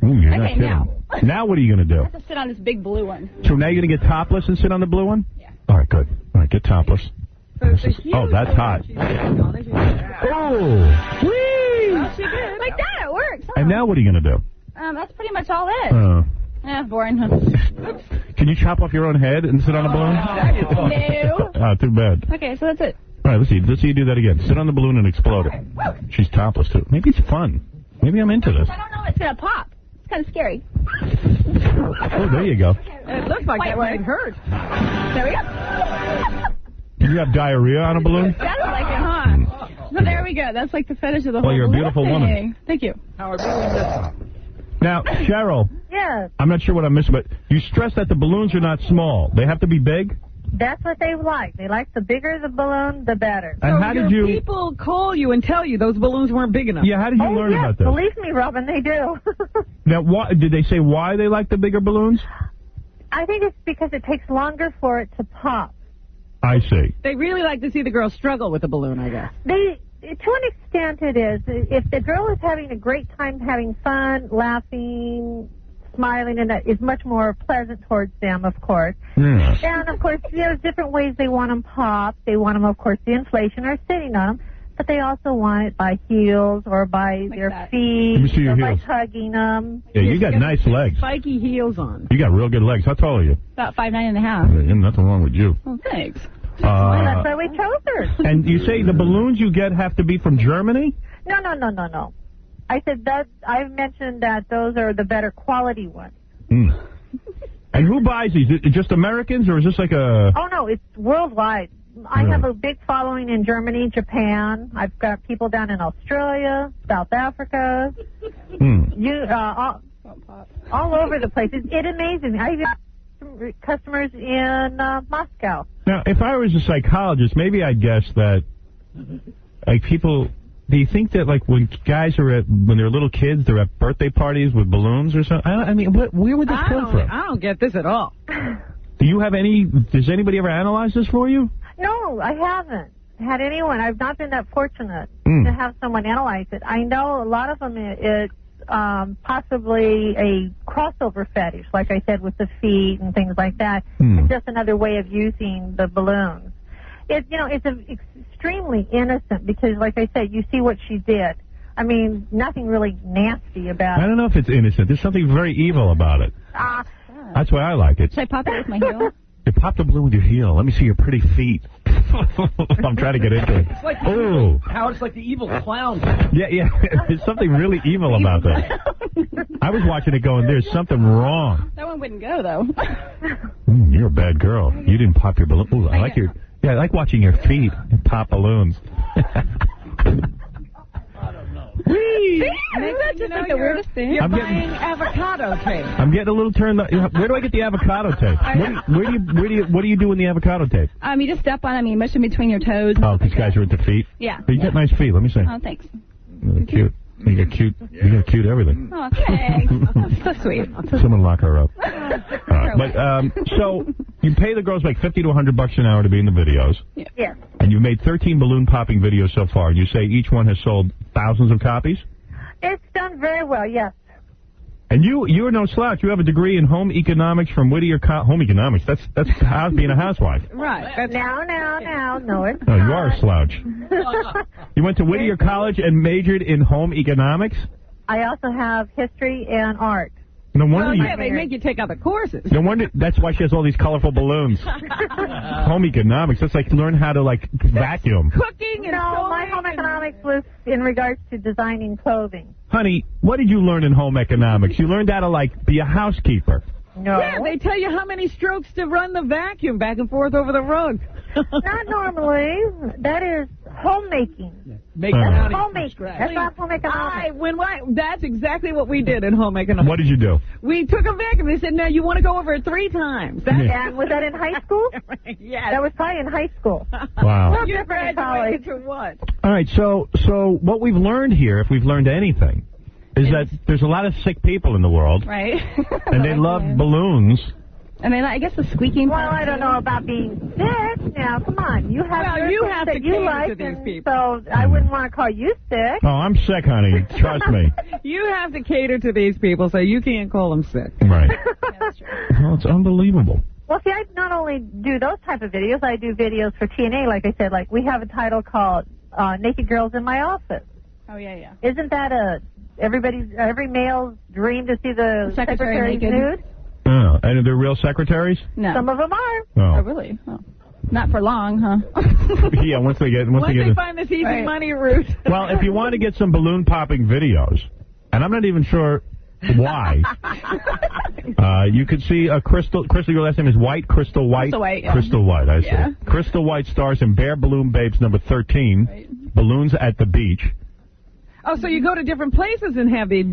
Ooh, you're not kidding. Now what are you going to do? I have to sit on this big blue one. So now you're going to get topless and sit on the blue one? Yeah. All right, good. All right, get topless. Oh, that's hot. Oh. Whee! Like that, it works. Huh? And now what are you going to do? That's pretty much all it is. Yeah, boring, huh? Can you chop off your own head and sit on a balloon? No. Oh, too bad. Okay, so that's it. All right, let's see you do that again. Sit on the balloon and explode it. She's topless, too. Maybe it's fun. Maybe I'm into this. I don't know. It's going to pop. It's kind of scary. Oh, there you go. It looks like that might hurt. There we go. You have diarrhea on a balloon? Sounds like it, huh? So there we go. That's like the fetish of the whole Well, you're a beautiful thing. woman. Thank you. Howard, now, Cheryl. Yes. I'm not sure what I'm missing, but you stress that the balloons are not small. They have to be big? That's what they like. They like the bigger the balloon, the better. And how did you... people call you and tell you those balloons weren't big enough. Yeah, how did you learn yes, about this? Believe me, Robin, they do. Now, did they say why they like the bigger balloons? I think it's because it takes longer for it to pop. I see. They really like to see the girl struggle with the balloon, I guess. To an extent it is. If the girl is having a great time having fun, laughing, smiling, and that is much more pleasant towards them, of course. Yes. And, of course, there's different ways they want them popped. They want them, of course, the inflation or sitting on them, but they also want it by heels or by their feet Let me see your or by heels. hugging them. Yeah, you got nice legs. Spiky heels on. You got real good legs. How tall are you? About 5'9½". There's nothing wrong with you. Oh, thanks. That's why we chose her. And you say the balloons you get have to be from Germany? No. I said that I mentioned that those are the better quality ones. And who buys these? Is it just Americans, or is this like a... Oh, no, it's worldwide. I have a big following in Germany, Japan. I've got people down in Australia, South Africa, all over the place. It amazes me. I even have some customers in Moscow. Now, if I was a psychologist, maybe I'd guess that, like, people... Do you think that, like, when guys are when they're little kids, they're at birthday parties with balloons or something? I mean, where would this come from? I don't get this at all. Do you have any... Does anybody ever analyze this for you? No, I haven't had anyone. I've not been that fortunate to have someone analyze it. I know a lot of them, it's possibly a crossover fetish, like I said, with the feet and things like that. It's just another way of using the balloons. It's extremely innocent because, like I said, you see what she did. I mean, nothing really nasty about it. I don't know if it's innocent. There's something very evil about it. That's why I like it. Should I pop it with my heel? You pop the balloon with your heel. Let me see your pretty feet. I'm trying to get into it. It's like how it's like the evil clown. Yeah. There's something really evil about that. I was watching it going, there's something wrong. That one wouldn't go, though. You're a bad girl. You didn't pop your balloon. Ooh, I like watching your feet pop balloons. See? That's just like the weirdest thing. You're buying avocado tape. I'm getting a little turned up. Where do I get the avocado tape? What do you do in the avocado tape? You just step on it. You mush in between your toes. Oh, these guys are into feet? Yeah. But you got nice feet. Let me see. Oh, thanks. Really cute. You got cute everything. Oh, thanks. That's so sweet. Someone lock her up. But so you pay the girls like $50 to $100 an hour to be in the videos. Yeah. And you made 13 balloon popping videos so far. And you say each one has sold thousands of copies? It's done very well, yes. And you're no slouch. You have a degree in home economics from Whittier Home economics. That's how being a housewife. Right. Now, no, it's Oh, you are a slouch. You went to Whittier College and majored in home economics? I also have history and art. No wonder they make you take other courses. No wonder. That's why she has all these colorful balloons. Home economics. That's like learn how to vacuum. Cooking and my home economics was in regards to designing clothing. Honey, what did you learn in home economics? You learned how to be a housekeeper. No. Yeah, they tell you how many strokes to run the vacuum back and forth over the rug. Not normally. That is homemaking. That's homemaking. That's not home economics. That's exactly what we did in home economics. What did you do? We took a vacuum. They said, now you want to go over it 3 times. And was that in high school? Yes. That was probably in high school. Wow. You graduated to what? All right, so what we've learned here, if we've learned anything, is that there's a lot of sick people in the world. Right. And they love balloons. And then I guess the squeaking. Well, I don't know about being sick. Now, come on. You have you have that to you cater like, to these and people. so I wouldn't want to call you sick. Oh, I'm sick, honey. Trust me. You have to cater to these people, so you can't call them sick. Right. Well, it's unbelievable. Well, see, I not only do those type of videos, I do videos for TNA. Like I said, we have a title called Naked Girls in My Office. Oh, yeah. Isn't that every male's dream to see the secretary's nude? Oh, and they're real secretaries? No. Some of them are. Oh, really? Oh. Not for long, huh? Yeah, once they find this easy money route. Well, if you want to get some balloon popping videos, and I'm not even sure why, you could see Crystal, your last name is White? Crystal White? Crystal White, yeah. Crystal White, I see. Yeah. Crystal White stars in Bare Balloon Babes number 13, Balloons at the Beach. Oh, so you go to different places and have the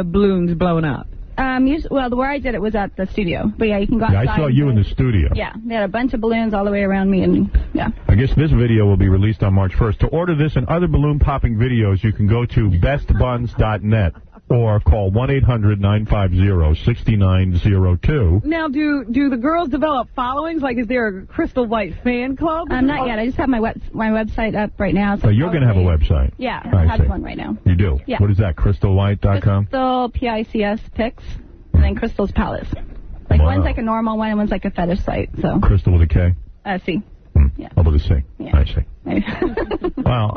balloons blown up? Where I did it was at the studio. But yeah, you can go outside. Yeah, I saw you in the studio. Yeah, they had a bunch of balloons all the way around me, and yeah. I guess this video will be released on March 1st. To order this and other balloon popping videos, you can go to bestbuns.net or call 1-800-950-6902. Now, do the girls develop followings? Like, is there a Crystal White fan club? Not yet. I just have my website up right now. So you're going to have a website? Yeah, I have see. one right now. You do? Yeah. What is that, crystalwhite.com? Crystal, P-I-C-S, pics, and then Crystal's Palace. One's like a normal one and one's like a fetish site. So Crystal with a K? C. Yeah. Oh, with a C. Yeah. I see. Well,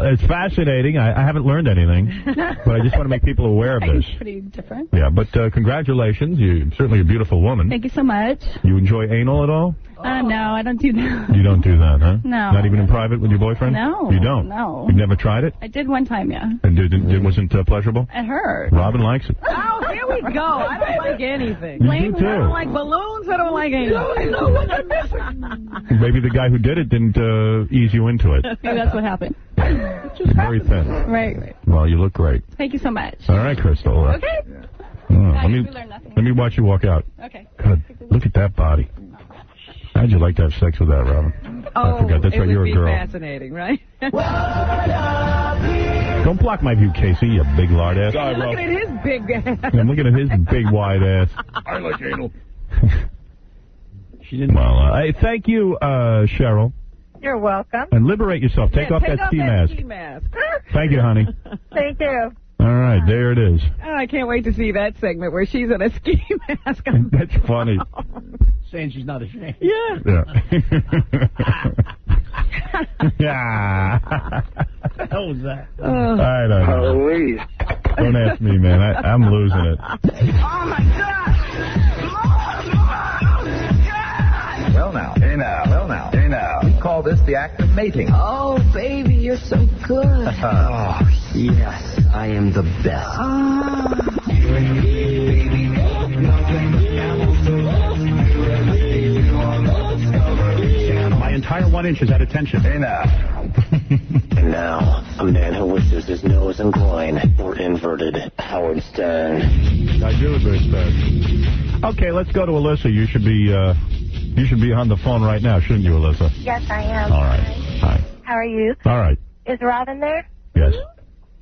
it's fascinating. I haven't learned anything, but I just want to make people aware of this. It's pretty different. Yeah, but congratulations. You're certainly a beautiful woman. Thank you so much. You enjoy anal at all? No, I don't do that. You don't do that, huh? No. Not even in private with your boyfriend? No. You don't? No. You've never tried it? I did one time, yeah. And it wasn't pleasurable? It hurt. Robin likes it. Oh, here we go. I don't like anything. You do, too. I don't like balloons. I don't like anything. Maybe the guy who did it didn't ease you into it. Maybe that's what happened. Just very thin. Right. Well, you look great. Thank you so much. All right, Crystal. Okay. Let me watch you walk out. Okay. God, look at that body. How'd you like to have sex with that, Robin? I forgot. That's right. You're a girl. Fascinating, right? Don't block my view, Casey. You big lard ass. I'm looking at his big ass. I'm looking at his big wide ass. I like anal. She didn't. Well, thank you, Cheryl. You're welcome. And liberate yourself. Take off that ski mask. Thank you, honey. Thank you. All right, there it is. Oh, I can't wait to see that segment where she's in a ski mask. That's funny. Saying she's not ashamed. Yeah. Yeah. What the hell was that? I don't know. Police. Don't ask me, man. I'm losing it. Oh, my God. Well, now. Hey, now. Well, now. Hey, now. We call this the act of mating. Oh, baby, you're so good. Oh, yes, I am the best. My entire 1 inch is at attention. Hey, now. And now, a man who wishes his nose and groin were inverted. Howard Stern. I do wish that. Okay, let's go to Alyssa. You should be on the phone right now, shouldn't you, Alyssa? Yes, I am. All right. Hi. How are you? All right. Is Robin there? Yes.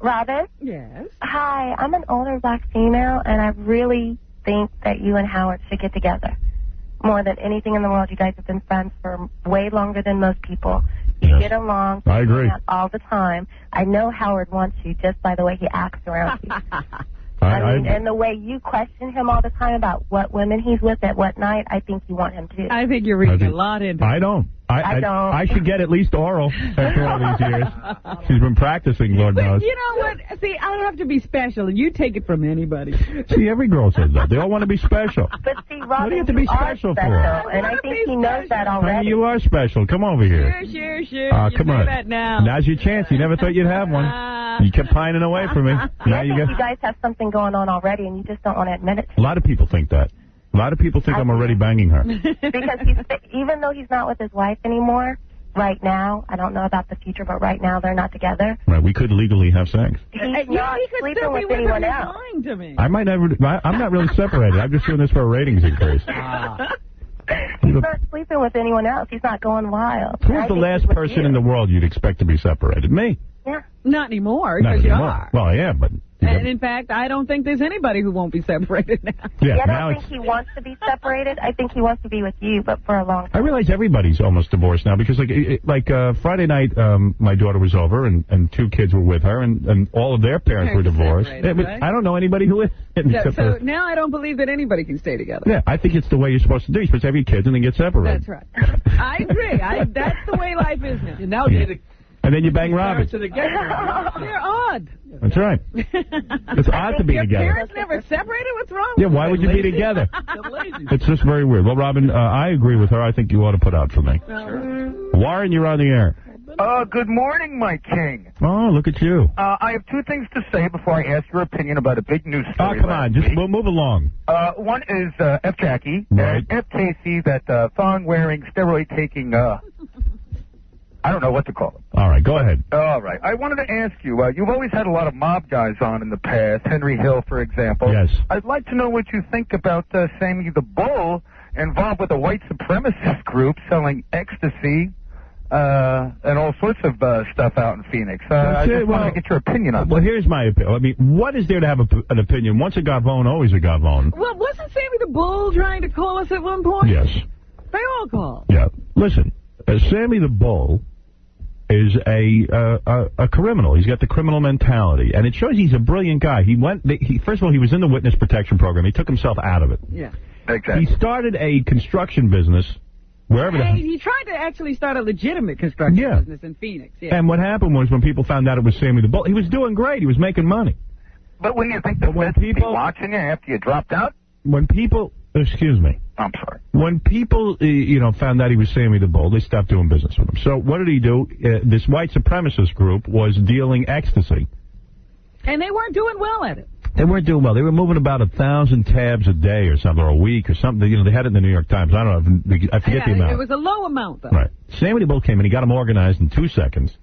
Robin? Yes. Hi, I'm an older black female, and I really think that you and Howard should get together. More than anything in the world, you guys have been friends for way longer than most people. You get along. I agree. All the time. I know Howard wants you just by the way he acts around you. I mean, and the way you question him all the time about what women he's with at what night, I think you want him to. I think you're reading a lot into it. I don't. I don't. I should get at least oral after all these years. She's been practicing, Lord knows. You know what? See, I don't have to be special, and you take it from anybody. See, every girl says that. They all want to be special. But see, Robin, what do you have to be special for? And I think he knows that already. Honey, you are special. Come over here. Sure. Come on. That now. Now's your chance. You never thought you'd have one. You kept pining away from me. Now you guys have something going on already, and you just don't want to admit it. A lot of people think that. A lot of people think I'm already banging her. Because even though he's not with his wife anymore, right now, I don't know about the future, but right now they're not together. Right, we could legally have sex. He's not sleeping with anyone else. I might never. I'm not really separated. I'm just doing this for a ratings increase. He's not sleeping with anyone else. He's not going wild. Who's the last person in the world you'd expect to be separated? Me. Yeah. Not anymore, Not because you anymore. are. Well, I am, but... And in fact, I don't think there's anybody who won't be separated now. Yeah, I don't think he wants to be separated. I think he wants to be with you, but for a long time. I realize everybody's almost divorced now because, Friday night, my daughter was over and 2 kids were with her, and all of their parents were divorced. Right? I don't know anybody who is. So now I don't believe that anybody can stay together. Yeah, I think it's the way you're supposed to do. You're supposed to have your kids and then get separated. That's right. I agree. That's the way life is now. And then you bang Robin. They're odd. That's right. It's odd to be Your together. parents never separated? What's wrong Yeah, with why you? would you be together? It's just very weird. Well, Robin, I agree with her. I think you ought to put out for me. Warren, you're on the air. Good morning, my king. Oh, look at you. I have 2 things to say before I ask your opinion about a big news story. Oh, come on. Just move along. One is F. Jackie Right. and F. Casey, that thong-wearing, steroid-taking, I don't know what to call it. All right, go ahead. All right. I wanted to ask you, you've always had a lot of mob guys on in the past, Henry Hill, for example. Yes. I'd like to know what you think about Sammy the Bull involved with a white supremacist group selling ecstasy and all sorts of stuff out in Phoenix. I just wanted to get your opinion on that. Well, here's my opinion. I mean, what is there to have an opinion? Once a Gavone, always a Gavone. Well, wasn't Sammy the Bull trying to call us at one point? Yes. They all called. Yeah. Listen, Sammy the Bull is a criminal. He's got the criminal mentality, and it shows he's a brilliant guy. First of all, he was in the witness protection program. He took himself out of it. Yeah. Exactly. He started a construction business wherever. He tried to actually start a legitimate construction business in Phoenix. Yeah. And what happened was when people found out it was Sammy the Bull, he was doing great. He was making money. But wouldn't you think the feds would be watching you after you dropped out? When people, excuse me. I'm sorry. When people, found out he was Sammy the Bull, they stopped doing business with him. So what did he do? This white supremacist group was dealing ecstasy. And they weren't doing well at it. They weren't doing well. They were moving about 1,000 tabs a day or something, or a week or something. They had it in the New York Times. I don't know. I forget the amount. It was a low amount, though. Right. Sammy the Bull came in. He got them organized in 2 seconds.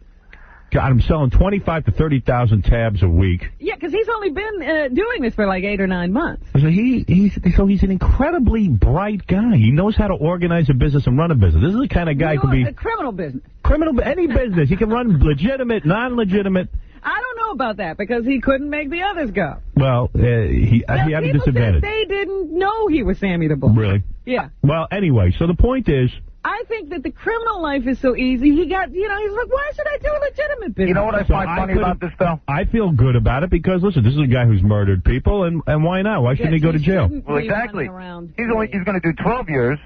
Got him selling 25 to 30,000 tabs a week. Yeah, because he's only been doing this for like 8 or 9 months. So he's an incredibly bright guy. He knows how to organize a business and run a business. This is the kind of guy who could be a criminal business. Any business. He can run legitimate, non-legitimate. I don't know about that because he couldn't make the others go. Well, he had a disadvantage. They didn't know he was Sammy the Bull. Really? Yeah. Well, anyway, so the point is, I think that the criminal life is so easy. He got, he's like, why should I do a legitimate business? You know what I find funny about this, though? I feel good about it because, listen, this is a guy who's murdered people, and why not? Why shouldn't he go to jail? Well, exactly. He's going to do 12 years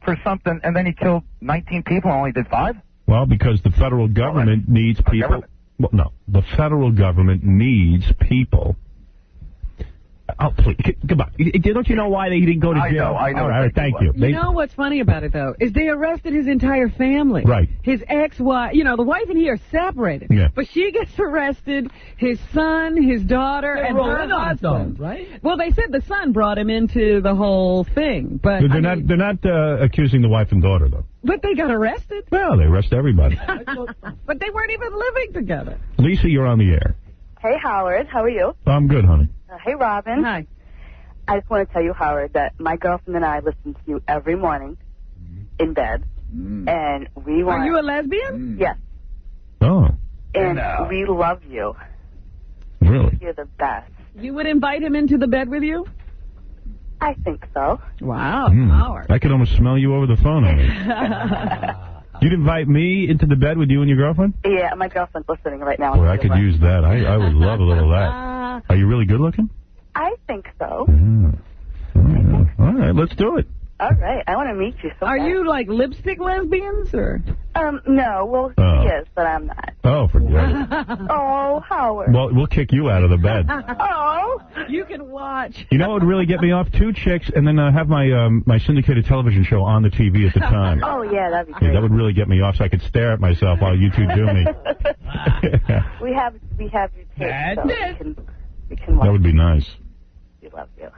for something, and then he killed 19 people and only did 5? Well, because the federal government needs people. Well, no, the federal government needs people. Oh, please, goodbye. Don't you know why he didn't go to jail? I know. All right, thank you. You know what's funny about it, though, is they arrested his entire family. Right. His ex-wife, the wife and he are separated. Yeah. But she gets arrested, his son, his daughter, and her husband. Right? Well, they said the son brought him into the whole thing, but they're not accusing the wife and daughter, though. But they got arrested. Well, they arrest everybody. But they weren't even living together. Lisa, you're on the air. Hey, Howard. How are you? I'm good, honey. Hey, Robin. Hi. I just want to tell you, Howard, that my girlfriend and I listen to you every morning in bed. And we want... Are you a lesbian? Yes. Oh. And we love you. Really? You're the best. You would invite him into the bed with you? I think so. Wow, Howard. I could almost smell you over the phone, honey. You'd invite me into the bed with you and your girlfriend? Yeah, my girlfriend's listening right now. Boy, I could use that. I would love a little of that. Are you really good looking? I think so. All right, let's do it. All right, I want to meet you. Are you like lipstick lesbians or? No. Well, he is, but I'm not. Oh, forget it. Oh, Howard. Well, we'll kick you out of the bed. Oh, you can watch. You know what would really get me off? 2 chicks, and then have my my syndicated television show on the TV at the time. Oh, yeah, that'd be Yeah, great. that would really get me off, so I could stare at myself while you two do me. we have your tape, so we can watch. That would be nice. We love you.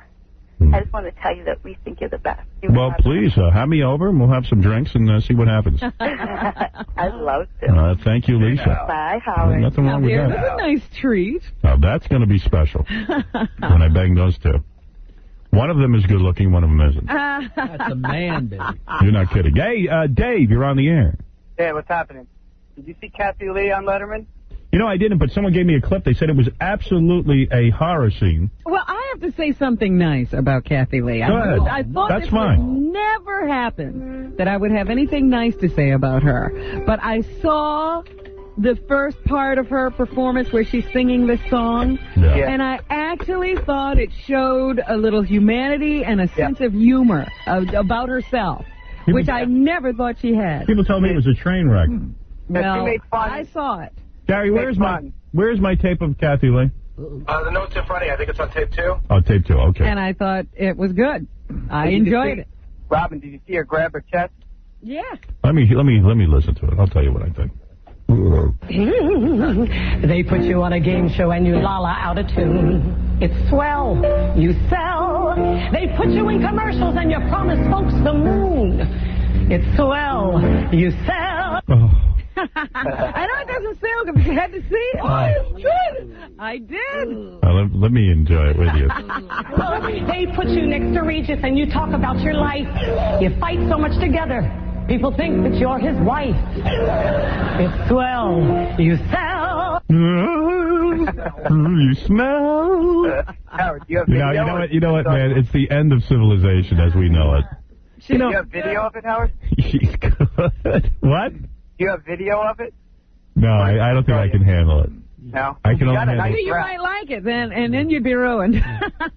I just want to tell you that we think you're the best. Well, please, have me over, and we'll have some drinks and see what happens. I'd love to. Thank you, Lisa. Bye, Howard. Nothing wrong with that. That's a nice treat. Now, that's going to be special when I bang those two. One of them is good looking, one of them isn't. That's a man, baby. You're not kidding. Hey, Dave, you're on the air. Hey, what's happening? Did you see Kathy Lee on Letterman? You know, I didn't, but someone gave me a clip. They said it was absolutely a horror scene. Well, I have to say something nice about Kathy Lee. Go ahead. I thought That's this fine. would never happen, that I would have anything nice to say about her. But I saw the first part of her performance where she's singing this song, and I actually thought it showed a little humanity and a sense of humor about herself, which I never thought she had. People told me it was a train wreck. Well, I saw it. Gary, where's my tape of Kathy Lee? The note's in front of you. I think it's on tape 2. Oh, tape 2, okay. And I thought it was good. I enjoyed it. Robin, did you see her grab her chest? Yeah. Let me listen to it. I'll tell you what I think. They put you on a game show and you la-la out of tune. It's swell. You sell. They put you in commercials and you promise folks the moon. It's swell. You sell. I know it doesn't sound good, but you had to see it. I enjoyed it. I did. Let me enjoy it with you. They put you next to Regis and you talk about your life. You fight so much together. People think that you're his wife. It's swell. You sell. You smell. Howard, do you have video? You know what, man? It's the end of civilization as we know it. Do you have video of it, Howard? She's good. What? Do you have video of it? No, I don't think I can handle it. No? I can only handle You might like it, then, and then you'd be ruined.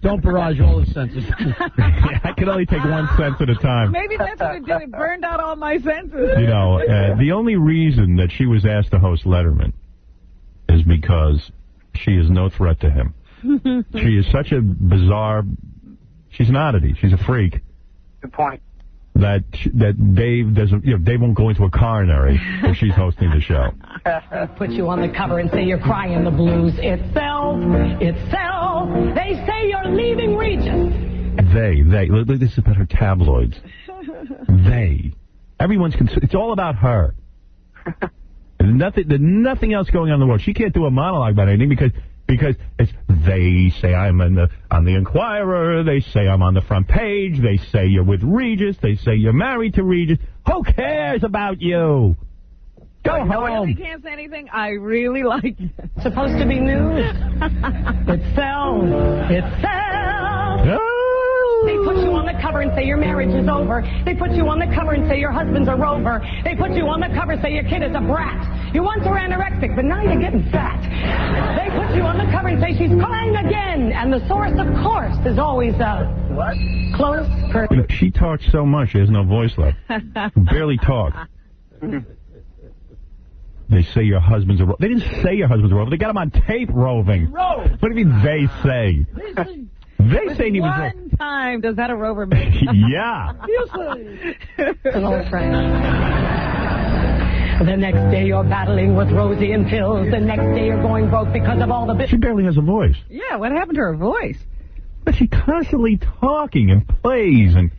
Don't barrage all the senses. I can only take 1 sense at a time. Maybe that's what it did. It burned out all my senses. You know, the only reason that she was asked to host Letterman is because she is no threat to him. She is such a bizarre... She's an oddity. She's a freak. Good point. That Dave doesn't, Dave won't go into a coronary if she's hosting the show. They put you on the cover and say you're crying the blues. It sells. It sells. They say you're leaving Regis. They. Look, this is about her tabloids. They. Everyone's it's all about her. There's nothing else going on in the world. She can't do a monologue about anything because it's they say I'm on the Inquirer, they say I'm on the front page, they say you're with Regis, they say you're married to Regis. Who cares about you? Go home. I really can't say anything. I really like it. It's supposed to be news. It sells. It sells. They put you on the cover and say your marriage is over. They put you on the cover and say your husband's a rover. They put you on the cover and say your kid is a brat. You once were anorexic, but now you're getting fat. They put you on the cover and say she's crying again. And the source, of course, is always close. She talks so much, she has no voice left. Barely talk. They say your husband's a rover. They didn't say your husband's a rover. They got him on tape roving. What do you mean they say? They say he was one time. Does that a rover make? Yeah. An old friend. The next day you're battling with Rosie and pills. The next day you're going broke because of all the... She barely has a voice. Yeah, what happened to her voice? But she's constantly talking and plays and...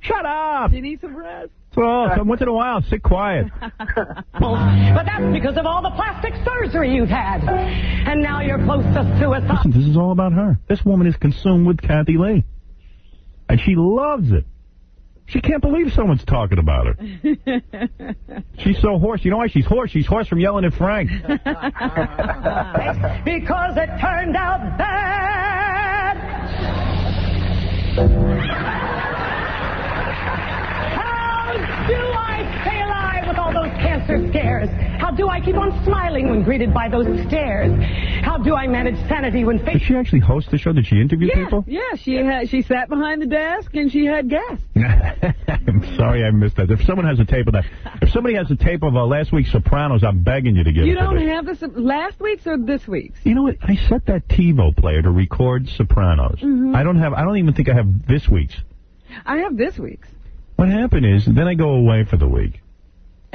Shut up! She needs some rest. Well, once in a while, sit quiet. But that's because of all the plastic surgery you've had. And now you're close to suicide. Listen, this is all about her. This woman is consumed with Kathy Lee. And she loves it. She can't believe someone's talking about her. She's so hoarse. You know why she's hoarse? She's hoarse from yelling at Frank. Because it turned out bad. How do I stay alive with all those cancer scares? How do I keep on smiling when greeted by those stares? How do I manage sanity when Did she actually host the show? Did she interview people? Yeah, she sat behind the desk and she had guests. I'm sorry I missed that. If someone has a tape of that, if somebody has a tape of last week's Sopranos, I'm begging you to give it You to don't me. have this last week's or this week's? You know what? I set that TiVo player to record Sopranos. Mhm. I don't even think I have this week's. I have this week's. What happened is, then I go away for the week.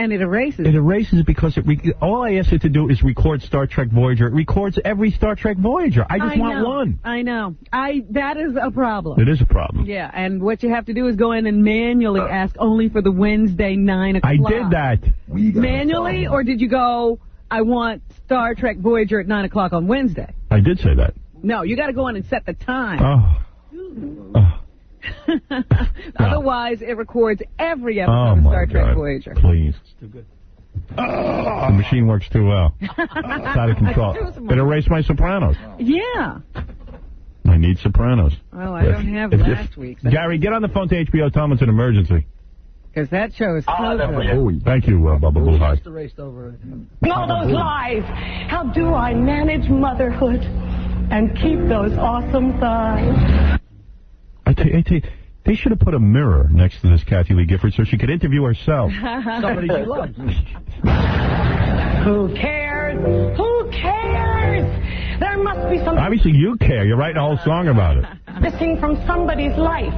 And it erases. It erases because all I asked it to do is record Star Trek Voyager. It records every Star Trek Voyager. I just want one. I know. That is a problem. It is a problem. Yeah, and what you have to do is go in and manually ask only for the Wednesday 9 o'clock. I did that. Manually, or did you go, I want Star Trek Voyager at 9 o'clock on Wednesday? I did say that. No, you got to go in and set the time. Otherwise, it records every episode of Star Trek Voyager. Please. It's too good. The machine works too well. It's out of control. It erased my Sopranos. Yeah. I need Sopranos. Well, I don't have last week's. Gary, get on the phone to HBO. Tell them it's an emergency. Because that show is closing. Thank you, Bubba Blue High. all those lies? How do I manage motherhood and keep those awesome thighs? I tell you, they should have put a mirror next to this Kathy Lee Gifford so she could interview herself. Somebody she loves. Who cares? Who cares? There must be something Obviously, you care. You're writing a whole song about it. missing from somebody's life.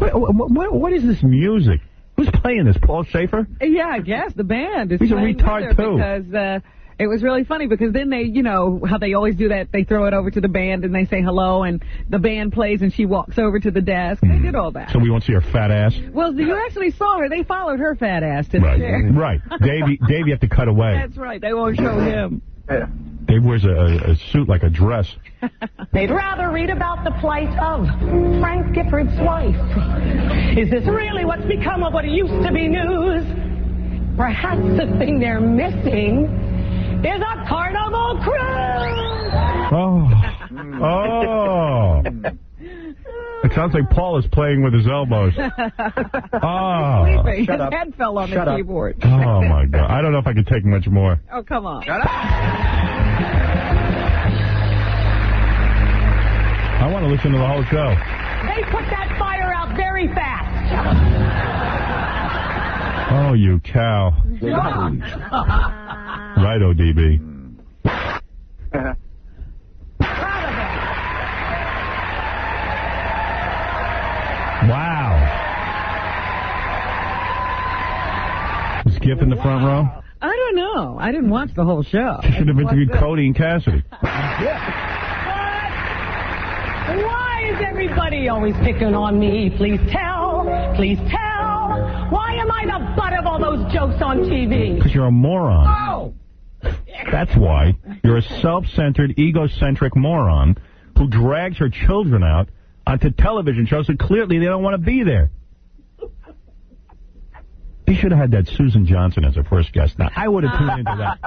What is this music? Who's playing this? Paul Schaefer? Yeah, I guess the band is He's a playing retard, with her too. because it was really funny because then they, you know, how they always do that. They throw it over to the band and they say hello and the band plays and she walks over to the desk. They did all that. So we won't see her fat ass? Well, you actually saw her. They followed her fat ass to the chair. Right. Dave, you have to cut away. That's right. They won't show him. Dave wears a suit like a dress. They'd rather read about the plight of Frank Gifford's wife. Is this really what's become of what used to be news? Perhaps the thing they're missing is a Carnival cruise. Oh. It sounds like Paul is playing with his elbows. Oh. His head fell on the keyboard. Oh, my God. I don't know if I can take much more. Oh, come on. I want to listen to the whole show. They put that fire out very fast. Oh, you cow. Right, ODB. Wow. Was Skip in the front row? I don't know. I didn't watch the whole show. She should have interviewed Cody and Cassidy. Why is everybody always picking on me? Please tell. Please tell. Why am I the butt of all those jokes on TV? Because you're a moron. Oh! That's why. You're a self-centered, egocentric moron who drags her children out onto television shows that clearly they don't want to be there. He should have had that Susan Johnson as her first guest. Now, I would have tuned into that.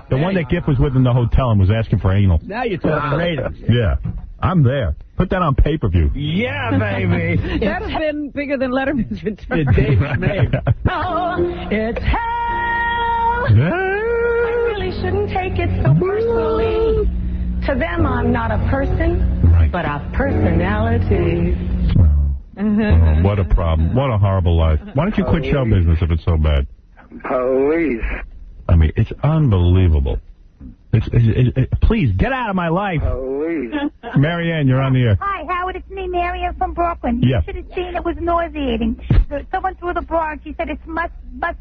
The one that Giff was with in the hotel and was asking for anal. Now you're talking ratings. Yeah. I'm there. Put that on pay-per-view. Yeah, baby. That's been bigger than Letterman's return. Dave Schmade. Oh, it's hell. I really shouldn't take it so personally. To them, I'm not a person, but a personality. Oh, what a problem. What a horrible life. Why don't you quit show business if it's so bad? Police. I mean, it's unbelievable. Please, get out of my life. Police. Marianne, you're on the air. Hi, Howard. It's me, Marianne from Brooklyn. Yeah. You should have seen it was nauseating. Someone threw the bra, and she said it must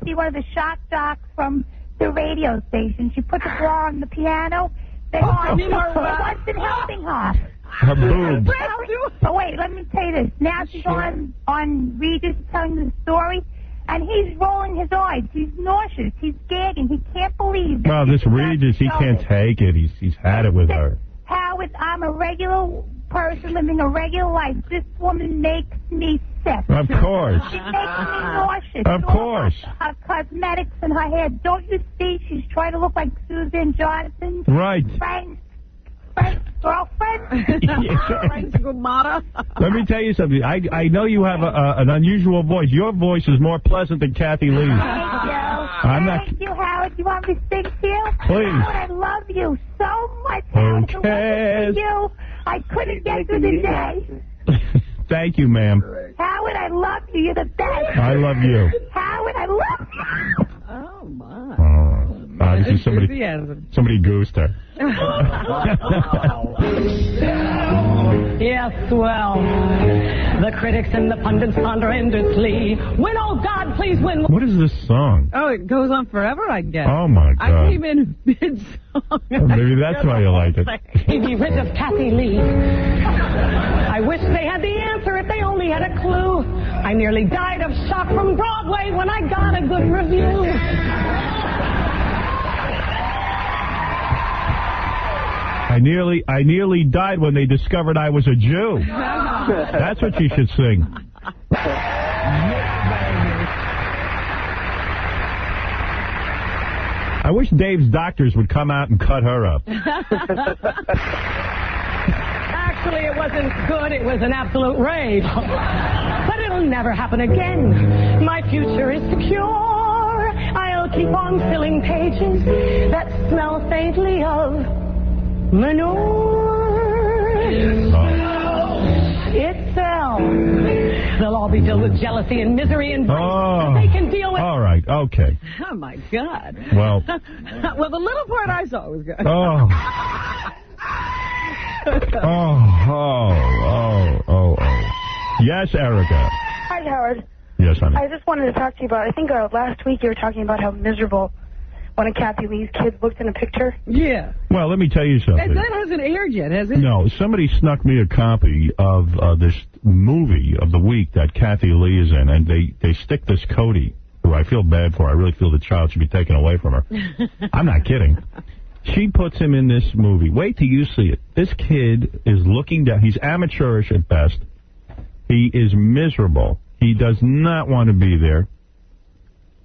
be one of the shock jocks from the radio station. She put the bra on the piano. It wasn't helping her. Her boobs. But wait, let me tell you this. Now she's on Regis telling the story, and he's rolling his eyes. He's nauseous. He's gagging. He can't believe it. Well, this Regis, he can't take it. He's had it with her. Howard, I'm a regular person living a regular life. This woman makes me sick. Of course. She makes me nauseous. Of course. Her cosmetics and her hair. Don't you see she's trying to look like Susan Johnson? Right. Frank's girlfriend? Frank's Gumata. Let me tell you something. I know you have an unusual voice. Your voice is more pleasant than Kathy Lee's. Thank you. Thank you, Howard. Howard, you want me to sing to you? Please. Howard, I love you so much, Howard. If it wasn't for you, I couldn't get through the day. Thank you, ma'am. Howard, I love you. You're the best. I love you. Howard, I love you. Oh, my. Obviously somebody goosed her. Yes, well, the critics and the pundits ponder endlessly. Win, oh God, please win. What is this song? Oh, it goes on forever, I guess. Oh, my God. I came in mid-song. Maybe that's why you like it. Be rid of Kathy Lee. I wish they had the answer if they only had a clue. I nearly died of shock from Broadway when I got a good review. I nearly died when they discovered I was a Jew. That's what you should sing. I wish Dave's doctors would come out and cut her up. Actually, it wasn't good. It was an absolute rage. But it'll never happen again. My future is secure. I'll keep on filling pages that smell faintly of manure. It's they'll all be filled with jealousy and misery and vice they can deal with. All right, okay. Oh, my God. Well. Well, the little part I saw was good. Oh. Yes, Erica. Hi, Howard. Yes, honey. I just wanted to talk to you about, I think last week you were talking about how miserable one of Kathy Lee's kids looked in a picture. Yeah. Well, let me tell you something. That hasn't aired yet, has it? No, somebody snuck me a copy of this movie of the week that Kathy Lee is in, and they stick this Cody, who I feel bad for. I really feel the child should be taken away from her. I'm not kidding. She puts him in this movie. Wait till you see it. This kid is looking down. He's amateurish at best. He is miserable. He does not want to be there.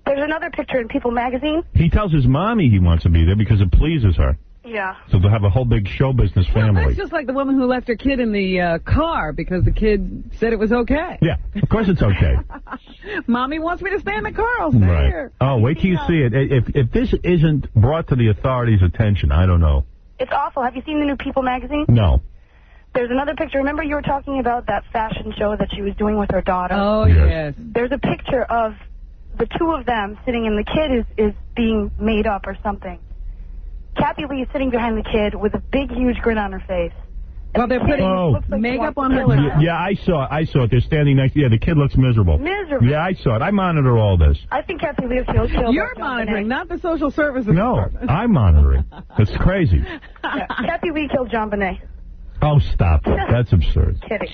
There's another picture in People magazine. He tells his mommy he wants to be there because it pleases her. Yeah. So they'll have a whole big show business family. Well, that's just like the woman who left her kid in the car because the kid said it was okay. Yeah, of course it's okay. Mommy wants me to stay in the car. I'll stay here. Oh, wait till you see it. If this isn't brought to the authorities' attention, I don't know. It's awful. Have you seen the new People magazine? No. There's another picture. Remember you were talking about that fashion show that she was doing with her daughter? Oh, yes. There's a picture of the two of them sitting, and the kid is being made up or something. Kathy Lee is sitting behind the kid with a big, huge grin on her face. Well, they're putting makeup on her. Yeah, I saw it. They're standing next. Yeah, the kid looks miserable. Miserable. Yeah, I saw it. I monitor all this. I think Kathy Lee killed. You're monitoring, not the social services. No, I'm monitoring. That's crazy. Kathy Lee killed John Bonet. Oh, stop it. That's absurd. Kidding.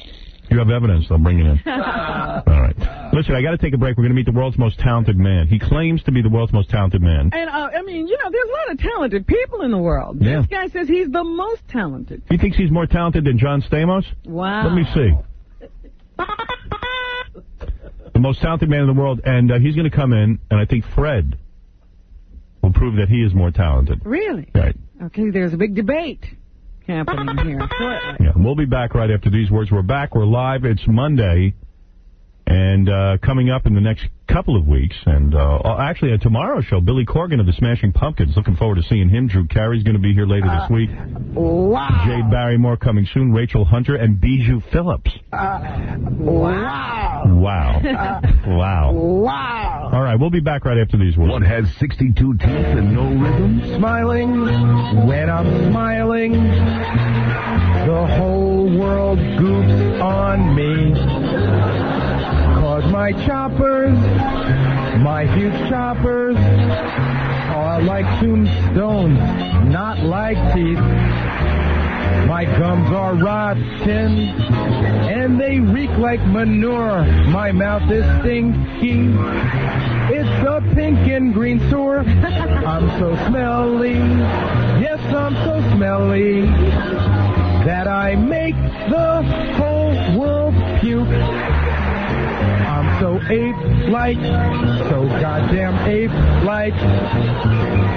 You have evidence. I'll bring it in. All right. Listen, I got to take a break. We're going to meet the world's most talented man. He claims to be the world's most talented man. And, I mean, there's a lot of talented people in the world. Yeah. This guy says he's the most talented. He thinks he's more talented than John Stamos? Wow. Let me see. The most talented man in the world. And he's going to come in, and I think Fred will prove that he is more talented. Really? Right. Okay, there's a big debate happening here. Yeah, we'll be back right after these words. We're back. We're live. It's Monday. And coming up in the next couple of weeks, and actually a tomorrow show, Billy Corgan of the Smashing Pumpkins. Looking forward to seeing him. Drew Carey's going to be here later this week. Wow. Jade Barrymore coming soon. Rachel Hunter and Bijou Phillips. Wow. Wow. Wow. Wow. All right, we'll be back right after these words. One has 62 teeth and no rhythm. Smiling, when I'm smiling, the whole world goops on me. 'Cause my choppers, my huge choppers, are like tombstones, not like teeth. My gums are rotten, and they reek like manure. My mouth is stinky. It's a pink and green sewer. I'm so smelly. Yes, I'm so smelly that I make the whole world puke. I'm so ape-like, so goddamn ape-like.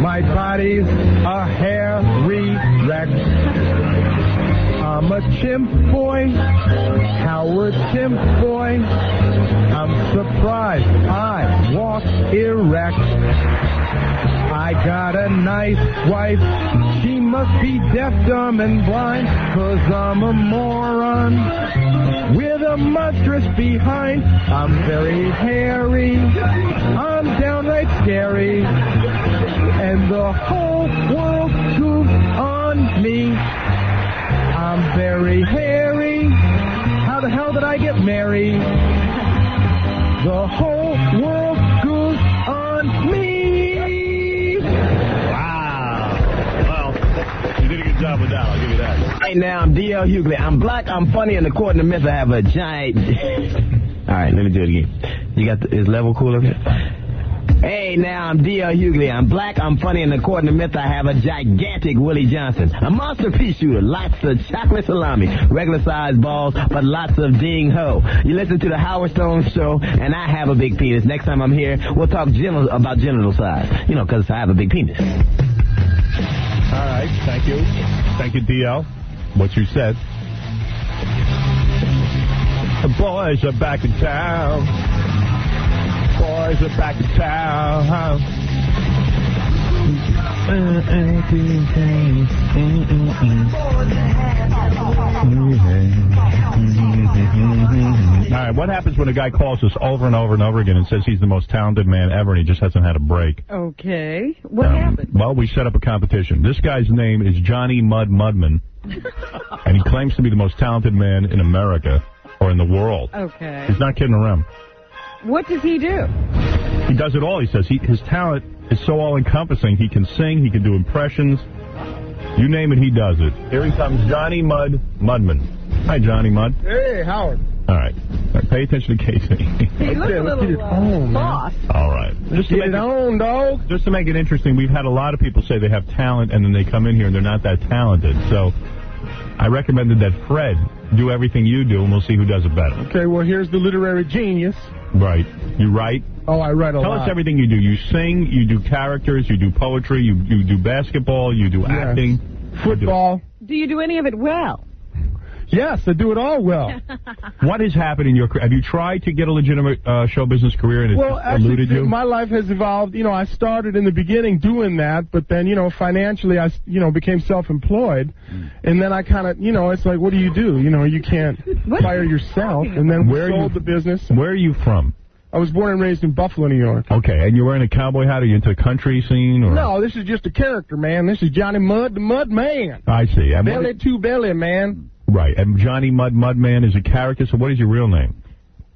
My body's a hairy wreck. I'm a chimp boy, Howard Chimp boy. I'm surprised I walk erect. I got a nice wife. She must be deaf, dumb, and blind, 'cause I'm a moron with a monstrous behind. I'm very hairy. I'm downright scary. And the whole world scoops on me. I'm very hairy. How the hell did I get married? The whole world goes on me. Wow. Well, you did a good job with that. I'll give you that. Hey, now, I'm D.L. Hughley. I'm black, I'm funny, and according to myth, I have a giant... All right, let me do it again. You got is level cool up here? Hey, now, I'm D.L. Hughley. I'm black, I'm funny, and according to myth, I have a gigantic Willie Johnson. A monster pea shooter, lots of chocolate salami, regular-sized balls, but lots of ding-ho. You listen to the Howard Stone Show, and I have a big penis. Next time I'm here, we'll talk about genital size. You know, because I have a big penis. All right, thank you. Thank you, D.L. What you said. The boys are back in town. Boys are back in town. All right, what happens when a guy calls us over and over and over again and says he's the most talented man ever and he just hasn't had a break? Okay. What happened? Well, we set up a competition. This guy's name is Johnny Mudman, and he claims to be the most talented man in America or in the world. Okay. He's not kidding around. What does he do? He does it all, he says. His talent is so all-encompassing. He can sing, he can do impressions. You name it, he does it. Here he comes, Johnny Mudman. Hi, Johnny Mud. Hey, Howard. All right. Pay attention to Casey. He looks a little lost. All right. Just to make it on, dog. Just to make it interesting, we've had a lot of people say they have talent, and then they come in here and they're not that talented. So I recommended that Fred do everything you do, and we'll see who does it better. Okay, well, here's the literary genius. Right. You write? Oh, I write a lot. Tell us everything you do. You sing, you do characters, you do poetry, you do basketball, you do acting. Football. Do you do any of it well? Yes, I do it all well. What has happened in your career? Have you tried to get a legitimate show business career and it's eluded you? My life has evolved. You know, I started in the beginning doing that, but then, you know, financially I, became self-employed. And then I kind of, it's like, what do? You know, you can't fire yourself. And then we sold the business. Where are you from? I was born and raised in Buffalo, New York. Okay, and you're wearing a cowboy hat? Are you into the country scene? Or? No, this is just a character, man. This is Johnny Mud, the Mud Man. I see. Belly to belly, man. Right, and Johnny Mudman is a character, so what is your real name?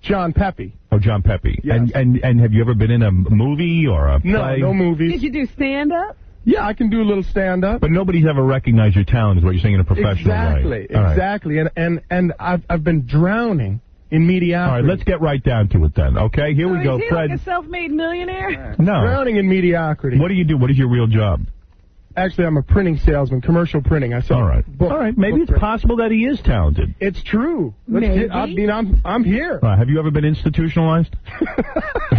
John Pepe. Oh, John Pepe. Yes. And have you ever been in a movie or a play? No movies. Did you do stand-up? Yeah, I can do a little stand-up. But nobody's ever recognized your talent, is what you're saying, in a professional way. Exactly. And I've been drowning in mediocrity. All right, let's get right down to it then, okay? Here we go, is he Fred. like a self-made millionaire? No. Drowning in mediocrity. What do you do? What is your real job? Actually, I'm a printing salesman, commercial printing. I sell. All right. Maybe it's possible that he is talented. It's true. Maybe. I'm here. Have you ever been institutionalized?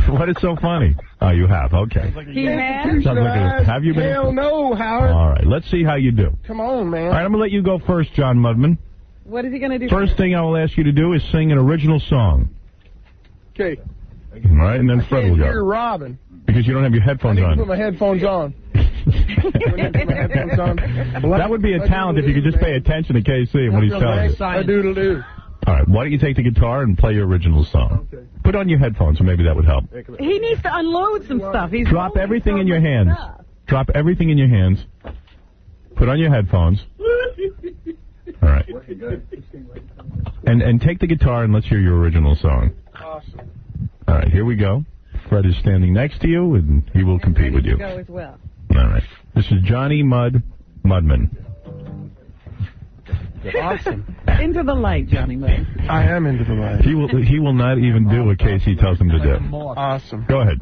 What is so funny? Oh, you have. Okay. He has? Have you been? Hell no, Howard. All right. Let's see how you do. Come on, man. All right, I'm going to let you go first, John Mudman. What is he going to do? First thing I will ask you to do is sing an original song. Okay. All right, and then Fred will go. Hear Robin. Because you don't have your headphones on. I need to put my headphones on. That would be a talent if you could just pay attention to KC and what he's telling you. A doodle-doo. All right, why don't you take the guitar and play your original song? Okay. Put on your headphones, so maybe that would help. He needs to unload some stuff. Drop everything in your hands. Drop everything in your hands. Put on your headphones. All right. And take the guitar and let's hear your original song. Awesome. All right, here we go. Fred is standing next to you, and he will compete with you. Go as well. All right. This is Johnny Mudman. Awesome. Into the light, Johnny Mud. I am into the light. He will not even do what Casey tells him to do. Awesome. Go ahead.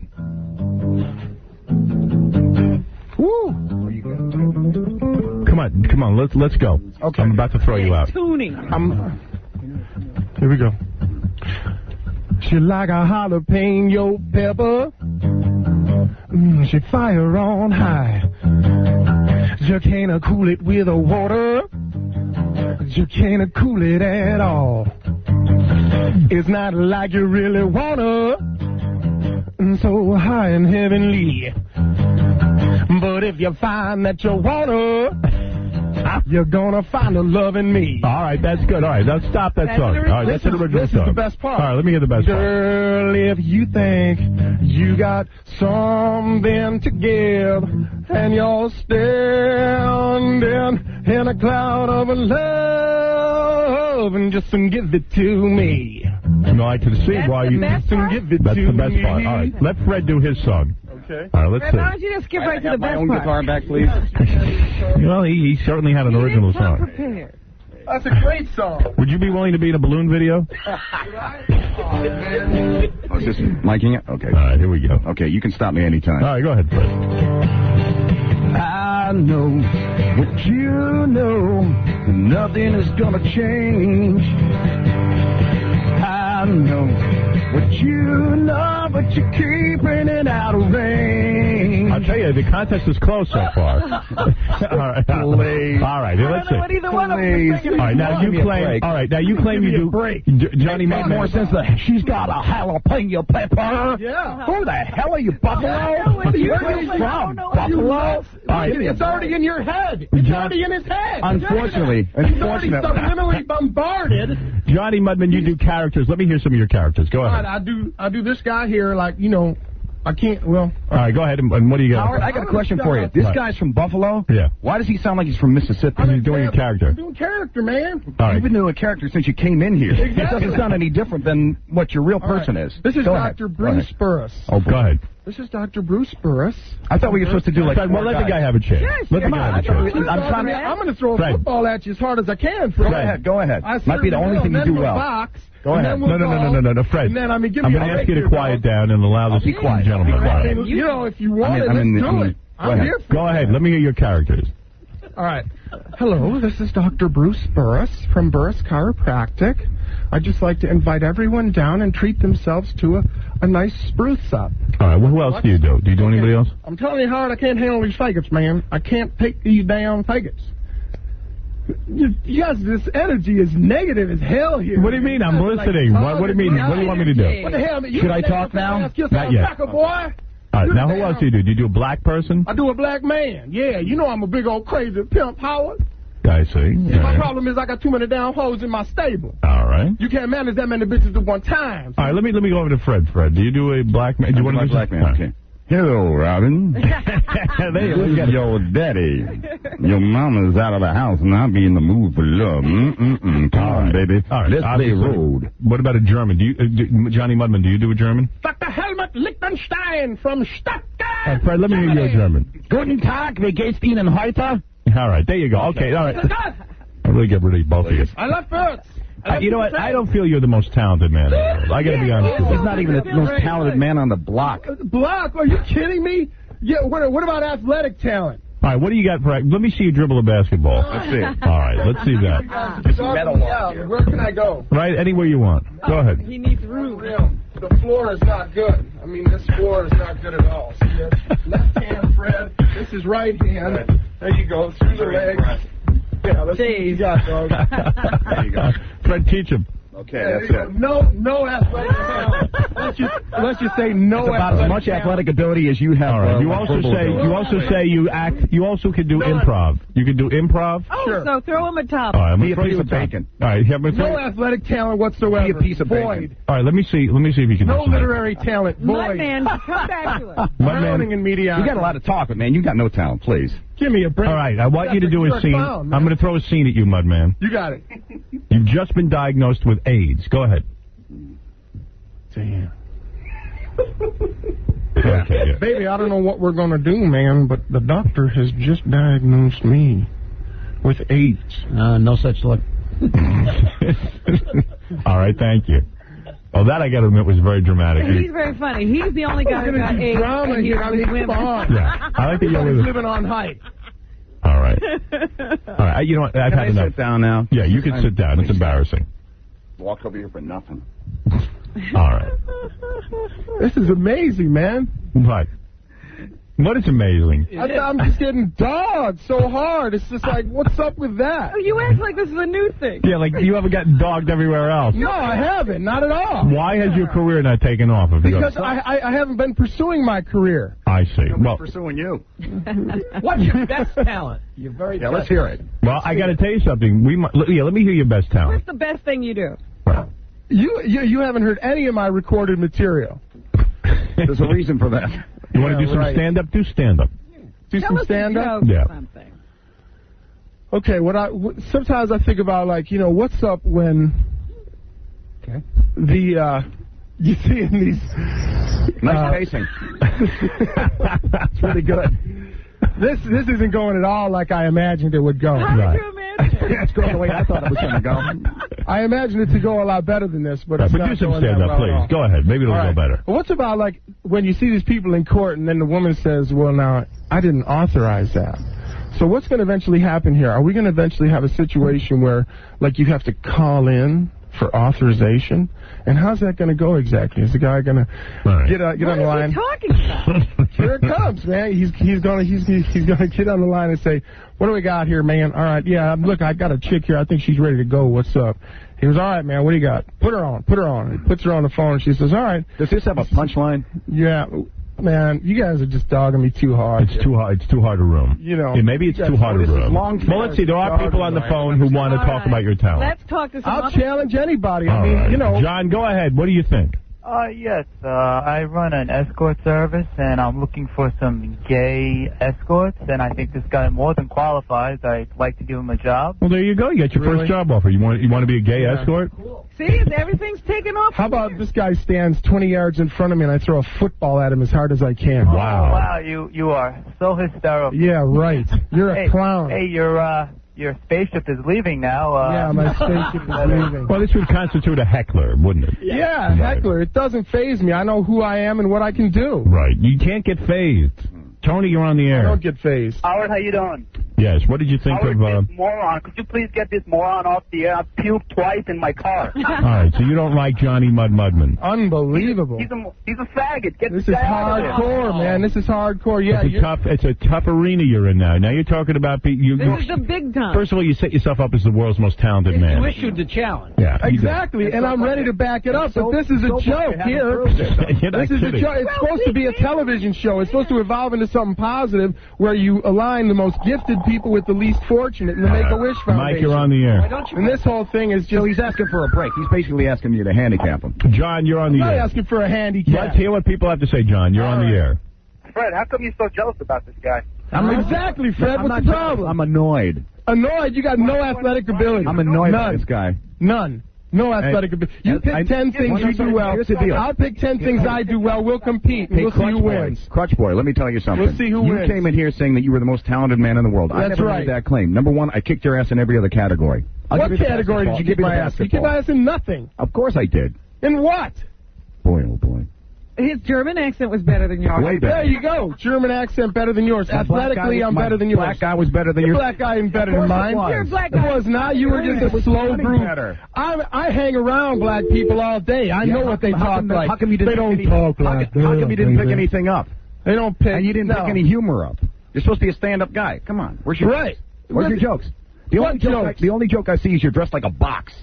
Woo! Come on. Let's go. Okay. I'm about to throw you out. Tuning. Here we go. She like a jalapeno pepper. She fire on high. You can't cool it with a water. You can't cool it at all. It's not like you really wanna, so high and heavenly. But if you find that you wanna, you're gonna find a love in me. All right, that's good. All right, now stop that song. All right, that's an original song. This is the best part. All right, let me hear the best part. Girl, if you think you got something to give, and you're standing in a cloud of love, and just give it to me. No, I can see why you... Just give it That's to the best me. part. All right, let Fred do his song. Okay. All right, let's Why see. don't you just skip right to the best part? guitar back, please. Well, he certainly had an original song. Prepared. That's a great song. Would you be willing to be in a balloon video? Oh, is this miking it? Okay. All right, here we go. Okay, you can stop me anytime. All right, go ahead, Fred. I know what you know, nothing is gonna change. I know what you know, but you're keeping it out of range. I'll tell you, the contest is close so far. All right, Please. all right, here, let's see. What either one of them is All right, now you claim. All right, now you claim you do. Johnny Makes Mudman. more sense that she's got a jalapeno pepper. Yeah. Who the hell are you, Buffalo? Where are you from? Buffalo? All right. It's already in your head. It's already in his head. Unfortunately. He's already subliminally bombarded. Johnny Mudman, you do characters. Let me hear some of your characters. Go All ahead. right, I do this guy here, like, you know, I can't, well. All right, go ahead. And what do you got? Howard, I got a question for you. This guy's from Buffalo? Yeah. Why does he sound like he's from Mississippi? Because he's doing a character. I'm doing character, man. All right. You've been doing a character since you came in here. Exactly. It doesn't sound any different than what your real person is. This is Go ahead. Dr. Bruce Burris. Oh, go ahead. This is Dr. Bruce Burris. I thought we were supposed to do like... Well, let the guy have a chance. Let the guy have a chance. I'm going to throw a Fred. football at you as hard as I can, Fred. Go ahead, go ahead. I Might be the only thing you do well. Box, Go ahead. No, Fred. And then, I mean, give I'm me going a to ask you to break quiet down and allow this gentleman to quiet. You know, if you want it, let's do it. I'm here for Go ahead. Let me hear your characters. All right. Hello, this is Dr. Bruce Burris from Burris Chiropractic. I'd just like to invite everyone down and treat themselves to a nice spruce up. All right. Well, who else do you do? Do you do anybody else? I'm telling you, Howard, I can't handle these faggots, man. I can't take these damn faggots. Yes, this energy is negative as hell here. What do you mean? I'm listening. What do you mean? What do you want me to do? What the hell? Should I talk now? Not yet. Boy. All right. Now, who else do you do? Do you do a black person? I do a black man. Yeah, you know I'm a big old crazy pimp, Howard. I see. My problem is I got too many damn hoes in my stable. All right. You can't manage that many bitches at one time. All right. Let me go over to Fred. Fred, do you do a black man? Do you want to do black man? Okay. Hello, Robin. Your daddy. Your mama's out of the house, and I'll be in the mood for love. Come on, baby. All right. Let's play road. What about a German? Do you, Johnny Mudman, do you do a German? Dr. Helmut Lichtenstein from Stuttgart. Fred, let me hear your German. Guten Tag, wie geht's Ihnen heute? All right. There you go. Okay. All right. I'll really get rid of both of you. I love birds. You know what? I don't feel you're the most talented man in the world. I got to be honest with you. He's not even the most talented man on the block. Block? Are you kidding me? Yeah. What about athletic talent? All right. What do you got for? Let me see you dribble a basketball. Let's see. All right. Let's see that. Where can I go? Right. Anywhere you want. Go ahead. He needs room. The floor is not good. I mean, this floor is not good at all. See that? Left hand, Fred. This is right hand. There you go. Through the legs. Yeah, let's see what you got, dog. There you go. Fred, teach him. Okay, that's it. No athletic talent. Let's just say no. It's about as much athletic ability as you have. All right. You also say you act. You also can do improv. You can do improv. Oh, sure. So throw him a top. All right. I'm Be gonna a throw piece you of a bacon. All right. No athletic talent whatsoever. Be a piece of bacon. Void. All right. Let me see if you can. No do literary talent. Void. Mudman, come back to us. Drowning in mediocrity. You got a lot of talk, but man, you got no talent. Please. Give me a break. All right. I want you to do a scene. I'm going to throw a scene at you, Mudman. You got it. You've just been diagnosed with AIDS. Go ahead. Damn. Okay, yeah. Baby, I don't know what we're going to do, man, but the doctor has just diagnosed me with AIDS. No such luck. All right, thank you. Oh, that I got to admit was very dramatic. He's very funny. He's the only guy who got AIDS. Drama and he's here. I with mean, women. come on. Yeah, I like that you're He's living on height. All right. All right. You know what? I've Can had I enough. sit down now? Yeah, you can sit down. It's embarrassing. Walk over here for nothing. All right. This is amazing, man. What? What is amazing? I'm just getting dogged so hard. It's just like, what's up with that? Oh, you act like this is a new thing. Yeah, like you haven't gotten dogged everywhere else. No, I haven't. Not at all. Why has your career not taken off? Because I haven't been pursuing my career. I see. Well, pursuing you. What's your best talent? You're very let's hear it. Well, I got to tell you something. Let me hear your best talent. What's the best thing you do? You haven't heard any of my recorded material. There's a reason for that. You want to do some stand-up? Do stand-up. Do some stand-up? Yeah. Okay, sometimes I think about, like, what's up when you see in these... Nice pacing. That's really good. This isn't going at all like I imagined it would go. How did you imagine? Yeah, it's going the way I thought it was going to go. I imagined it to go a lot better than this, but it's but not do some going that stand-up, well at all. please. Go ahead. Maybe it'll go better. Well, what's about, like, when you see these people in court and then the woman says, well, now, I didn't authorize that. So what's going to eventually happen here? Are we going to eventually have a situation where, like, you have to call in for authorization? And how's that going to go exactly? Is the guy going to get on the line? What are you talking about? Here it comes, man. He's going to get on the line and say, what do we got here, man? All right, yeah, look, I got a chick here. I think she's ready to go. What's up? He goes, all right, man, what do you got? Put her on. He puts her on the phone, and she says, all right. Does this have a punchline? Yeah. Man, you guys are just dogging me too hard. It's too hard. It's too hard a room. Yeah, maybe it's too hard a room. Well, let's see. There are people on the phone who want to talk about your talent. Let's talk to some I'll challenge anybody. All right. John, go ahead. What do you think? Yes, I run an escort service, and I'm looking for some gay escorts, and I think this guy more than qualifies. I'd like to give him a job. Well, there you go. You got your first job offer. You want to be a gay escort? Cool. See, everything's taken off. How about this guy stands 20 yards in front of me, and I throw a football at him as hard as I can? Wow. Wow, you are so hysterical. Yeah, right. You're a clown. Hey, your spaceship is leaving now. Yeah, my spaceship is leaving. Well, this would constitute a heckler, wouldn't it? Yeah, heckler. It doesn't faze me. I know who I am and what I can do. Right. You can't get phased. Tony, you're on the air. I don't get phased. Howard, how you doing? Yes. What did you think Howard, of... this moron. Could you please get this moron off the air? I've puked twice in my car. All right, so you don't like Johnny Mudman. Unbelievable. He's a faggot. Get this this is guy out of there. hardcore, man. This is hardcore. Yeah, it's a tough arena you're in now. Now you're talking about... This is the big time. First of all, you set yourself up as the world's most talented man. You issued the challenge. Yeah, exactly, and I'm ready to back it up, but this is a joke here. This is a joke. It's supposed to be a television show. It's supposed to evolve into something positive where you align the most gifted people with the least fortunate in the Make-A-Wish Foundation. Mike, you're on the air. And this whole thing is just... So he's asking for a break. He's basically asking you to handicap him. John, you're on the I'm air. not asking for a handicap. Let's hear what people have to say, John. You're on the air. Fred, how come you're so jealous about this guy? Exactly, Fred. What's the problem? I'm annoyed. Annoyed? You got no athletic ability. I'm annoyed by this guy. None. No athletic ability. You pick 10 things you do well. Here's the deal. I'll pick 10 things I do well. We'll compete. Hey, we'll see who wins. Crutch Boy, let me tell you something. We'll see who wins. You came in here saying that you were the most talented man in the world. I never made that claim. Number one, I kicked your ass in every other category. What category did you kick my ass? You kicked my ass in nothing. Of course I did. In what? Boy, oh boy. His German accent was better than yours. Way better. There you go. German accent better than yours. Athletically, I'm better than yours. Black guy was better than yours. Your black guy ain't better than mine. You're a black guy. It was not. You were just a slow brute. I hang around black people all day. I know what they talk like. How come you didn't they don't talk like that. How come you didn't pick anything up? They don't pick. And you didn't pick any humor up. You're supposed to be a stand-up guy. Come on. Where's your jokes? Where's your jokes? The only joke I see is you're dressed like a box.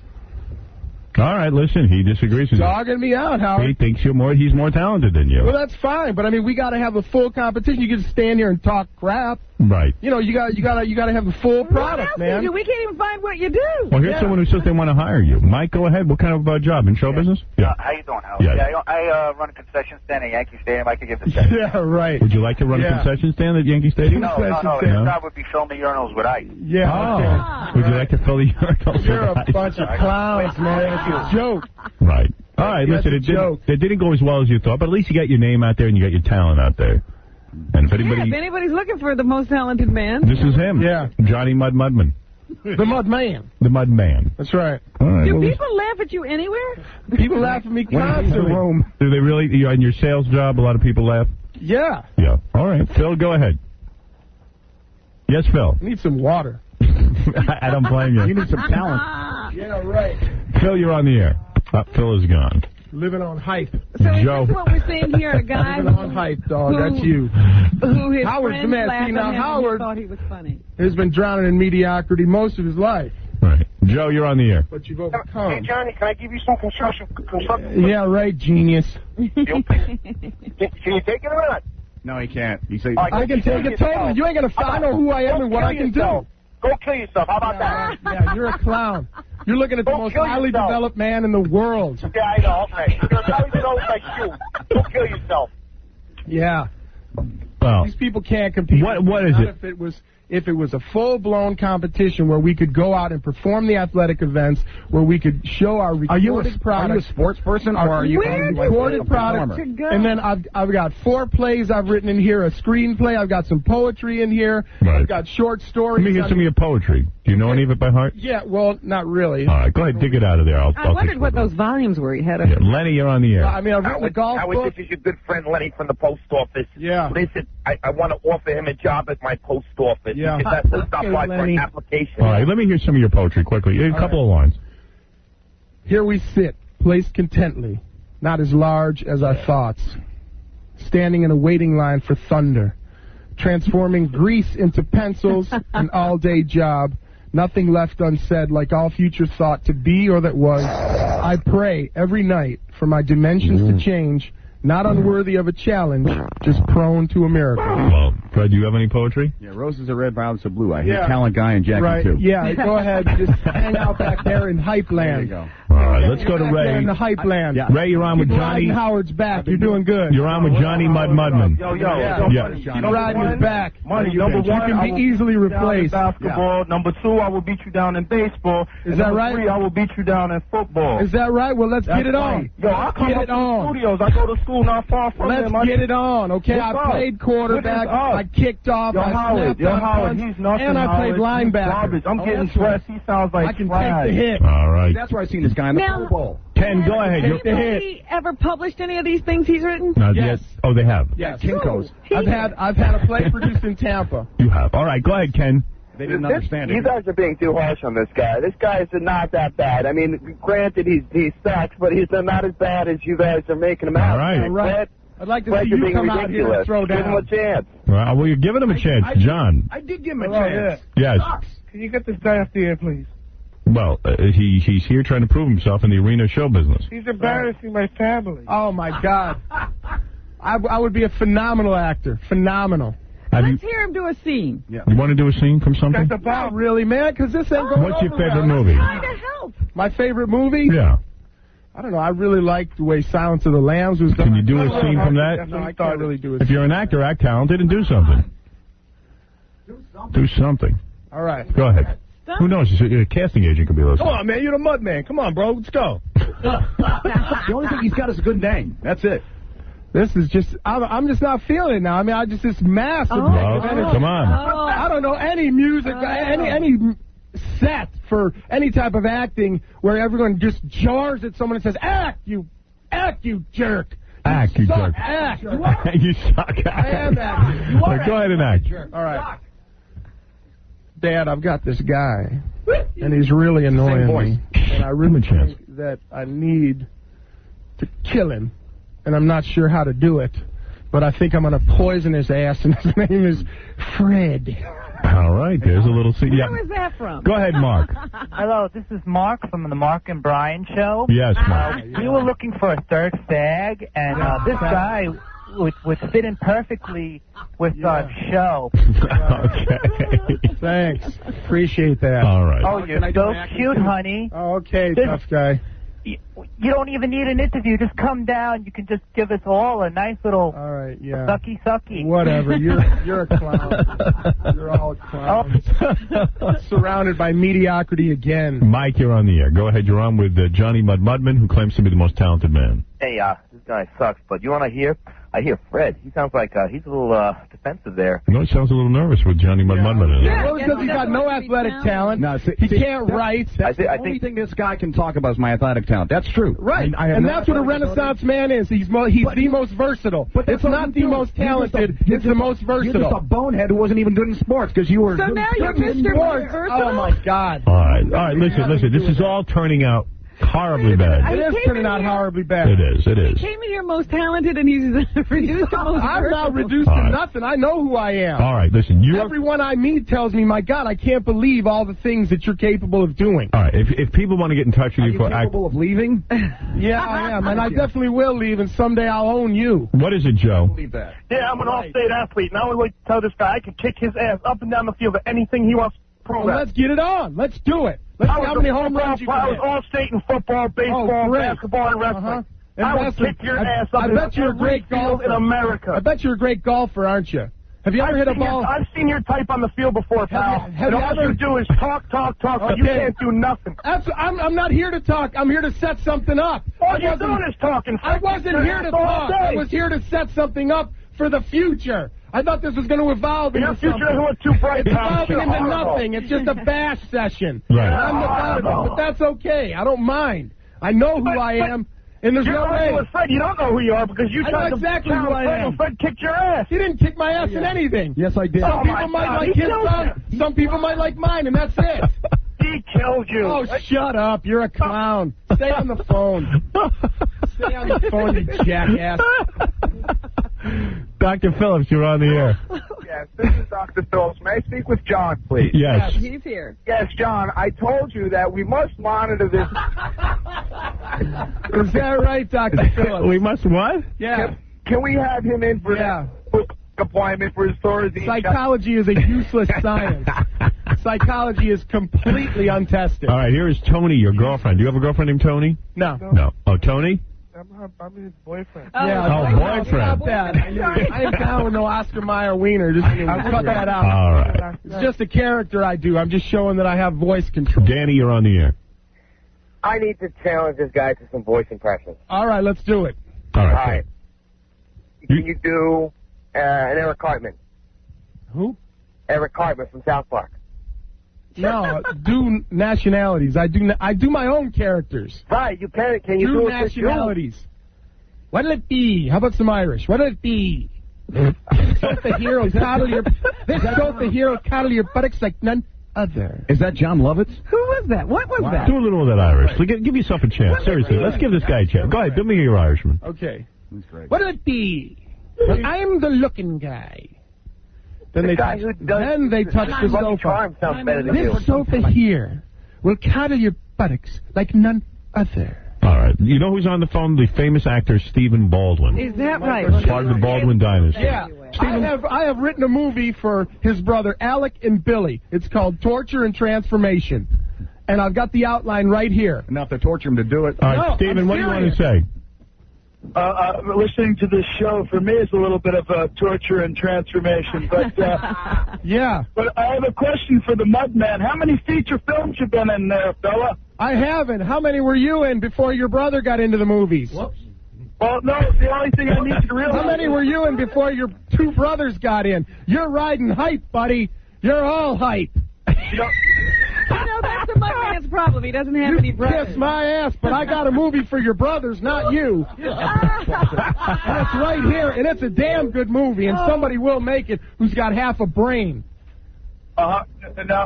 All right, listen, he disagrees with you. Dogging me out, Howard. He thinks he's more talented than you. Well, that's fine, but I mean, we got to have a full competition. You can just stand here and talk crap. Right. You know, you got to have the full product, man. We can't even find what you do. Well, here's someone who says they want to hire you. Mike, go ahead. What kind of job? In show business? Yeah. How you doing, Howard? Yeah. I run a concession stand at Yankee Stadium. I could give this guy. Yeah, right. Would you like to run a concession stand at Yankee Stadium? No. His job would be filling the urinals with ice. Yeah. Okay. Would you like to fill the urinals You're with a bunch of clowns, man. It's a joke. Right. All right, listen, it didn't go as well as you thought, but at least you got your name out there and you got your talent out there. And if anybody's looking for the most talented man, this is him. Yeah. Johnny Mudman. The Mudman. The Mudman. That's right. All right. Do people laugh at you anywhere? People laugh at me constantly. Do they really? In your sales job, a lot of people laugh? Yeah. Yeah. All right. Phil, go ahead. Yes, Phil. I need some water. I don't blame you. You need some talent. Yeah, right. Phil, you're on the air. Phil is gone. Living on hype. So is this what we're seeing here? A guy living on hype, dog. That's you. who his Howard's the friends man. laughed See, at now him Howard and thought he was funny. has been drowning in mediocrity most of his life. Right. Joe, you're on the air. But you've Hey, overcome. Johnny, can I give you some construction? Yeah, right, genius. Can you take it or not? No, he can't. He says, I can take it totally. You ain't going to I know who I am and what I can do. Go kill yourself. How about that? Yeah, you're a clown. You're looking at the most highly developed man in the world. Yeah, I know. Okay. You're highly developed like you. Go kill yourself. Yeah. Well, these people can't compete. What is Not it? If it was a full-blown competition where we could go out and perform the athletic events, where we could show our recorded products. Are you a sports person, or are you recorded products? And then I've got 4 plays I've written in here, a screenplay. I've got some poetry in here. Right. I've got short stories. Let me hear some of your poetry. Do you know any of it by heart? Yeah, well, not really. All right, go ahead, dig it out of there. I wondered what those volumes were he had. Yeah, Lenny, you're on the air. I mean, I've written a golf book. This is your good friend Lenny from the post office. Yeah. Listen, I want to offer him a job at my post office. Yeah. That's to stop by for an application. All right, let me hear some of your poetry quickly. A couple of lines. Here we sit, placed contently, not as large as our thoughts, standing in a waiting line for thunder, transforming grease into pencils, an all-day job, nothing left unsaid, like all future thought to be or that was. I pray every night for my dimensions to change, not unworthy of a challenge, just prone to a miracle. Well, Fred, do you have any poetry? Yeah, roses are red, violets are blue. I hear Talent Guy and Jackie, right. too. Yeah, go ahead. Just hang out back there in Hype Land. There you go. All right, let's go to Ray. In the Hype Land. Yeah. Ray, you're on with Johnny. Howard's back. You're doing good. You're on with Johnny Mudman. Yo. You're riding his back. Money, number 1, you can be easily replaced. Basketball. Number 2, I will beat you down in baseball. Is that right? 3, I will beat you down in football. Is that right? Well, let's get it on. Yo, I come up to the studios. I go to school not far from Let's get it on, okay? I played quarterback. I kicked off. Yo, Howard, he's nothing. And I played linebacker. I'm getting dressed. He sounds like I can take the hit. All right. That's where I seen this guy in the Pro Bowl. Ken, go ahead. Has anybody ever published any of these things he's written? Yes. Oh, they have? Yes. Kinko's. I've had a play produced in Tampa. You have. All right, go ahead, Ken. They didn't understand it. You guys are being too harsh on this guy. This guy is not that bad. I mean, granted, he sucks, but he's not as bad as you guys are making him out. All right. All right. I'd like to see you come out here and throw down. Give him a chance. Well, you're giving him a chance. John. I did give him a chance. Yes. Can you get this guy off the air, please? Well, he's here trying to prove himself in the arena show business. He's embarrassing my family. Oh, my God. I would be a phenomenal actor. Phenomenal. Let's hear him do a scene. Yeah. You want to do a scene from something? That's about really, man, because this ain't going What's your over favorite well. movie? Trying to help. My favorite movie? Yeah. I don't know. I really liked the way Silence of the Lambs was done. Can you do a scene from that? No, I can't really do it. If you're an actor, act talented and do something. Do something. All right. Go ahead. Who knows? A casting agent could be listening. Come on, man. You're the mud man. Come on, bro. Let's go. The only thing he's got is a good name. That's it. This is just, I'm just not feeling it now. I mean, I just, this massive negative energy. Come on. I don't know any music, any set for any type of acting where everyone just jars at someone and says, act, you jerk. Act, you jerk. Act. You suck. I am that. Go ahead and act. All right. Dad, I've got this guy, and he's really annoying me. And I really think that I need to kill him, and I'm not sure how to do it. But I think I'm going to poison his ass, and his name is Fred. All right, there's a little scene. Where was that from? Go ahead, Mark. Hello, this is Mark from the Mark and Brian Show. Yes, Mark. We were looking for a third stag, and this guy would fit in perfectly with our show. Okay. Thanks. Appreciate that. All right. Oh, you're so cute, honey. Okay, tough guy. You don't even need an interview. Just come down. You can just give us all a nice little sucky. Whatever. You're a clown. You're all clowns. Surrounded by mediocrity again. Mike, you're on the air. Go ahead. You're on with Johnny Mudman, who claims to be the most talented man. Hey, this guy sucks, but you want to hear? I hear Fred. He sounds like he's a little defensive there. No, he sounds a little nervous with Johnny Mudman in there. Well, because he's got no athletic talent. No, he can't write. The only thing this guy can talk about is my athletic talent. That's true. Right. And that's what a Renaissance man is. He's the most versatile. But it's not the most talented. It's the most versatile. You're just a bonehead who wasn't even good in sports because you were. So now you're Mr. Versatile? Oh, my God. All right. Listen. This is all turning out Horribly bad. It is turning out horribly bad. It is. It He is. came in here most talented, and he's reduced to most I'm not reduced All to right. nothing. I know who I am. All right, listen. Everyone I meet tells me, my God, I can't believe all the things that you're capable of doing. All right, if people want to get in touch with you for capable of leaving? Yeah, I am, and I definitely will leave, and someday I'll own you. What is it, Joe? Yeah, I'm an all-state athlete, and I would like to tell this guy I can kick his ass up and down the field at anything he wants to prove. Well, let's get it on. Let's do it. Let's see how many home runs you can I was hit. all-state in football, baseball, great. basketball, and wrestling. Uh-huh. I would wrestling. kick your ass up I bet you're a every great field golfer. in America. I bet you're a great golfer, aren't you? Have you ever hit a ball? I've seen your type on the field before, pal. have And you all ever- you do is talk, but you Okay. can't do nothing. I'm not here to talk. I'm here to set something up. All you're doing is talking. I wasn't here to talk. I was here to set something up for the future. I thought this was going to evolve into Your future something. doesn't look too bright, It's pal. evolving You're into horrible. nothing. It's just a bash session. Right. I'm the bottom, but that's okay. I don't mind. I know who I am, and there's You're no arguing way. with Fred. You don't know who you are because you I tried know to exactly challenge who I Fred, am. and Fred kicked your ass. He didn't kick my ass in anything. Yes, I did. Some Oh, people my might God, like he his killed song. Some people might like mine, and that's it. He killed you. Oh, shut up. You're a clown. Stay on the phone. Stay on the phone, you jackass. Dr. Phillips, you're on the air. Yes, this is Dr. Phillips. May I speak with John, please? Yes. He's here. Yes, John, I told you that we must monitor this. Is that right, Dr. Phillips? We must what? Yeah. Can we have him in for that book appointment for his Thursday? Psychology is a useless science. Psychology is completely untested. All right, here is Tony, your girlfriend. Do you have a girlfriend named Tony? No. No. Oh, Tony? I'm his boyfriend. boyfriend. Stop that. I ain't down with no Oscar Mayer wiener. Just cut that out. All right. It's just a character I do. I'm just showing that I have voice control. Danny, you're on the air. I need to challenge this guy to some voice impressions. All right, let's do it. All All right. right. Can you do an Eric Cartman? Who? Eric Cartman from South Park. No, do nationalities. I do my own characters. Right, you can. Can you do it for you? nationalities? What'll it be? How about some Irish? What'll it be? This the hero coddle your buttocks like none other. Is that John Lovitz? Who was that? What was that? Do a little of that Irish. Give yourself a chance. Seriously, let's give this guy a chance. Go ahead, do me your Irishman. Okay. That's great. What'll it be? Well, I'm the looking guy. Then they touch the sofa. Charm sounds better than you. This sofa here will coddle your buttocks like none other. All right. You know who's on the phone? The famous actor Stephen Baldwin. Is that right? Part of the Baldwin dynasty. Yeah. I have written a movie for his brother Alec and Billy. It's called Torture and Transformation. And I've got the outline right here. Enough to torture him to do it. All right, No, Stephen, I'm what do you want to serious. say? Listening to this show for me is a little bit of a torture and transformation, but Yeah. but I have a question for the Mudman. How many feature films you been in there, fella? I haven't. How many were you in before your brother got into the movies? Whoops. Well, no, the only thing I need to realize. How many were you in before your two brothers got in? You're riding hype, buddy. You're all hype. You know, that's the Mudman's problem. He doesn't have any brothers. Kiss my ass, but I got a movie for your brothers, not you. And it's right here, and it's a damn good movie, and somebody will make it who's got half a brain. now,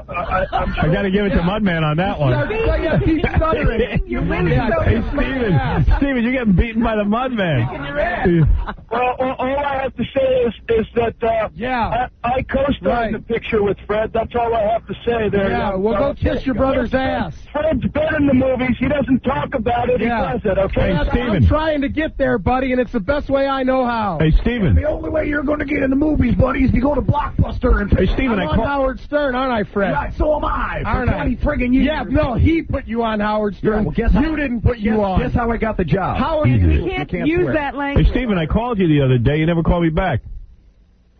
I'm I got to give it to Mudman on that one. Yeah, keep stuttering. You're winning. Hey, Steven, you're getting beaten by the Mudman. Well, all I have to say is that I co-starred in the picture with Fred. That's all I have to say there. Yeah, well, go kiss your brother's ass. Fred's been in the movies. He doesn't talk about it. Yeah. He does it, okay? I'm trying to get there, buddy, and it's the best way I know how. Hey, Steven. The only way you're going to get in the movies, buddy, is to go to Blockbuster and... Hey, Steven, I'm on Howard Stern, aren't I, Fred? Yeah, so am I. For Aren't I? 20 friggin' years. Yeah, no, he put you on Howard Stern. Yeah, well, guess you didn't put you on. Guess how I got the job. Howard, You can't use that language. Hey, Steven, I called you the other day. You never called me back.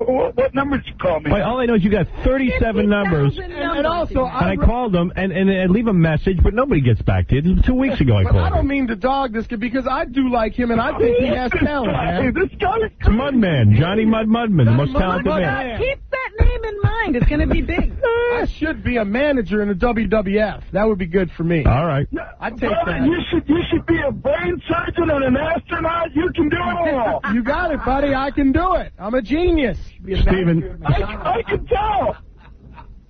What number did you call me? Wait, all I know is you got 37 numbers. And also, And I called them and I leave a message, but nobody gets back to you. 2 weeks ago I But called I you. don't mean to dog this kid because I do like him and I think he has talent, man. This guy is It's Mudman, Johnny Mudman, the most talented man. Keep that name in mind. It's going to be big. I should be a manager in the WWF. That would be good for me. All right. I'd take Brother, that. you should be a brain surgeon and an astronaut. You can do it all. You got it, buddy. I can do it. I'm a genius. Steven. I can tell.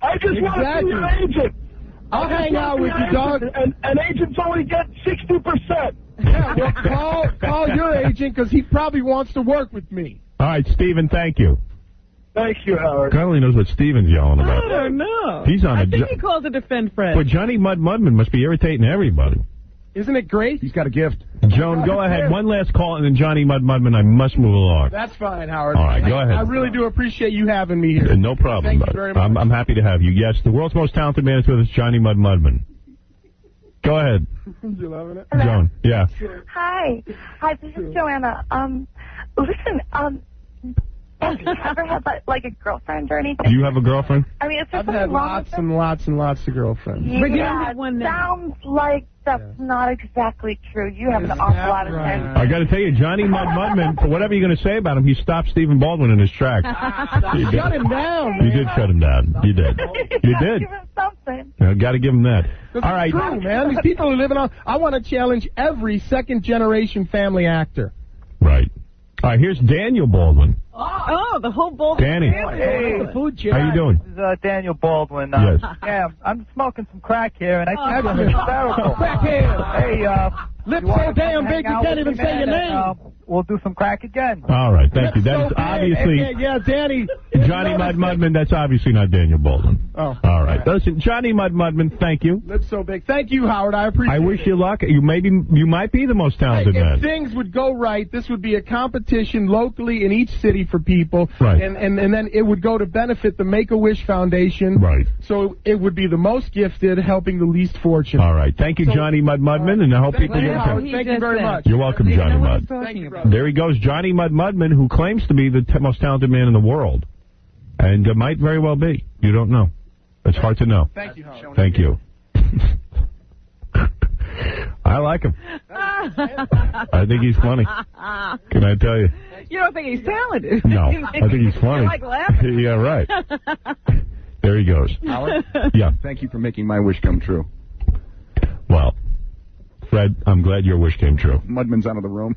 I just want to be your agent. I'll hang out with you, dog. And agents only get 60%. Yeah, well, call your agent, because he probably wants to work with me. All right, Stephen, thank you. Thank you, Howard. God only knows what Stephen's yelling about. I don't know. He's on I think he called to defend Fred. But Johnny Mudman must be irritating everybody. Isn't it great? He's got a gift. Joan, go ahead. One last call, and then Johnny Mudman, I must move along. That's fine, Howard. All right, go ahead. I really do appreciate you having me here. No problem. Thank you very much. I'm happy to have you. Yes, the world's most talented man is with us, Johnny Mudman. Go ahead. You loving it? Joan, yeah. Hi, this is Joanna. Listen, have you ever had like a girlfriend or anything? Do you have a girlfriend? I mean, I've had lots and lots and lots of girlfriends. Yeah, But you don't have one now. Sounds like that's not exactly true. You have an awful lot of sense. I got to tell you, Johnny Mudman, for whatever you're going to say about him, he stopped Stephen Baldwin in his tracks. Shut him down. You did shut him down. You did. You did. Give him something. Got to give him that. All right. True, man. These people are living on. I want to challenge every second-generation family actor. Right. All right, here's Daniel Baldwin. Oh, the whole Baldwin Danny. family. Hey, The food chair. How you doing? This is Daniel Baldwin. Yes. Yeah, I'm smoking some crack here, and I think Oh, it's hysterical. Crackhead. Hey, Lips you wanna so damn come big hang you out can't with even me, say your man, name. and, we'll do some crack again. All right, thank you. That So is big. obviously Yeah, Danny. Johnny Mudman. That's obviously not Daniel Baldwin. Oh. All right. Listen, Johnny Mudman, thank you. Lips so big. Thank you, Howard. I appreciate it. I wish you luck. You might be the most talented If man. things would go right, this would be a competition locally in each city for people. Right. And then it would go to benefit the Make-A-Wish Foundation. Right. So it would be the most gifted, helping the least fortunate. All right. Thank you, Johnny Mudman, and I hope people Thank you, get Howard. it. Thank you very much. You're welcome, Johnny Mud. Thank you, brother. There he goes, Johnny Mudman, who claims to be the most talented man in the world. And might very well be. You don't know. It's hard to know. Thank you, Howard. Thank you. I like him. I think he's funny. Can I tell you? You don't think he's talented? No, I think he's funny. You like laughing? Yeah, right. There he goes. Howard? Yeah. Thank you for making my wish come true. Well, Fred, I'm glad your wish came true. Mudman's out of the room.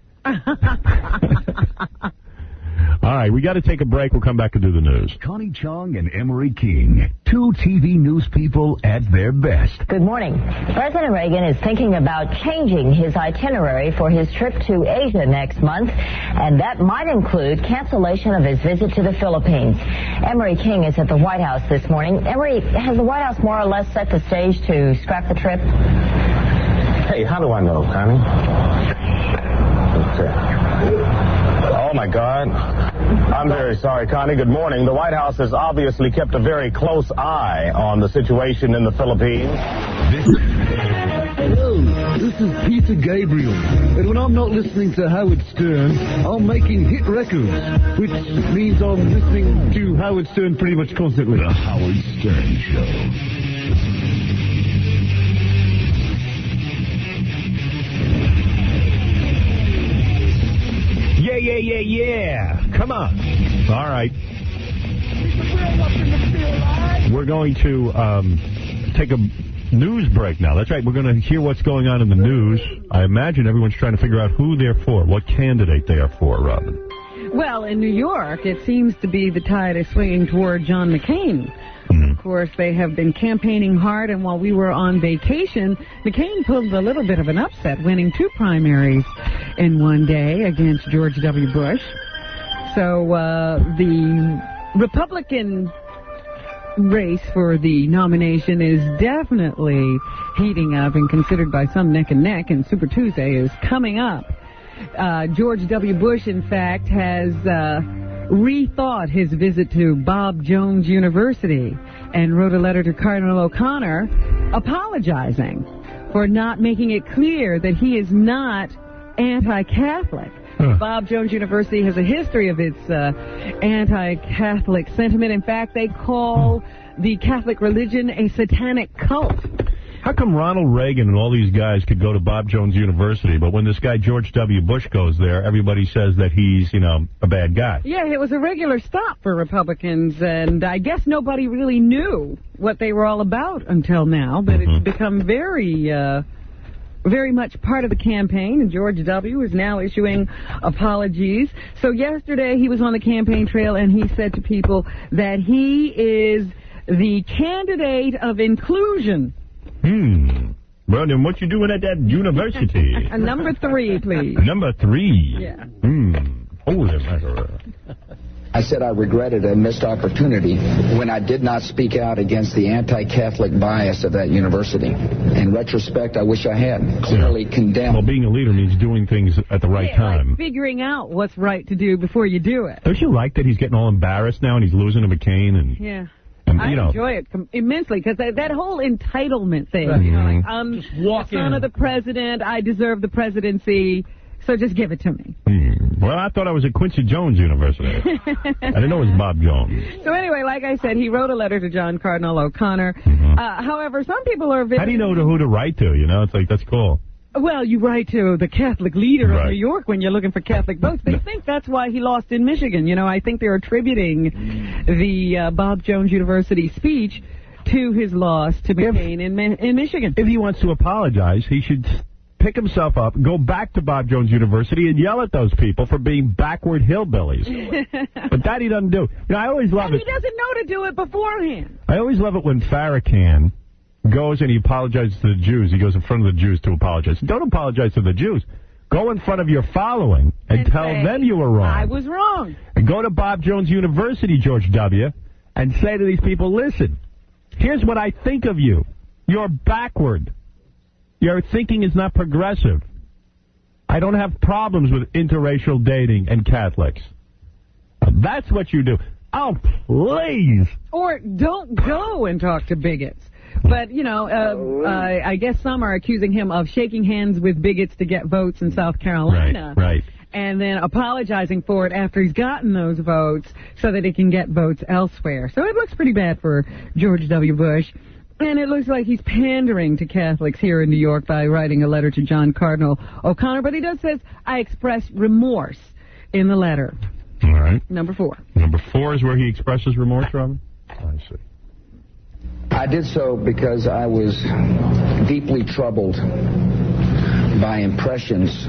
All right, we got to take a break. We'll come back and do the news. Connie Chung and Emery King, two TV news people at their best. Good morning. President Reagan is thinking about changing his itinerary for his trip to Asia next month, and that might include cancellation of his visit to the Philippines. Emery King is at the White House this morning. Emery, has the White House more or less set the stage to scrap the trip? Hey, how do I know, Connie? Oh, my God. I'm very sorry, Connie. Good morning. The White House has obviously kept a very close eye on the situation in the Philippines. Hello, this is Peter Gabriel. And when I'm not listening to Howard Stern, I'm making hit records, which means I'm listening to Howard Stern pretty much constantly. The Howard Stern Show. Yeah. Come on. All right. We're going to take a news break now. That's right. We're going to hear what's going on in the news. I imagine everyone's trying to figure out who they're for, what candidate they are for, Robin. Well, in New York, it seems to be the tide is swinging toward John McCain. Of course, they have been campaigning hard, and while we were on vacation, McCain pulled a little bit of an upset, winning 2 primaries in one day against George W. Bush. So the Republican race for the nomination is definitely heating up and considered by some neck and neck, and Super Tuesday is coming up. George W. Bush, in fact, has rethought his visit to Bob Jones University and wrote a letter to Cardinal O'Connor apologizing for not making it clear that he is not anti-Catholic. Bob Jones University has a history of its anti-Catholic sentiment. In fact, they call the Catholic religion a satanic cult. How come Ronald Reagan and all these guys could go to Bob Jones University, but when this guy George W. Bush goes there, everybody says that he's, a bad guy? Yeah, it was a regular stop for Republicans, and I guess nobody really knew what they were all about until now, but it's become very much part of the campaign, and George W. is now issuing apologies. So yesterday he was on the campaign trail, and he said to people that he is the candidate of inclusion Well, then what you doing at that university? Number 3, please. Number 3. Yeah. Holy mackerel. I said I regretted a missed opportunity when I did not speak out against the anti-Catholic bias of that university. In retrospect, I wish I had clearly condemned. Well, being a leader means doing things at the right time. Like figuring out what's right to do before you do it. Don't you like that he's getting all embarrassed now and he's losing to McCain? And yeah. And, I enjoy it immensely because that whole entitlement thing, you know, like I'm the son of the president, I deserve the presidency, so just give it to me. Well, I thought I was at Quincy Jones University. I didn't know it was Bob Jones. So anyway, like I said, he wrote a letter to John Cardinal O'Connor. However, some people are very... How do you know who to write to? You know, it's like, that's cool. Well, you write to the Catholic leader of New York when you're looking for Catholic votes. They think that's why he lost in Michigan. You know, I think they're attributing the Bob Jones University speech to his loss to McCain in Michigan. If he wants to apologize, he should pick himself up, go back to Bob Jones University, and yell at those people for being backward hillbillies. But that he doesn't do. You know, I always love it. He doesn't know to do it beforehand. I always love it when Farrakhan goes and he apologizes to the Jews. He goes in front of the Jews to apologize. Don't apologize to the Jews. Go in front of your following and tell them you were wrong. I was wrong. And go to Bob Jones University, George W., and say to these people, listen, here's what I think of you. You're backward. Your thinking is not progressive. I don't have problems with interracial dating and Catholics. That's what you do. Oh, please. Or don't go and talk to bigots. But, you know, I guess some are accusing him of shaking hands with bigots to get votes in South Carolina. Right. And then apologizing for it after he's gotten those votes so that he can get votes elsewhere. So it looks pretty bad for George W. Bush. And it looks like he's pandering to Catholics here in New York by writing a letter to John Cardinal O'Connor. But he does say, I express remorse in the letter. All right. Number 4. Number 4 is where he expresses remorse, Robin? I see. I did so because I was deeply troubled by impressions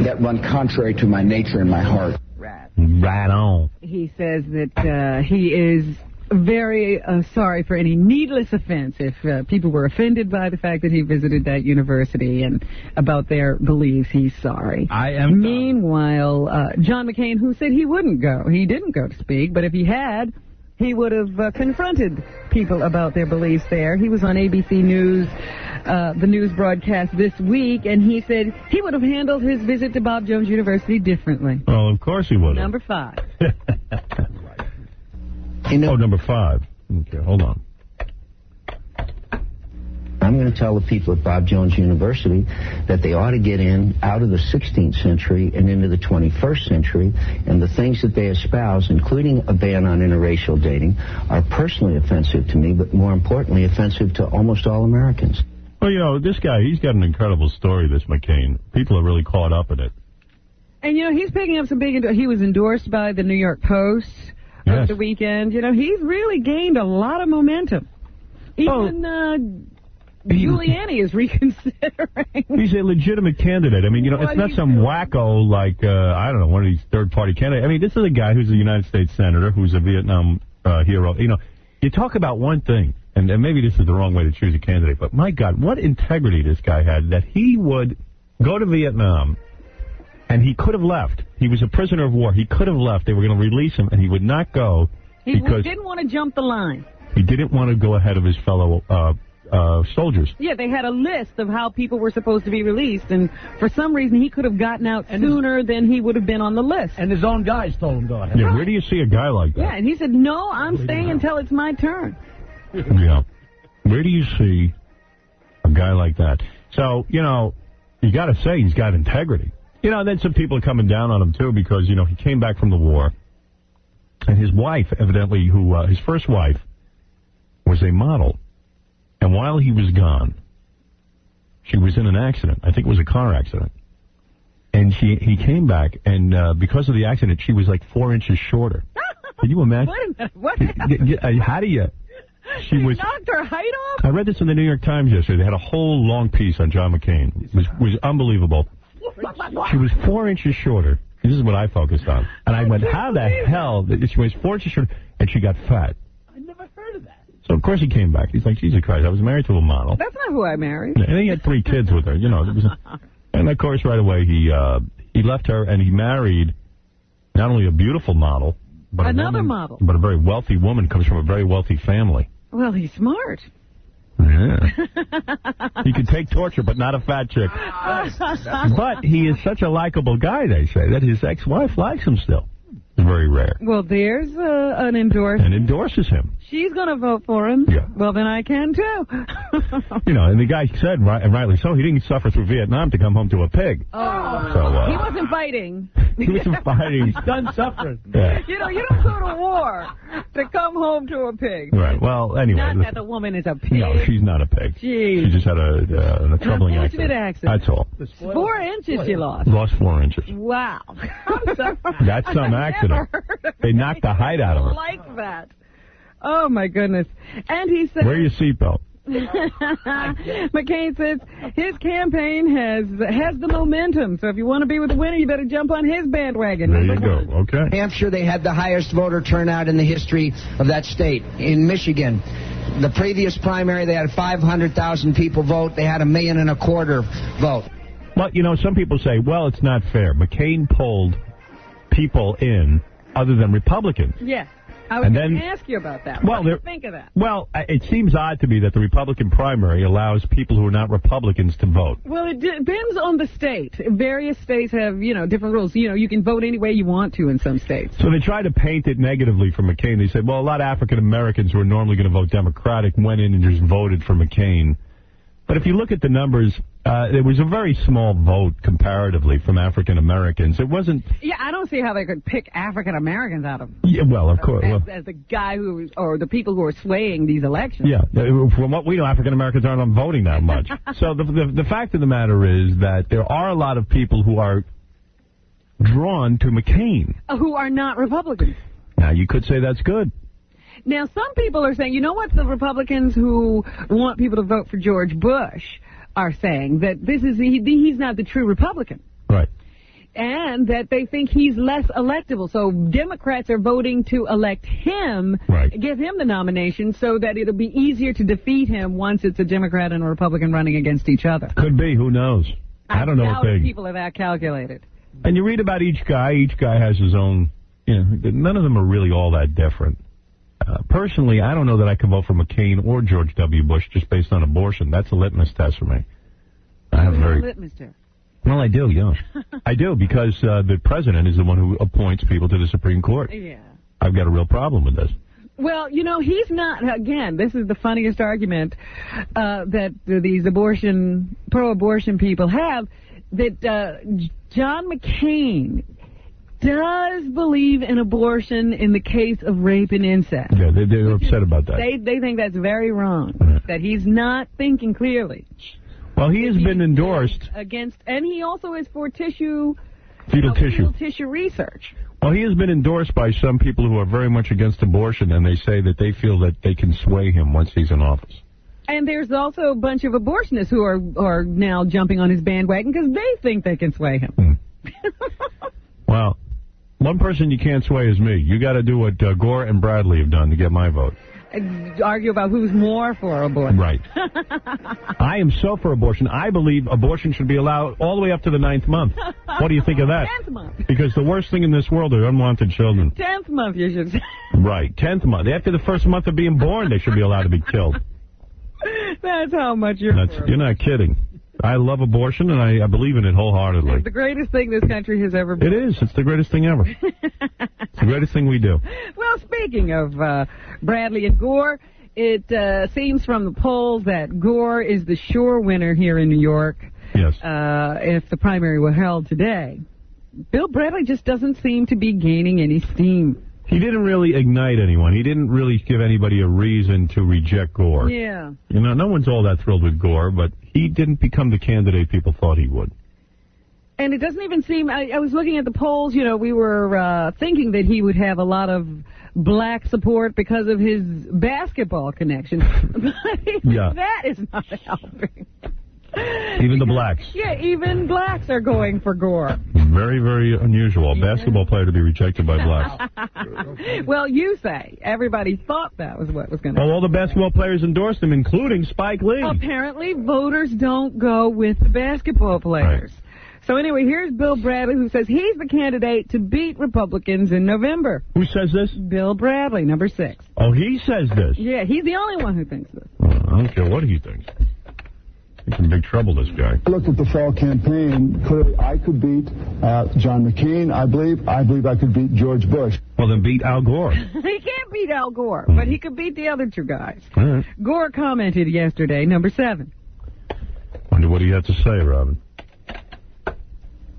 that run contrary to my nature and my heart. Right on. He says that he is very sorry for any needless offense if people were offended by the fact that he visited that university and about their beliefs. He's sorry. I am. Meanwhile, John McCain, who said he wouldn't go, he didn't go to speak, but if he had, he would have confronted people about their beliefs there. He was on ABC News, the news broadcast this week, and he said he would have handled his visit to Bob Jones University differently. Well, of course he would have. Number 5. Number 5. Okay, hold on. I'm going to tell the people at Bob Jones University that they ought to get out of the 16th century and into the 21st century, and the things that they espouse, including a ban on interracial dating, are personally offensive to me, but more importantly, offensive to almost all Americans. Well, you know, this guy, he's got an incredible story, this McCain. People are really caught up in it. And, you know, he's picking up some big... He was endorsed by the New York Post over the weekend. You know, he's really gained a lot of momentum. Even Giuliani is reconsidering. He's a legitimate candidate. I mean, you know, it's not some wacko like, I don't know, one of these third-party candidates. I mean, this is a guy who's a United States senator, who's a Vietnam hero. You know, you talk about one thing, and maybe this is the wrong way to choose a candidate, but my God, what integrity this guy had that he would go to Vietnam, and he could have left. He was a prisoner of war. He could have left. They were going to release him, and he would not go. He didn't want to jump the line. He didn't want to go ahead of his fellow soldiers. Yeah, they had a list of how people were supposed to be released, and for some reason he could have gotten out sooner than he would have been on the list. And his own guys told him go ahead. Yeah, where do you see a guy like that? Yeah, and he said, no, I'm staying until it's my turn. Yeah. Where do you see a guy like that? So, you know, you got to say he's got integrity. You know, and then some people are coming down on him, too, because, you know, he came back from the war, and his wife, evidently, his first wife, was a model. And while he was gone, she was in an accident. I think it was a car accident. And he came back, and because of the accident, she was like 4 inches shorter. Can you imagine? Wait a minute. What happened? How do you... She knocked her height off? I read this in the New York Times yesterday. They had a whole long piece on John McCain. It was unbelievable. She was 4 inches shorter. This is what I focused on. And I went, how the hell? She was 4 inches shorter, and she got fat. I never heard of that. So, of course, he came back. He's like, Jesus Christ, I was married to a model. That's not who I married. And he had 3 kids with her, you know. And, of course, right away, he left her and he married not only a beautiful model, but another model. But a very wealthy woman, comes from a very wealthy family. Well, he's smart. Yeah. He could take torture, but not a fat chick. But he is such a likable guy, they say, that his ex-wife likes him still. It's very rare. Well, there's an endorsement. And endorses him. She's going to vote for him. Yeah. Well, then I can, too. You know, and the guy said, and rightly so, he didn't suffer through Vietnam to come home to a pig. Oh. So, he wasn't fighting. He wasn't fighting. He's done suffering. Yeah. You know, you don't go to war to come home to a pig. Right. Well, anyway. Not that the woman is a pig. No, she's not a pig. Jeez. She just had a troubling accident. accident. That's all. 4 inches she lost. Lost 4 inches. Wow. I'm sorry. That's some accident. They knocked the height out of her. Like that. Oh, my goodness. And he said... Wear your seatbelt. McCain says his campaign has the momentum. So if you want to be with the winner, you better jump on his bandwagon. There you go. Okay. Hampshire, they had the highest voter turnout in the history of that state. In Michigan, the previous primary, they had 500,000 people vote. They had 1.25 million vote. Well, you know, some people say, well, it's not fair. McCain pulled people in other than Republicans. Yeah. I was going to ask you about that. What do you think of that? Well, it seems odd to me that the Republican primary allows people who are not Republicans to vote. Well, it depends on the state. Various states have, you know, different rules. You know, you can vote any way you want to in some states. So they try to paint it negatively for McCain. They said, well, a lot of African Americans who are normally going to vote Democratic went in and just voted for McCain. But if you look at the numbers, there was a very small vote comparatively from African Americans. It wasn't... Yeah, I don't see how they could pick African Americans out of... Yeah, well, of course. As the guy who... Or the people who are swaying these elections. Yeah, from what we know, African Americans aren't voting that much. So the fact of the matter is that there are a lot of people who are drawn to McCain. Who are not Republicans. Now, you could say that's good. Now, some people are saying, you know what the Republicans who want people to vote for George Bush are saying? That this is he's not the true Republican. Right. And that they think he's less electable. So Democrats are voting to elect him, give him the nomination, so that it'll be easier to defeat him once it's a Democrat and a Republican running against each other. Could be. Who knows? I don't know doubt what people are that calculated. And you read about each guy. Each guy has his own... You know, none of them are really all that different. Personally, I don't know that I can vote for McCain or George W. Bush just based on abortion. That's a litmus test for me. I have a litmus test. Well, I do, yeah. I do, because the president is the one who appoints people to the Supreme Court. Yeah. I've got a real problem with this. Well, you know, he's not, again, this is the funniest argument that these pro-abortion people have, that John McCain does believe in abortion in the case of rape and incest. Yeah, they're upset about that. They think that's very wrong, that he's not thinking clearly. Well, he has been endorsed against, and he also is for fetal tissue research. Well, he has been endorsed by some people who are very much against abortion, and they say that they feel that they can sway him once he's in office. And there's also a bunch of abortionists who are now jumping on his bandwagon because they think they can sway him. Well, one person you can't sway is me. You got to do what Gore and Bradley have done to get my vote. Argue about who's more for abortion. Right. I am so for abortion. I believe abortion should be allowed all the way up to the 9th month. What do you think of that? 10th month. Because the worst thing in this world are unwanted children. 10th month, you should say. Right, 10th month. After the first month of being born, they should be allowed to be killed. That's how much you're for. You're not kidding. I love abortion, and I believe in it wholeheartedly. It's the greatest thing this country has ever been. It is. It's the greatest thing ever. It's the greatest thing we do. Well, speaking of Bradley and Gore, it seems from the polls that Gore is the sure winner here in New York. Yes. If the primary were held today. Bill Bradley just doesn't seem to be gaining any steam. He didn't really ignite anyone. He didn't really give anybody a reason to reject Gore. Yeah. You know, no one's all that thrilled with Gore, but he didn't become the candidate people thought he would. And it doesn't even seem, I was looking at the polls, you know, we were thinking that he would have a lot of black support because of his basketball connection. Yeah. That is not helping. Even the blacks. Yeah, even blacks are going for Gore. Very, very unusual. A basketball player to be rejected by blacks. Well, you say. Everybody thought that was what was going to happen. Well, all the basketball players endorsed him, including Spike Lee. Apparently, voters don't go with the basketball players. Right. So anyway, here's Bill Bradley, who says he's the candidate to beat Republicans in November. Who says this? Bill Bradley, number 6. Oh, he says this? Yeah, he's the only one who thinks this. I don't care what he thinks. He's in big trouble, this guy. I looked at the fall campaign. Clearly, I could beat John McCain, I believe. I believe I could beat George Bush. Well, then beat Al Gore. He can't beat Al Gore, but he could beat the other two guys. All right. Gore commented yesterday, number 7. Wonder what he had to say, Robin.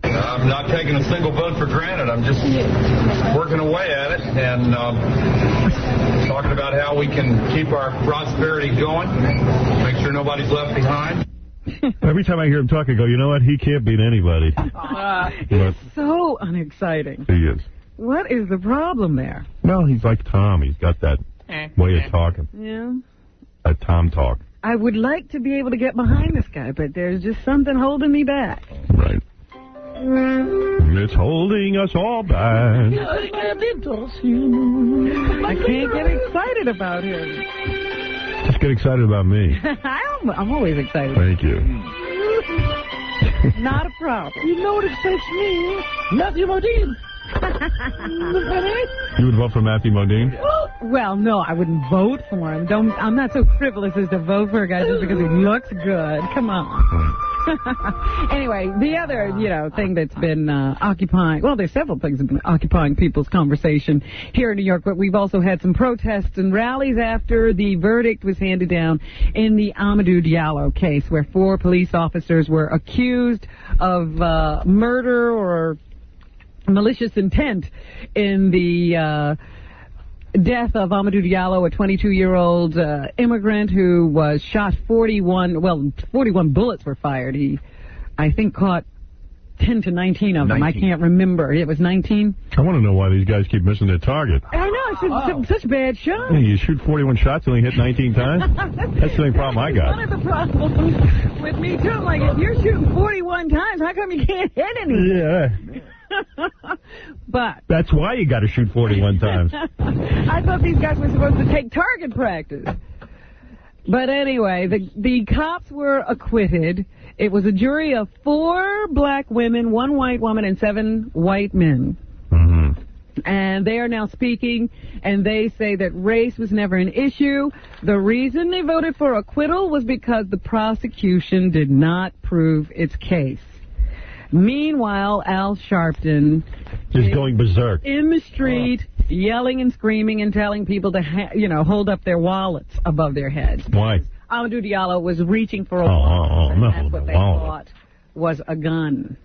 I'm not taking a single vote for granted. I'm just working away at it and talking about how we can keep our prosperity going, make sure nobody's left behind. Every time I hear him talk, I go, you know what? He can't beat anybody. It's so unexciting. He is. What is the problem there? Well, he's like Tom. He's got that way of talking. Yeah. That Tom talk. I would like to be able to get behind this guy, but there's just something holding me back. Right. It's holding us all back. I can't get excited about him. Just get excited about me. I'm always excited. Thank you. Not a problem. You know what excites me? Matthew Modine. You would vote for Matthew Modine? Well, no, I wouldn't vote for him. I'm not so frivolous as to vote for a guy just because he looks good. Come on. Anyway, the other, thing that's been occupying, well, there's several things that have been occupying people's conversation here in New York, but we've also had some protests and rallies after the verdict was handed down in the Amadou Diallo case, where 4 police officers were accused of murder or malicious intent in the death of Amadou Diallo, a 22-year-old immigrant who was shot 41 bullets were fired. He, I think, caught 10 to 19 of them. 19. I can't remember. It was 19. I want to know why these guys keep missing their target. I know. It's such bad shots. Yeah, you shoot 41 shots and only hit 19 times? That's the only problem I got. One of the problems with me, too. I'm like, if you're shooting 41 times, how come you can't hit any? Yeah. But that's why you got to shoot 41 times. I thought these guys were supposed to take target practice. But anyway, the cops were acquitted. It was a jury of 4 black women, 1 white woman, and 7 white men. Mm-hmm. And they are now speaking, and they say that race was never an issue. The reason they voted for acquittal was because the prosecution did not prove its case. Meanwhile, Al Sharpton is going berserk in the street, yelling and screaming and telling people to, hold up their wallets above their heads. Why? Amadou Diallo was reaching for a wallet, and that's what they thought was a gun.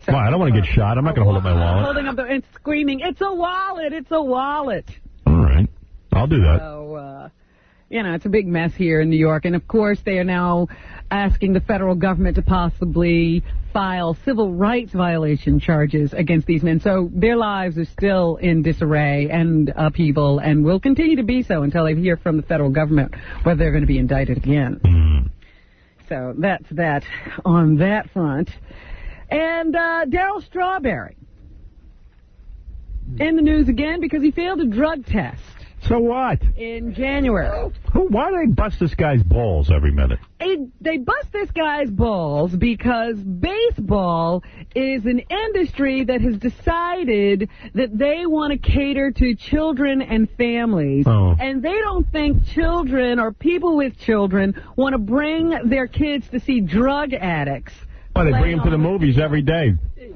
So I don't want to get shot. I'm not going to hold up my wallet. Holding up and screaming, "It's a wallet! It's a wallet!" All right, I'll do that. So, it's a big mess here in New York, and of course they are now asking the federal government to possibly file civil rights violation charges against these men. So their lives are still in disarray and upheaval and will continue to be so until they hear from the federal government whether they're going to be indicted again. Mm. So that's that on that front. And Darryl Strawberry in the news again because he failed a drug test. So what? In January. Why do they bust this guy's balls every minute? They bust this guy's balls because baseball is an industry that has decided that they want to cater to children and families. Oh. And they don't think children or people with children want to bring their kids to see drug addicts. Well, they bring them to the movies every day.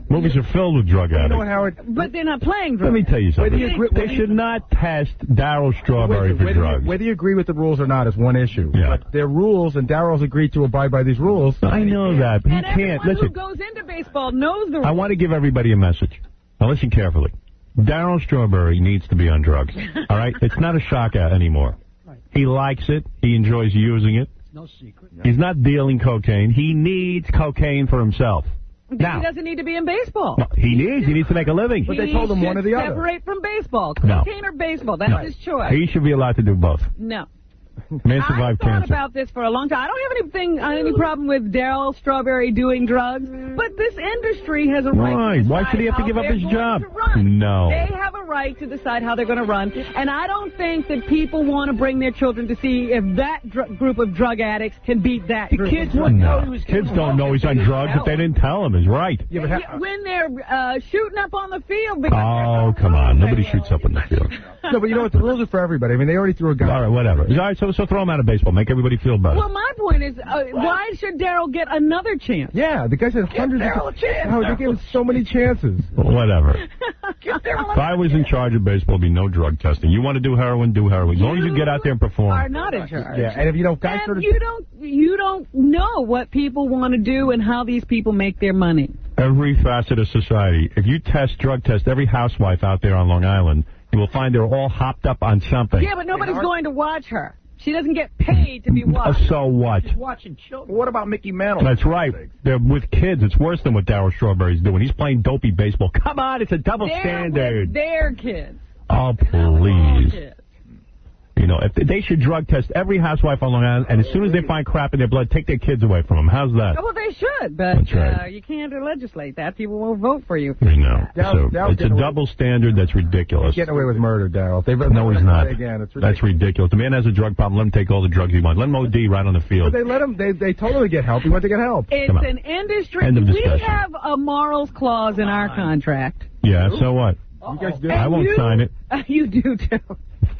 Movies are filled with drug addicts. You know what, Howard? But they're not playing drugs. Let me tell you something. They should not test Darryl Strawberry for drugs. Whether you agree with the rules or not is one issue. Yeah. But they're rules, and Darryl's agreed to abide by these rules. I know that, but he can't. Everyone who goes into baseball knows the rules. I want to give everybody a message. Now listen carefully. Darryl Strawberry needs to be on drugs. All right? It's not a shock anymore. He likes it. He enjoys using it. No secret. He's not dealing cocaine. He needs cocaine for himself. Now, he doesn't need to be in baseball. No, he needs to make a living. But they told him one or the other. Separate from baseball. Cocaine or baseball. That's his choice. He should be allowed to do both. No. Man survived I thought cancer. about this for a long time. I don't have any problem with Darryl Strawberry doing drugs, but this industry has a right to decide Why should he have to how give up they're his going job? to run. No. They have a right to decide how they're going to run, and I don't think that people want to bring their children to see if that group of drug addicts can beat that group. Kids don't know he's on drugs if they didn't tell him. He's right. When they're shooting up on the field. Oh, come on. Nobody shoots up in the field. No, but you know what? The rules are for everybody. I mean, they already threw a gun. All right, whatever. All right, so throw him out of baseball. Make everybody feel better. Well, my point is, why should Darryl get another chance? Yeah, the guy said hundreds of chances. They gave him so many chances. Whatever. If I was in charge of baseball, there'd be no drug testing. You want to do heroin, do heroin. As long as you get out there and perform. Are not in charge. Yeah, and if you don't, guys and you don't know what people want to do and how these people make their money. Every facet of society. If you drug test every housewife out there on Long Island, you will find they're all hopped up on something. Yeah, but nobody's going to watch her. She doesn't get paid to be watched. So what? She's watching children. What about Mickey Mantle? That's right. They're with kids. It's worse than what Darryl Strawberry's doing. He's playing dopey baseball. Come on, it's a double standard. With their kids. Oh, please. You know, if they should drug test every housewife on Long Island, and as soon as they find crap in their blood, take their kids away from them. How's that? Well, they should, but That's right. You can't legislate that. People won't vote for you. I know. So Daryl's it's a double standard that's ridiculous. He's getting away with murder, Darryl. No, he's not. Again, it's ridiculous. That's ridiculous. The man has a drug problem. Let him take all the drugs he wants. Let him OD right on the field. But they let him. They told him to get help. He went to get help. It's an industry. End of We discussion. have a morals clause in our contract. Yeah, so what? You guys do. I won't sign it. You do, too.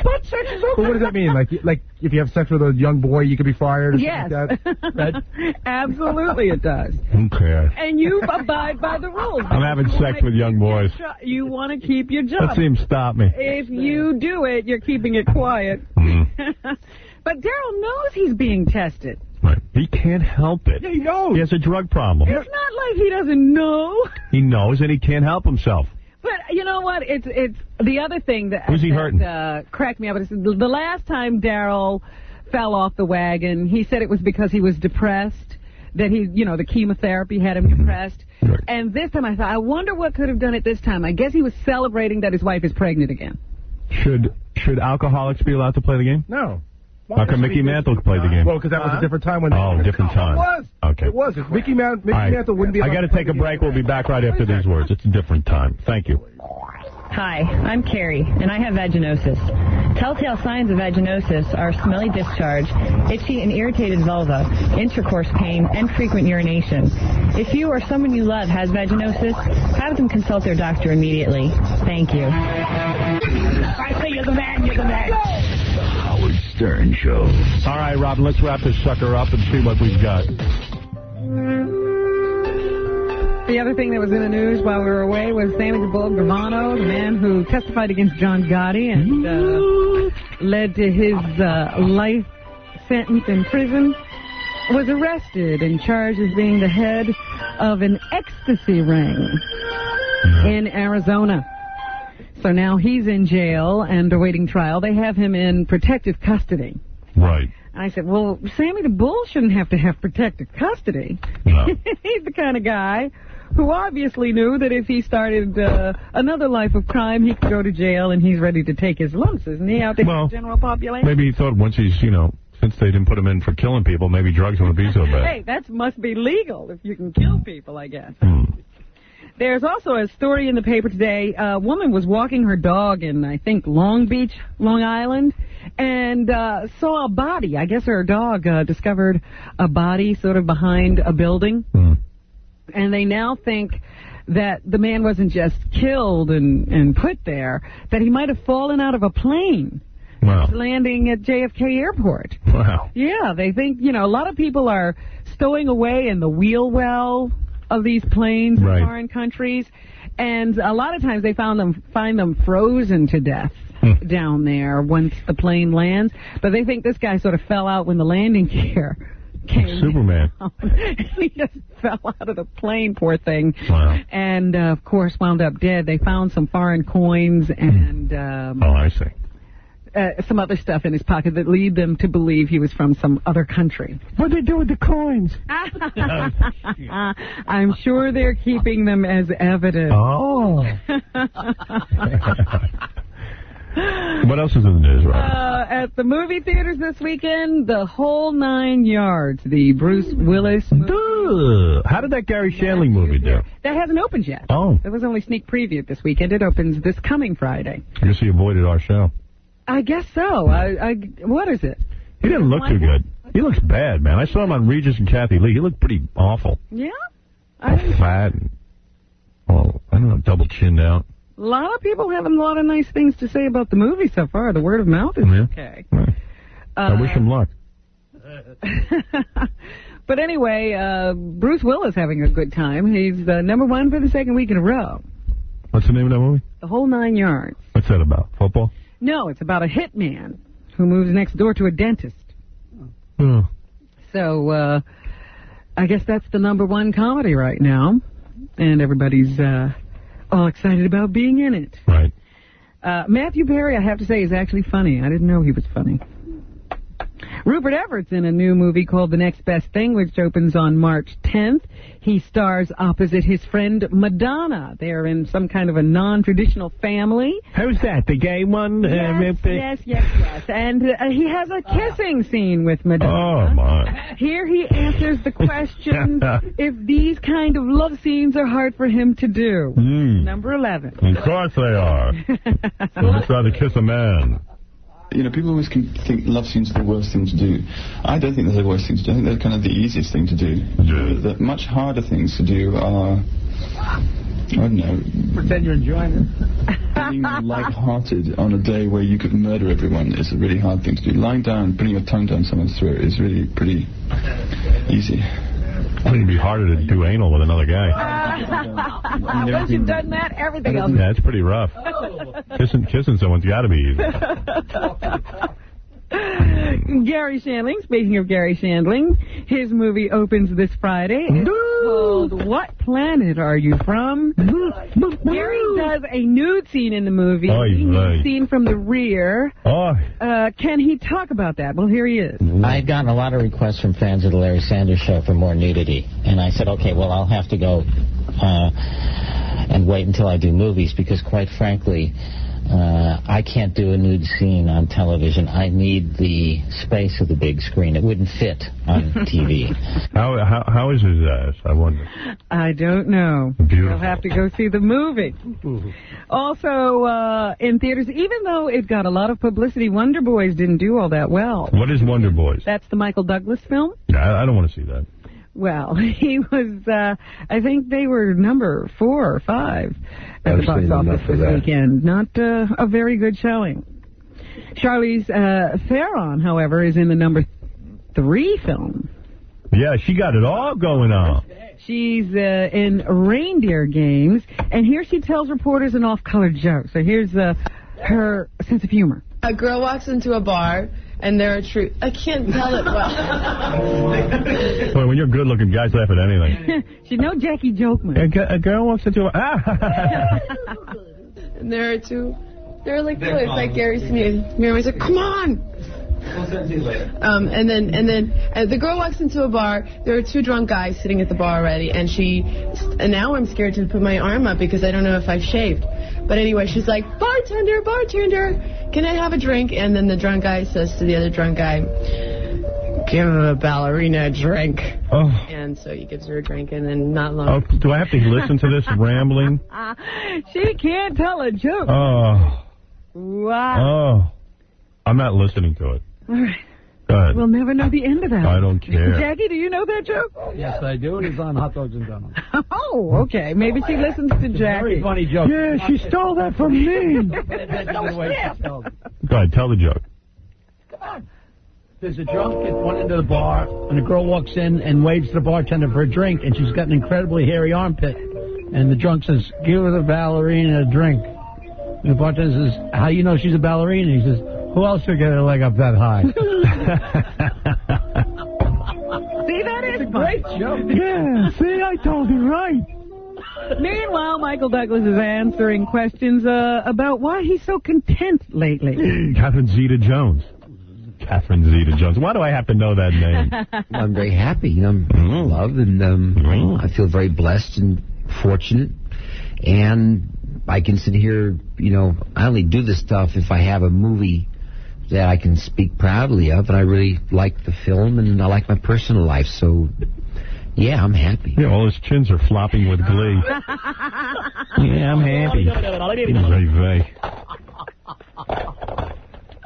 But sex is okay. But what does that mean? Like if you have sex with a young boy, you could be fired or Yes. something like that? Absolutely it does. Okay. And you abide by the rules. I'm having sex with young boys. You want to keep your job. Let's see him stop me. If you do it, you're keeping it quiet. But Darryl knows he's being tested. Right. He can't help it. Yeah, he knows. He has a drug problem. It's not like he doesn't know. He knows and he can't help himself. But you know what? It's the other thing that Who's he hurting? Cracked me up. Is the last time Darryl fell off the wagon, he said it was because he was depressed. That the chemotherapy had him depressed. Right. And this time I thought, I wonder what could have done it this time. I guess he was celebrating that his wife is pregnant again. Should alcoholics be allowed to play the game? No. How come Mickey Mantle could play the game? Well, because that was a different time when. Different time. It was. Okay. It was. If Mickey Mantle wouldn't be. I got to take a break. We'll be back right after these words. It's a different time. Thank you. Hi, I'm Carrie, and I have vaginosis. Telltale signs of vaginosis are smelly discharge, itchy and irritated vulva, intercourse pain, and frequent urination. If you or someone you love has vaginosis, have them consult their doctor immediately. Thank you. I say you're the man, you're the man. The Howard Stern Show. All right, Robin, let's wrap this sucker up and see what we've got. The other thing that was in the news while we were away was Sammy the Bull Gravano, the man who testified against John Gotti and led to his life sentence in prison, was arrested and charged as being the head of an ecstasy ring in Arizona. So now he's in jail and awaiting trial. They have him in protective custody. Right. I said, well, Sammy the Bull shouldn't have to have protective custody. No. He's the kind of guy who obviously knew that if he started another life of crime, he could go to jail, and he's ready to take his lumps, isn't he, out there in the general population? Maybe he thought once he's, since they didn't put him in for killing people, maybe drugs wouldn't be so bad. Hey, that must be legal if you can kill people, I guess. There's also a story in the paper today. A woman was walking her dog in, I think, Long Beach, Long Island, and saw a body. I guess her dog discovered a body sort of behind a building. And they now think that the man wasn't just killed and put there, that he might have fallen out of a plane. Wow. Landing at JFK Airport. Wow. Yeah, they think, a lot of people are stowing away in the wheel well of these planes in foreign countries, and a lot of times they find them frozen to death down there once the plane lands. But they think this guy sort of fell out when the landing gear came. Superman. He just fell out of the plane, poor thing. Wow. And of course wound up dead. They found some foreign coins and I see. some other stuff in his pocket that lead them to believe he was from some other country. What'd they do with the coins? I'm sure they're keeping them as evidence. Oh. What else is in the news, Robert? At the movie theaters this weekend, The Whole 9 Yards, the Bruce Willis movie. How did that Gary Shandling movie do? That hasn't opened yet. Oh. It was only sneak preview this weekend. It opens this coming Friday. I guess he avoided our show. I guess so. What is it? He didn't look too good. He looks bad, man. I saw him on Regis and Kathy Lee. He looked pretty awful. Yeah? Fat and, well, I don't know, double chinned out. A lot of people have a lot of nice things to say about the movie so far. The word of mouth is okay. I wish him luck. But anyway, Bruce Willis having a good time. He's #1 for the second week in a row. What's the name of that movie? The Whole 9 Yards. What's that about? Football? No, it's about a hitman who moves next door to a dentist. Oh. So, I guess that's the #1 comedy right now. And everybody's all excited about being in it. Right. Matthew Perry, I have to say, is actually funny. I didn't know he was funny. Rupert Everett's in a new movie called The Next Best Thing, which opens on March 10th. He stars opposite his friend Madonna. They're in some kind of a non-traditional family. Who's that? The gay one? Yes. And he has a kissing scene with Madonna. Oh, my. Here he answers the question if these kind of love scenes are hard for him to do. Number 11. Of course they are. So let's rather kiss a man. You know, people always think love scenes are the worst thing to do. I don't think they're the worst thing to do. I think they're kind of the easiest thing to do. The much harder things to do are, I don't know... Pretend you're enjoying it. Being light-hearted on a day where you could murder everyone is a really hard thing to do. Lying down, putting your tongue down someone's throat is really pretty easy. I think it'd be harder to do anal with another guy. Once you've done that, everything else. Yeah, it's pretty rough. Kissing someone's got to be easy. Gary Shandling, speaking of Gary Shandling, his movie opens this Friday. It's called What Planet Are You From? Gary does a nude scene in the movie, a scene from the rear. Can he talk about that? Well, here he is. I had gotten a lot of requests from fans of the Larry Sanders Show for more nudity, and I said, okay, well, I'll have to go and wait until I do movies, because quite frankly, I can't do a nude scene on television. I need the space of the big screen. It wouldn't fit on TV. How is his ass, I wonder? I don't know. Beautiful. You'll have to go see the movie. Also, in theaters, even though it got a lot of publicity, Wonder Boys didn't do all that well. What is Wonder Boys? That's the Michael Douglas film. I don't want to see that. Well, he was, I think they were number 4 or 5 at the box office this weekend. Not a very good showing. Charlize Theron, however, is in the number 3 film. Yeah, she got it all going on. She's in Reindeer Games, and here she tells reporters an off-color joke. So here's her sense of humor. A girl walks into a bar, and there are I can't tell it well. Boy, when you're good-looking, guys laugh at anything. She's no Jackie Jokeman. A girl walks into a... And there are 2. They're like boys, like Gary Smith. Miriam's like, come on! And then the girl walks into a bar. There are 2 drunk guys sitting at the bar already, and now I'm scared to put my arm up because I don't know if I've shaved. But anyway, she's like, bartender, can I have a drink? And then the drunk guy says to the other drunk guy, give the ballerina a drink. Oh. And so he gives her a drink, and then not long. Oh, do I have to listen to this rambling? She can't tell a joke. Oh. Wow. Oh. I'm not listening to it. All right. Go ahead. We'll never know the end of that. I don't care. Jackie, do you know that joke? Yes, I do. It's on Hot Dogs and Donuts. Oh, okay. Maybe she listens to Jackie. Very funny joke. Yeah, she stole that from me. Go ahead, tell the joke. Come on. There's a drunk kid went into the bar, and a girl walks in and waves to the bartender for a drink, and she's got an incredibly hairy armpit. And the drunk says, give the ballerina a drink. And the bartender says, how you know she's a ballerina? He says, who else would get her leg up that high? See, that is a great joke. Yeah, see, I told you right. Meanwhile, Michael Douglas is answering questions about why he's so content lately. Catherine Zeta-Jones. Catherine Zeta-Jones. Why do I have to know that name? I'm very happy. I'm in love, and I feel very blessed and fortunate. And I can sit here, I only do this stuff if I have a movie that I can speak proudly of, and I really like the film, and I like my personal life, so, yeah, I'm happy. Yeah, all his chins are flopping with glee. Yeah, I'm happy.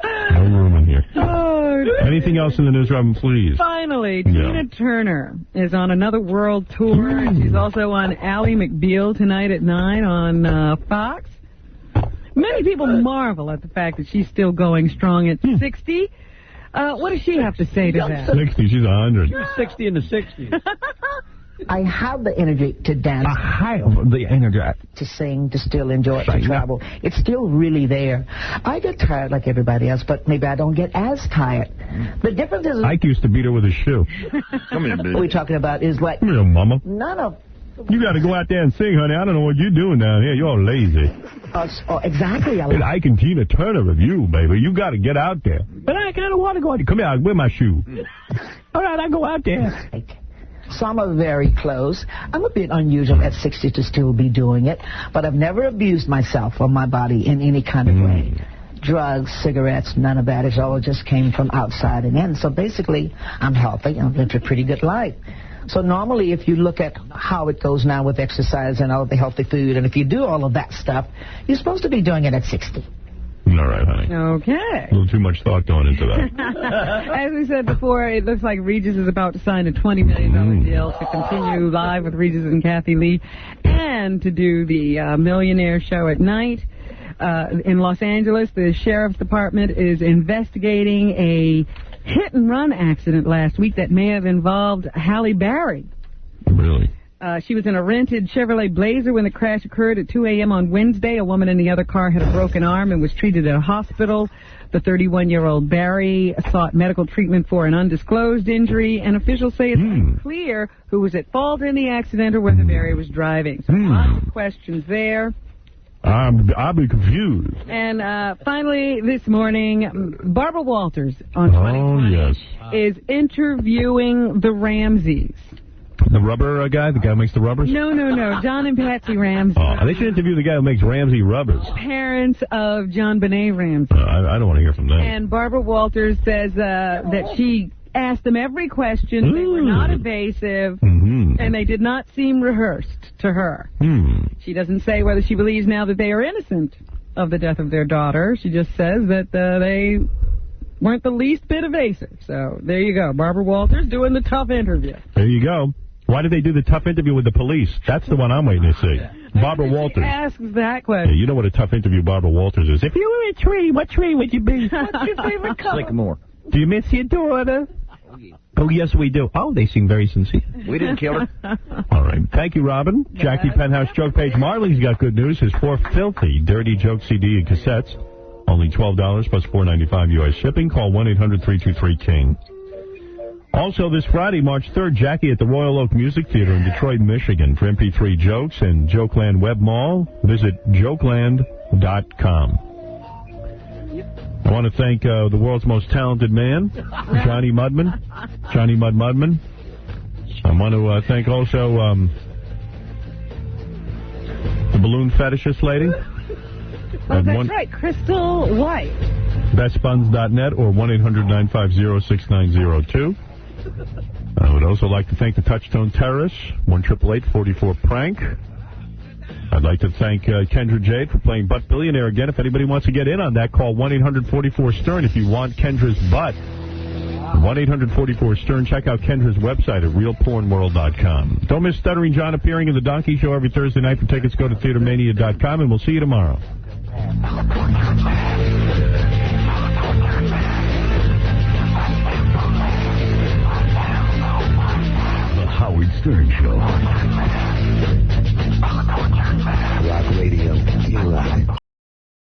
No room in here. Oh, anything else in the news, Robin, please? Finally, Tina Turner is on another world tour, and she's also on Ally McBeal tonight at 9 on Fox. Many people marvel at the fact that she's still going strong at 60. What does she have to say to that? 60, she's 100. She was 60 in the 60s. I have the energy to dance. I have the energy. To sing, to still enjoy it, to travel. It's still really there. I get tired like everybody else, but maybe I don't get as tired. The difference is... Ike used to beat her with a shoe. Come here, baby. What we're talking about is like... Come here, mama. None of... You got to go out there and sing, honey. I don't know what you're doing down here. You're all lazy. Exactly. It's Ike and Tina Turner of you, baby. You got to get out there. But I kind of want to go out there. Come here, wear my shoe. All right, I go out there. Some are very close. I'm a bit unusual at 60 to still be doing it, but I've never abused myself or my body in any kind of way. Drugs, cigarettes, none of that. It all just came from outside and in. So basically, I'm healthy. I've lived a pretty good life. So normally, if you look at how it goes now with exercise and all the healthy food, and if you do all of that stuff, you're supposed to be doing it at 60. All right, honey. Okay. A little too much thought going into that. As we said before, it looks like Regis is about to sign a $20 million deal to continue live with Regis and Kathy Lee and to do the Millionaire Show at night. In Los Angeles, the Sheriff's Department is investigating a hit-and-run accident last week that may have involved Halle Berry. Really? She was in a rented Chevrolet Blazer when the crash occurred at 2 a.m. on Wednesday. A woman in the other car had a broken arm and was treated at a hospital. The 31-year-old Berry sought medical treatment for an undisclosed injury, and officials say it's unclear who was at fault in the accident or whether Berry was driving. So lots of questions there. I'll be confused. And finally, this morning, Barbara Walters on 2020 is interviewing the Ramseys. The rubber guy? The guy who makes the rubbers? No. John and Patsy Ramsey. Oh, they should interview the guy who makes Ramsey rubbers. Parents of John Benet Ramsey. I don't want to hear from them. And Barbara Walters says that she asked them every question. They were not evasive, and they did not seem rehearsed to her. She doesn't say whether she believes now that they are innocent of the death of their daughter. She just says that they weren't the least bit evasive. So there you go. Barbara Walters doing the tough interview. There you go. Why did they do the tough interview with the police? That's the one I'm waiting to see. Barbara Walters. She asks that question. Yeah, you know what a tough interview Barbara Walters is. If you were a tree, what tree would you be? What's your favorite color? Sycamore. Do you miss your daughter? Oh, yes, we do. Oh, they seem very sincere. We didn't kill her. All right. Thank you, Robin. Jackie Penthouse joke page. Marley's got good news. His 4 filthy, dirty joke CD and cassettes. Only $12 plus $4.95 U.S. shipping. Call 1-800-323-KING. Also, this Friday, March 3rd, Jackie at the Royal Oak Music Theater in Detroit, Michigan. For MP3 jokes and Jokeland Web Mall, visit jokeland.com. I want to thank the world's most talented man, Johnny Mudman. Johnny Mudman. I want to thank also the balloon fetishist lady. Oh, that's right, Crystal White. Bestbuns.net or 1-800-950-6902. I would also like to thank the Touchtone Terrorists, 1-888-44-PRANK. I'd like to thank Kendra Jade for playing Butt Billionaire again. If anybody wants to get in on that, call 1-800-44-STERN if you want Kendra's butt. 1-800-44-STERN. Check out Kendra's website at realpornworld.com. Don't miss Stuttering John appearing in the Donkey Show every Thursday night. For tickets, go to theatermania.com, and we'll see you tomorrow. The Howard Stern Show.